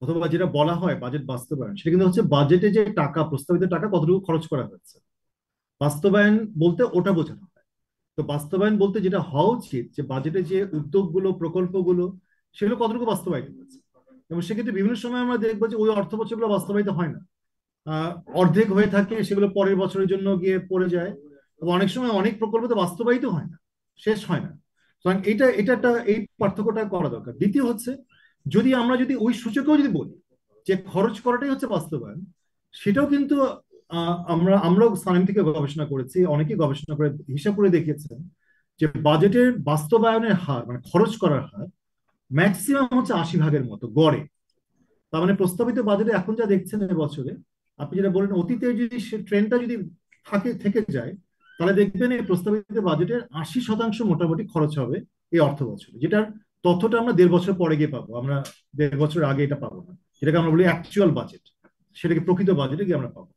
অথবা যেটা বলা হয় বাজেট বাস্তবায়ন, সেটা কিন্তু হচ্ছে বাজেটে যে টাকা, প্রস্তাবিত টাকা কতটুকু খরচ করা হয়েছে। বাস্তবায়ন বলতে ওটা বোঝানো হয়। তো বাস্তবায়ন বলতে যেটা হওয়া উচিত, যে বাজেটে যে উদ্যোগগুলো, প্রকল্পগুলো, সেগুলো কতটুকু বাস্তবায়িত হয়েছে। এবং সেক্ষেত্রে বিভিন্ন সময় আমরা দেখবো যে ওই অর্থ বছরগুলো বাস্তবায়িত হয় না, অর্ধেক হয়ে থাকে, সেগুলো পরের বছরের জন্য গিয়ে পড়ে যায়। এবং অনেক সময় অনেক প্রকল্প তো বাস্তবায়িত হয় না, শেষ হয় না। সুতরাং এটা একটা, এই পার্থক্যটা করা দরকার। দ্বিতীয় হচ্ছে, যদি আমরা যদি ওই সূচকেও যদি বলি যে খরচ করাটাই হচ্ছে বাস্তবায়ন, সেটাও কিন্তু আমরাও সানেম থেকে গবেষণা করেছি, অনেকেই গবেষণা করে হিসাব করে দেখিয়েছেন যে বাজেটের বাস্তবায়নের হার, মানে খরচ করার হার ম্যাক্সিমাম হচ্ছে 80% মতো গড়ে। তার মানে প্রস্তাবিত বাজেটে এখন যা দেখছেন এবছরে, আপনি যেটা বলেন অতীতে যদি সে ট্রেন্ডটা যদি থেকে যায়, তাহলে দেখবেন এই প্রস্তাবিত বাজেটের 80% মোটামুটি খরচ হবে এই অর্থ বছরে, যেটার তথ্যটা আমরা 1.5 বছর পরে গিয়ে পাবো। আমরা 1.5 বছর আগে এটা পাবো না, যেটাকে আমরা বলি অ্যাকচুয়াল বাজেট, সেটাকে প্রকৃত বাজেটে গিয়ে আমরা পাবো।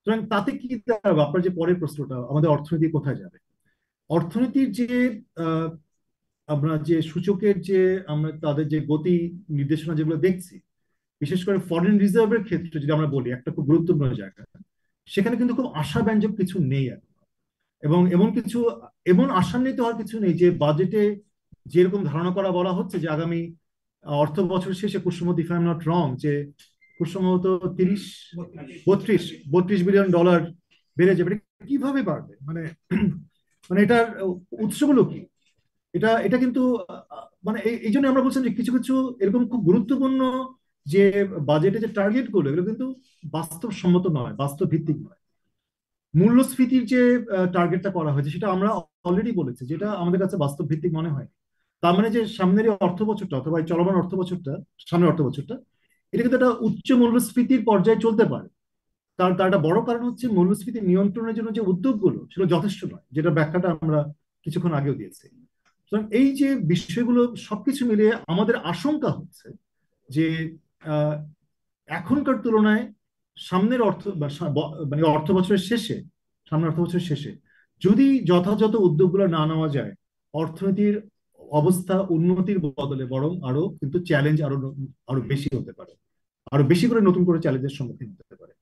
সুতরাং তাতে কি দাঁড়াবে, আপনার যে পরের প্রশ্নটা, আমাদের অর্থনীতি কোথায় যাবে। অর্থনীতির যে আহ, আমরা যে সূচকের যে আমরা তাদের যে গতি নির্দেশনা যেগুলো দেখছি, বিশেষ করে ফরেন রিজার্ভের ক্ষেত্রে যদি আমরা বলি, একটা খুব গুরুত্বপূর্ণ জায়গা, সেখানে কিন্তু খুব আশাব্যঞ্জক কিছু নেই এখন। এবং এমন আশান্বিত হওয়ার কিছু নেই যে বাজেটে যেরকম ধারণা করা বলা হচ্ছে যে আগামী অর্থ বছর শেষে খুব সম্ভবত, if I am not wrong, যে খুব সম্ভবত 32 বিলিয়ন ডলার বেড়ে যাবে। এটা কিভাবে বাড়বে, মানে মানে এটার উৎসগুলো কি? এটা এটা কিন্তু মানে এই জন্য আমরা বলছিলাম যে কিছু কিছু এরকম খুব গুরুত্বপূর্ণ যে বাজেটে যে টার্গেট গুলো, এগুলো কিন্তু বাস্তবসম্মত নয়, বাস্তব ভিত্তিক নয়। মূল্যস্ফীতির যে টার্গেটটা করা হয়েছে, সেটা আমরা অলরেডি বলেছি, যেটা আমাদের কাছে বাস্তব ভিত্তিক মনে হয়। তার মানে যে সামনের এই অর্থ বছরটা অথবা এই চলমান অর্থ বছরটা, সামনের অর্থ বছরটা, এটা কিন্তু একটা উচ্চ মূল্যস্ফীতির পর্যায়ে চলতে পারে। তার তার একটা বড় কারণ হচ্ছে মূল্যস্ফীতি নিয়ন্ত্রণের জন্য যে উদ্যোগগুলো, সেগুলো যথেষ্ট নয়, যেটা ব্যাখ্যাটা আমরা কিছুক্ষণ আগেও দিয়েছি। সুতরাং এই যে বিষয়গুলো সবকিছু মিলিয়ে আমাদের আশঙ্কা হচ্ছে যে আহ, এখনকার তুলনায় সামনের অর্থ মানে অর্থ বছরের শেষে, সামনের অর্থ বছরের শেষে যদি যথাযথ উদ্যোগগুলো না নেওয়া যায়, অর্থনীতির অবস্থা উন্নতির বদলে বরং আরো কিন্তু চ্যালেঞ্জ আরো বেশি হতে পারে, আরো বেশি করে নতুন করে চ্যালেঞ্জের সম্মুখীন হতে পারে।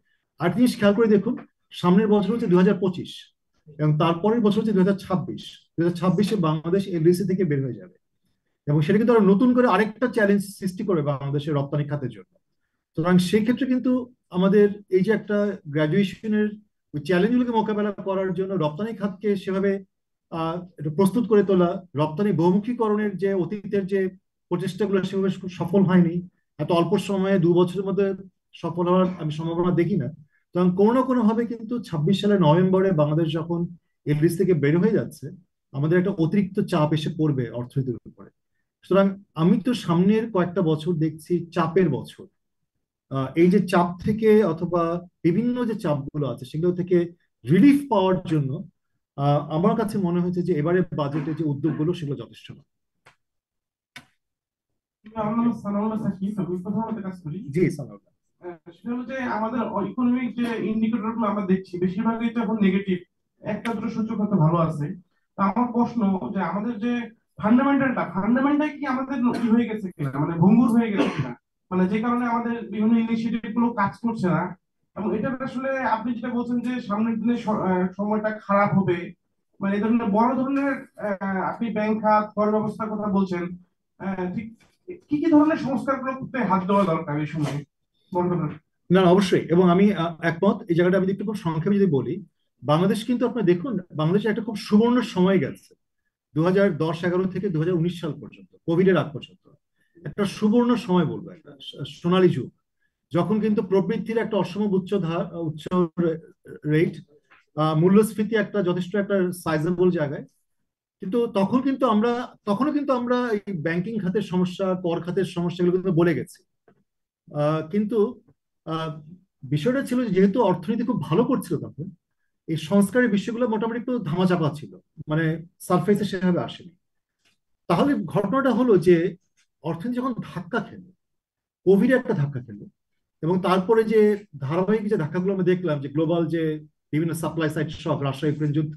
আর জিনিস খেয়াল করে দেখুন, সামনের বছর হচ্ছে 2025, এবং তারপরের বছর হচ্ছে 2026। 2026-এ বাংলাদেশ এলডিসি থেকে বের হয়ে যাবে, এবং সেটা কিন্তু আরো নতুন করে আরেকটা চ্যালেঞ্জ সৃষ্টি করে বাংলাদেশের রপ্তানি খাতের জন্য। সুতরাং সেই ক্ষেত্রে কিন্তু আমাদের এই যে একটা গ্রাজুয়েশনের ওই চ্যালেঞ্জগুলোকে মোকাবেলা করার জন্য রপ্তানি খাতকে সেভাবে একটু প্রস্তুত করে তোলা, রপ্তানি বহুমুখীকরণের যে অতীতের যে প্রচেষ্টাগুলো সেভাবে খুব সফল হয়নি, এত অল্প সময়ে 2 বছরের মধ্যে সফল হওয়ার আমি সম্ভাবনা দেখি না। কারণ কোনো না কোনো ভাবে কিন্তু 26 সালের নভেম্বরে বাংলাদেশ যখন এলডিসি থেকে বের হয়ে যাচ্ছে, আমাদের একটা অতিরিক্ত চাপ এসে পড়বে অর্থনীতির উপরে। সুতরাং আমি তো সামনের কয়েকটা বছর দেখছি চাপের বছর। এই যে চাপ থেকে অথবা বিভিন্ন যে চাপগুলো আছে সেগুলো থেকে রিলিফ পাওয়ার জন্য আমার কাছে মনে হয়েছে যে এবারে বাজেটে যে উদ্যোগগুলো সেগুলো যথেষ্ট না। আমার নাম সানাউল্লাহ সাকিব, আমি প্রধানত কাজ করি। জি সালাম। সেটা হলো যে আমাদের ইকোনমিক যে ইন্ডিকেটর গুলো আমরা দেখছি বেশিরভাগই তো এখন নেগেটিভ, একটা দুটো সূচক হয়তো ভালো আছে। তো আমার প্রশ্ন যে আমাদের যে ফান্ডামেন্টাল কি আমাদের ই হয়ে গেছে কিনা, মানে ভঙ্গুর হয়ে গেছে কিনা, মানে যে কারণে আমাদের বিভিন্ন ইনিশিয়েটিভ গুলো কাজ করছে না। এবং এটা আসলে আপনি যেটা বলছেন যে সামনের দিনে সময়টা খারাপ হবে, মানে এই ধরনের বড় ধরনের আপনি ব্যাংক খাত কর ব্যবস্থার কথা বলছেন, ঠিক কি কি ধরনের সংস্কার গুলো করতে হাত দেওয়া দরকার এই সময় বর্তমানে? না না, অবশ্যই, এবং আমি একমত। এই জায়গাটা আমি একটু খুব সংক্ষেপে যদি বলি, বাংলাদেশ কিন্তু আপনি দেখুন, বাংলাদেশে একটা খুব সুবর্ণ সময় গেছে 2010-11 থেকে 2019 সাল পর্যন্ত, কোভিড এর আগ পর্যন্ত একটা সুবর্ণ সময় বলবো, একটা সোনালী যুগ, যখন কিন্তু প্রবৃদ্ধির একটা অসম উচ্চ রেট, মূল্যস্ফীতি একটা যথেষ্ট একটা সাইজেবল জায়গায়। কিন্তু তখনও কিন্তু আমরা এই ব্যাংকিং খাতের সমস্যা, কর খাতের সমস্যাগুলো কিন্তু বলে গেছি। কিন্তু আহ, বিষয়টা ছিল যে যেহেতু অর্থনীতি খুব ভালো করছিল তখন, এই সংস্কারের বিষয়গুলো মোটামুটি একটু ধামাচাপা ছিল, মানে সারফেসে সেভাবে আসেনি। তাহলে ঘটনাটা হলো যে অর্থনীতি যখন ধাক্কা খেলো, কোভিড একটা ধাক্কা খেলো, এবং তারপরে যে ধারাবাহিক যে ধাক্কাগুলো আমরা দেখলাম, যে গ্লোবাল যে বিভিন্ন সাপ্লাই সাইড শক, রাশিয়া ইউক্রেন যুদ্ধ,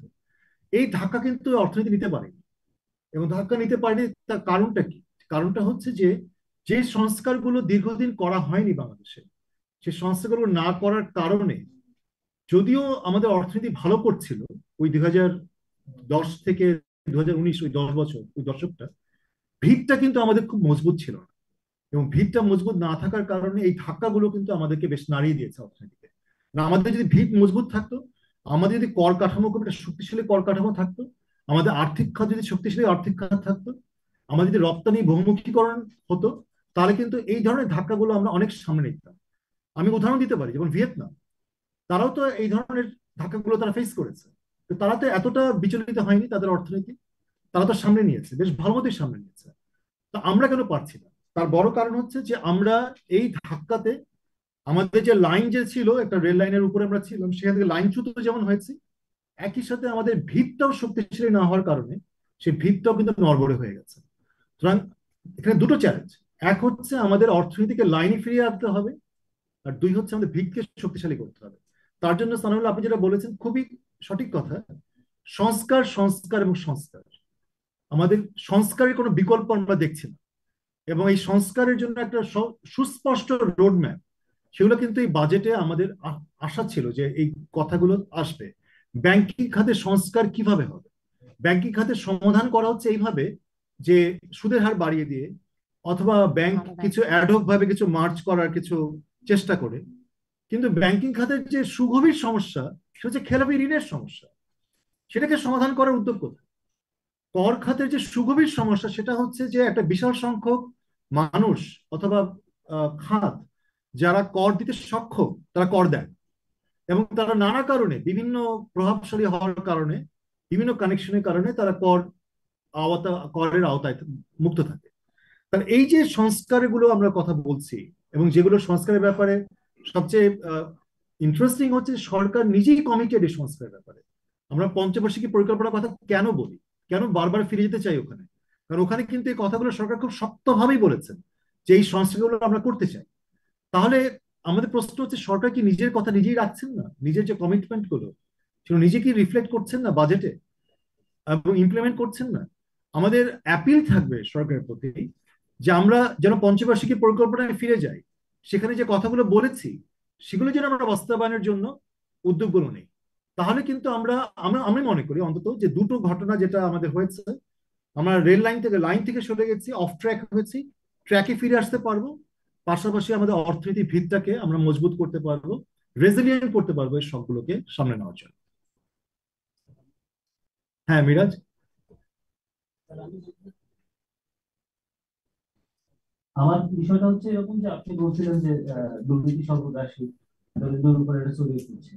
এই ধাক্কা কিন্তু অর্থনীতি নিতে পারেনি। এবং ধাক্কা নিতে পারেনি, তার কারণটা কি? কারণটা হচ্ছে যে যে সংস্কারগুলো দীর্ঘদিন করা হয়নি বাংলাদেশে, সেই সংস্কারগুলো না করার কারণে যদিও আমাদের অর্থনীতি ভালো করছিল ওই 2010 থেকে 2019, ওই 10 বছর, ওই দশকটা, ভিতটা কিন্তু আমাদের খুব মজবুত ছিল না। এবং ভিতটা মজবুত না থাকার কারণে এই ধাক্কাগুলো কিন্তু আমাদেরকে বেশ নাড়িয়ে দিয়েছে অর্থনীতিতে। না, আমাদের যদি ভিত মজবুত থাকতো, আমাদের যদি কর কাঠামো খুব একটা শক্তিশালী কর কাঠামো থাকতো, আমাদের আর্থিক খাত যদি শক্তিশালী আর্থিক খাত থাকতো, আমাদের যদি রপ্তানি বহুমুখীকরণ হতো, তাহলে কিন্তু এই ধরনের ধাক্কাগুলো আমরা অনেক সামনে নিতাম। আমি উদাহরণ দিতে পারি, যেমন ভিয়েতনাম, তারাও তো এই ধরনের ধাক্কাগুলো তারা ফেস করেছে, তো তারা তো এতটা বিচলিত হয়নি তাদের অর্থনীতি, তারা তো সামনে নিয়েছে, বেশ ভালো মতোই সামনে নিয়েছে। তো আমরা কেন পারছি না? তার বড় কারণ হচ্ছে যে আমরা এই ধাক্কাতে, আমাদের যে লাইন যে ছিল, একটা রেল লাইনের উপরে আমরা ছিলাম, সেখান থেকে লাইনচ্যুত যেমন হয়েছে, একই সাথে আমাদের ভিতটাও শক্তিশালী না হওয়ার কারণে সেই ভিতটাও কিন্তু নড়বড়ে হয়ে গেছে। সুতরাং এখানে দুটো চ্যালেঞ্জ, এক হচ্ছে আমাদের অর্থনীতিকে লাইনে ফিরিয়ে আনতে হবে, আর দুই হচ্ছে আমাদের ভিতকে শক্তিশালী করতে হবে। তার জন্য সানাউল্লাহ, আপনি যেটা বলেছেন খুবই সঠিক কথা। সংস্কার, সংস্কার এবং সংস্কার, আমাদের সংস্কারের কোনো বিকল্প আমরা দেখছি না। এবং এই সংস্কারের জন্য একটা সুস্পষ্ট রোড ম্যাপ, সেগুলো কিন্তু এই বাজেটে আমাদের আশা ছিল যে এই কথাগুলো আসবে। ব্যাংকিং খাতে সংস্কার কিভাবে হবে? ব্যাংকিং খাতের সমাধান করা হচ্ছে এইভাবে যে সুদের হার বাড়িয়ে দিয়ে, অথবা ব্যাংক কিছু অ্যাডহক ভাবে কিছু মার্জ করার কিছু চেষ্টা করে। কিন্তু ব্যাংকিং খাতের যে সুগভীর সমস্যা, সেটা হচ্ছে খেলাপি ঋণের সমস্যা, সেটাকে সমাধান করার উদ্যোগ কোথায়? কর খাতের যে সুগভীর সমস্যা, সেটা হচ্ছে যে একটা বিশাল সংখ্যক মানুষ অথবা খাত যারা কর দিতে সক্ষম, তারা কর দেয়, এবং তারা নানা কারণে, বিভিন্ন প্রভাবশালী হওয়ার কারণে, বিভিন্ন কানেকশনের কারণে তারা করের আওতায় মুক্ত থাকে। তাহলে এই যে সংস্কারগুলো আমরা কথা বলছি, এবং যেগুলো সংস্কারের ব্যাপারে সবচেয়ে ইন্টারেস্টিং হচ্ছে, সরকার নিজেই কমিটেড এই সংস্কারের ব্যাপারে। আমরা পঞ্চবার্ষিকী পরিকল্পনার কথা কেন বলি, কেন বারবার ফিরে যেতে চাই ওখানে? কারণ ওখানে কিন্তু এই কথাগুলো সরকার খুব শক্তভাবেই বলেছেন যে এই সংস্কারগুলো আমরা করতে চাই। তাহলে আমাদের প্রশ্ন হচ্ছে সরকার কি নিজের কথা নিজেই রাখছেন না? নিজের যে কমিটমেন্ট গুলো সেগুলো নিজে কি রিফ্লেক্ট করছেন না বাজেটে এবং ইমপ্লিমেন্ট করছেন না? আমাদের অ্যাপিল থাকবে সরকারের প্রতি যে আমরা যেন পঞ্চবার্ষিকী পরিকল্পনায় ফিরে যাই, সেখানে যে কথাগুলো বলেছি সেগুলো যেন আমরা বাস্তবায়নের জন্য উদ্যোগগুলো নেই। তাহলে কিন্তু আমরা আমরা আমি মনে করি অন্তত যে দুটো ঘটনা যেটা আমাদের হয়েছে, আমরা রেল লাইন থেকে সরে গেছি, অফ ট্র্যাক হয়েছি, ট্র্যাকে ফিরে আসতে পারবো। পাশাপাশি আমাদের অর্থনীতির ভিতটাকে আমরা মজবুত করতে পারবো, রেজিলিয়েন্ট করতে পারবো এই সবগুলোকে সামনে নেওয়ার জন্য। হ্যাঁ মিরাজ। আমার বিষয়টা হচ্ছে এরকম যে আপনি বলছিলেন যে দুর্নীতি সর্বগ্রাসী, দরিদ্রের উপর এটা ছড়িয়ে পড়ছে।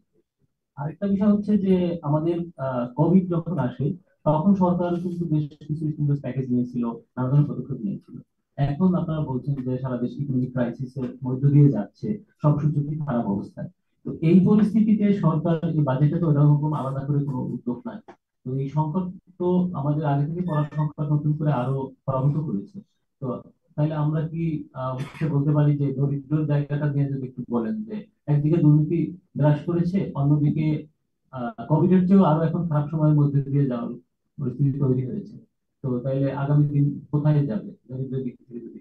আরেকটা বিষয় হচ্ছে যে আমাদের কোভিড যখন আসে তখন সরকার কিন্তু বেশ কিছু স্টিমুলাস প্যাকেজ নিয়েছিল, নানা ধরনের পদক্ষেপ নিয়েছিল। এখন আপনারা বলছেন যে সারা দেশ ইকোনমিক ক্রাইসিসের মধ্য দিয়ে যাচ্ছে, সব সূচকই খারাপ অবস্থায়। তো এই পরিস্থিতিতে সরকার এই বাজেটে তো এরকম আলাদা করে কোনো উদ্যোগ নাই। তো এই সংকট তো আমাদের আগে থেকে পড়া সংকট নতুন করে আরো প্রভাবিত করেছে। তো তাইলে আমরা কি হচ্ছে বলতে পারি যে দরিদ্র জায়গাটা নিয়ে যদি একটু বলেন যে একদিকে দুর্নীতি গ্রাস করেছে, অন্যদিকে কোভিড এর চেয়েও আরো এখন খারাপ সময়ের মধ্যে দিয়ে যাওয়ার পরিস্থিতি তৈরি হয়েছে। তো তাইলে আগামী দিন কোথায় যাবে দরিদ্র দিক থেকে যদি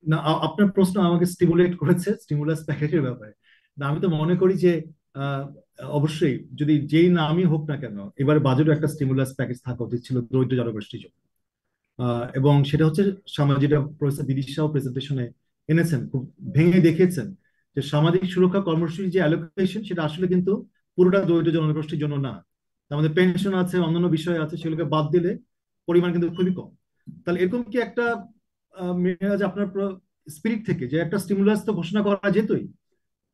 না, আপনার প্রশ্ন আমাকে স্টিমুলেট করেছে স্টিমুলাস প্যাকেজের ব্যাপারে। না, আমি তো মনে করি যে আহ, অবশ্যই যদি যেই নামই হোক না কেন, এবারে বাজেটও একটা স্টিমুলাস প্যাকেজ থাকা উচিত ছিল দরিদ্র জনগোষ্ঠীর জন্য। এবং সেটা হচ্ছে যেটা প্রফেসর বিদিশাও প্রেজেন্টেশনে এনেছেন, খুব ভেঙে দেখিয়েছেন যে সামাজিক সুরক্ষা কর্মসূচির যে অ্যালোকেশন সেটা আসলে কিন্তু পুরোটা দরিদ্র জনগোষ্ঠীর জন্য না। আমাদের পেনশন আছে, অন্যান্য বিষয় আছে, সেগুলোকে বাদ দিলে পরিমাণ কিন্তু খুবই কম। তাহলে এরকম কি একটা মেরাজ আপনার স্পিরিট থেকে যে একটা স্টিমুলাস তো ঘোষণা করা যেতই,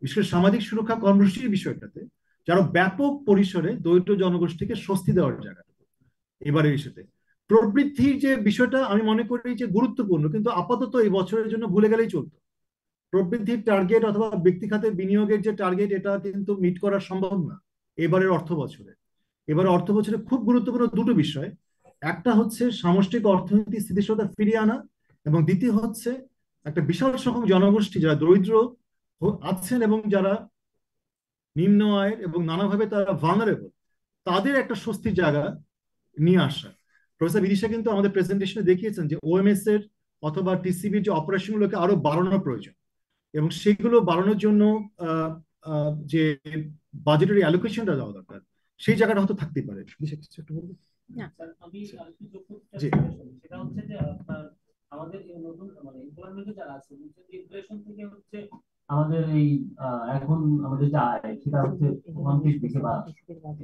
বিশেষ করে সামাজিক সুরক্ষা কর্মসূচির বিষয়টাতে, যারা ব্যাপক পরিসরে দরিদ্র জনগোষ্ঠীকে স্বস্তি দেওয়ার জায়গা এবারের ইস্যুতে। প্রবৃদ্ধির যে বিষয়টা আমি মনে করি যে গুরুত্বপূর্ণ, কিন্তু আপাতত এই বছরের জন্য ভুলে গেলেই চলতো। প্রবৃদ্ধির টার্গেট অথবা ব্যক্তি খাতে বিনিয়োগের যে টার্গেট, এটা কিন্তু মিট করা সম্ভব না এবারের অর্থ বছরে। এবারে অর্থ বছরে খুব গুরুত্বপূর্ণ দুটো বিষয়, একটা হচ্ছে সামষ্টিক অর্থনীতি স্থিতিশীলতা ফিরিয়ে আনা, এবং দ্বিতীয় হচ্ছে একটা বিশাল সংখ্যক জনগোষ্ঠী যারা দরিদ্র আছেন এবং যারা নিম্ন আয়ের এবং নানাভাবে তারা ভালনারেবল, তাদের একটা স্বস্তির জায়গা নিয়ে আসা। প্রফেসর বিদিশা কিন্তু আমাদের প্রেজেন্টেশনে দেখিয়েছেন যে ওএমএস এর অথবা টিসিবির যে অপারেশন গুলোকে আরো বাড়ানোর প্রয়োজন, এবং সেগুলো বাড়ানোর জন্য যে বাজেটারি অ্যালোকেশনটা দেওয়া দরকার, সেই জায়গাটা হয়তো থাকতে পারে। বিদিশা কিছু একটু বলবে? স্যার, আমি আরেকটু যোগ করতে জি। চাচ্ছি। সেটা হচ্ছে যে আপনার আমাদের এই নতুন মানে এমপ্লয়মেন্টে যারা আছে ইনফ্লেশন থেকে হচ্ছে আমাদের এই এখন আমাদের যে আয় সেটা হচ্ছে কমপ্লিট দিকে বা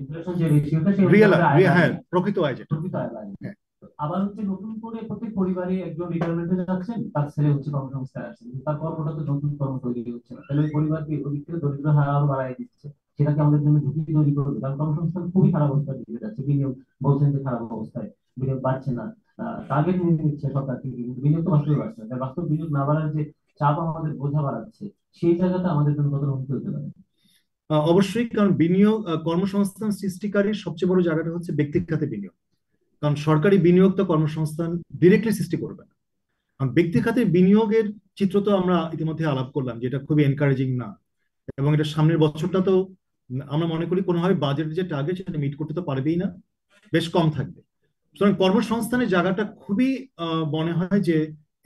ইনফ্লেশন যে রেশিওটা সেই রিয়েল, অনুসারে আয় হ্যাঁ, বাড়বে, প্রকৃত আয় যেটা। প্রকৃত আয় বাড়বে। হ্যাঁ। তো আবার হচ্ছে নতুন করে প্রত্যেক পরিবারে একজন রিটায়ারমেন্টে যাচ্ছেন, তার ছেলে হচ্ছে কর্মসংস্থানে আসছেন, কিন্তু তার কর্মটা তো নতুন কর্ম তৈরি হচ্ছে না। তাহলে ওই পরিবারকে ওদিক থেকে দরিদ্র হার আরো বাড়াই দিচ্ছে। সেটা কি আমাদের জন্য ঝুঁকি তৈরি করবে? কারণ কর্মসংস্থান খুবই খারাপ অবস্থায় দিকে যাচ্ছে, বিনিয়োগ বলছেন যে খারাপ অবস্থায়, বিনিয়োগ বাড়ছে না। টার্গেট নিয়ে নিচ্ছে সরকার থেকে, কিন্তু বিনিয়োগ তো বাস্তবে বাড়ছে না। তাই বাস্তব বিনিয়োগ না বাড়ার যে চাপ আমাদের বোঝা বাড়াচ্ছে, সেই জায়গাটা আমাদের জন্য কতটা হুমকি হতে পারে? অবশ্যই, কারণ বিনিয়োগ কর্মসংস্থান সৃষ্টিকারীর সবচেয়ে বড় জায়গাটা হচ্ছে ব্যক্তি খাতে বিনিয়োগ। কারণ সরকারি বিনিয়োগ তো কর্মসংস্থান ডিরেক্টলি সৃষ্টি করবে না। কারণ ব্যক্তি খাতে বিনিয়োগের চিত্র তো আমরা ইতিমধ্যে আলাপ করলাম, যেটা খুবই এনকারেজিং না, এবং এটা সামনের বছরটা তো আমরা মনে করি কোনোভাবে বাজেটের যে টার্গেট সেটা মিট করতে তো পারবেই না, বেশ কম থাকবে। সুতরাং কর্মসংস্থানের জায়গাটা খুবই মনে হয় যে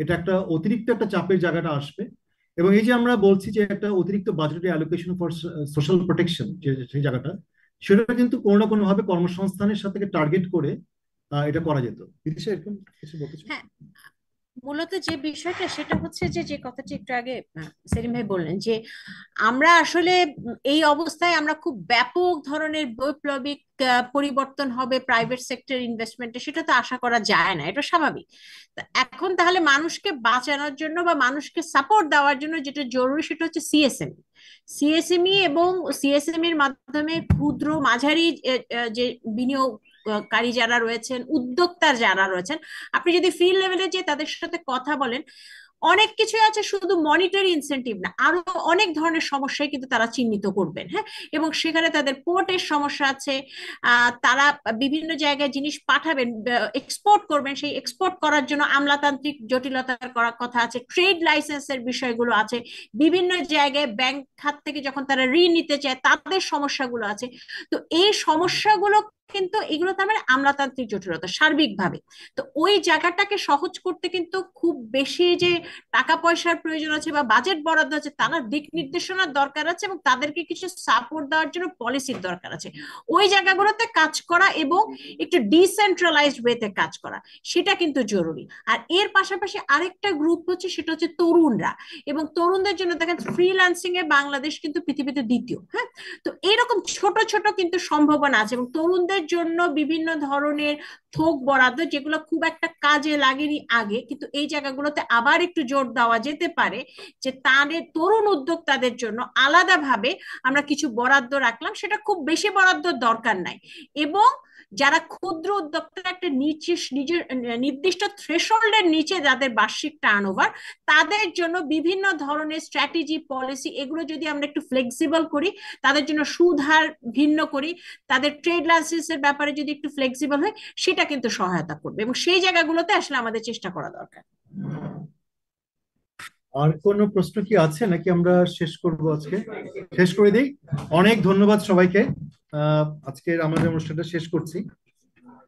এটা একটা অতিরিক্ত একটা চাপের জায়গাটা আসবে। এবং এই যে আমরা বলছি যে একটা অতিরিক্ত বাজেটের অ্যালোকেশন ফর সোশ্যাল প্রোটেকশন, যে সেই জায়গাটা, সেটা কিন্তু কোনো না কোনো ভাবে কর্মসংস্থানের সাথে টার্গেট করে এটা করা যেত। বিদিশা, এরকম কিছু বলতে চাও? হ্যাঁ, মূলত যে বিষয়টা সেটা হচ্ছে যে যে কথাটি একটু আগে সেলিম ভাই বললেন যে আমরা আসলে এই অবস্থায় আমরা খুব ব্যাপক ধরনের বৈপ্লবিক পরিবর্তন হবে প্রাইভেট সেক্টর ইনভেস্টমেন্টে, সেটা তো আশা করা যায় না, এটা স্বাভাবিক। তা এখন তাহলে মানুষকে বাঁচানোর জন্য বা মানুষকে সাপোর্ট দেওয়ার জন্য যেটা জরুরি সেটা হচ্ছে সিএসএমই। সিএসএমই এবং সিএসএমই এর মাধ্যমে ক্ষুদ্র মাঝারি যে বিনিয়োগকারী যারা রয়েছেন, উদ্যোক্তা যারা রয়েছেন, আপনি যদি ফিল্ড লেভেলে যে তাদের সাথে কথা বলেন, অনেক কিছুই আছে, শুধু মনিটারি ইনসেনটিভ না, আরো অনেক ধরনের সমস্যায় কিন্তু তারা চিহ্নিত করবেন। হ্যাঁ, এবং সেখানে তাদের পোর্টের সমস্যা আছে, তারা বিভিন্ন জায়গায় জিনিস পাঠাবেন, এক্সপোর্ট করবেন, সেই এক্সপোর্ট করার জন্য আমলাতান্ত্রিক জটিলতার করার কথা আছে, ট্রেড লাইসেন্সের বিষয়গুলো আছে, বিভিন্ন জায়গায় ব্যাংক খাত থেকে যখন তারা ঋণ নিতে চায় তাদের সমস্যাগুলো আছে। তো এই সমস্যাগুলো কিন্তু এগুলো তার মানে আমলাতান্ত্রিক জটিলতা সার্বিকভাবে। তো ওই জায়গাটাকে সহজ করতে কিন্তু খুব বেশি যে টাকা পয়সার প্রয়োজন আছে বা বাজেট বরাদ্দ আছে তা না, দিক নির্দেশনার দরকার আছে এবং তাদেরকে কিছু সাপোর্ট দেওয়ার জন্য পলিসির দরকার আছে। ওই জায়গাগুলোতে কাজ করা এবং একটু ডিসেন্ট্রালাইজড ওয়েতে কাজ করা, সেটা কিন্তু জরুরি। আর এর পাশাপাশি আরেকটা গ্রুপ হচ্ছে, সেটা হচ্ছে তরুণরা। এবং তরুণদের জন্য দেখেন ফ্রিল্যান্সিং এ বাংলাদেশ কিন্তু পৃথিবীতে দ্বিতীয়। হ্যাঁ, তো এইরকম ছোট ছোট কিন্তু সম্ভাবনা আছে এবং তরুণদের জন্য বিভিন্ন ধরনের থোক বরাদ্দ, যেগুলো খুব একটা কাজে লাগেনি আগে, কিন্তু এই জায়গাগুলোতে আবার একটু জোর দেওয়া যেতে পারে যে তাদের তরুণ উদ্যোক্তাদের জন্য আলাদাভাবে আমরা কিছু বরাদ্দ রাখলাম, সেটা খুব বেশি বরাদ্দ দরকার নাই। এবং যারা ক্ষুদ্র উদ্যোক্তা, একটা নিচে নিজের নির্দিষ্ট থ্রেশহোল্ডের নিচে যাদের বার্ষিক টার্নওভার, তাদের জন্য বিভিন্ন ধরনের স্ট্র্যাটেজি, পলিসি, এগুলো যদি আমরা একটু ফ্লেক্সিবল করি, তাদের জন্য সুদ হার ভিন্ন করি, তাদের ট্রেড লাইসেন্সের ব্যাপারে যদি একটু ফ্লেক্সিবল হয়, সেটা কিন্তু সহায়তা করবে এবং সেই জায়গাগুলোতে আসলে আমাদের চেষ্টা করা দরকার। আর কোনো প্রশ্ন কি আছে নাকি আমরা শেষ করব? আজকে শেষ করে দিই। অনেক ধন্যবাদ সবাইকে। আজকের আমাদের অনুষ্ঠানটা শেষ করছি।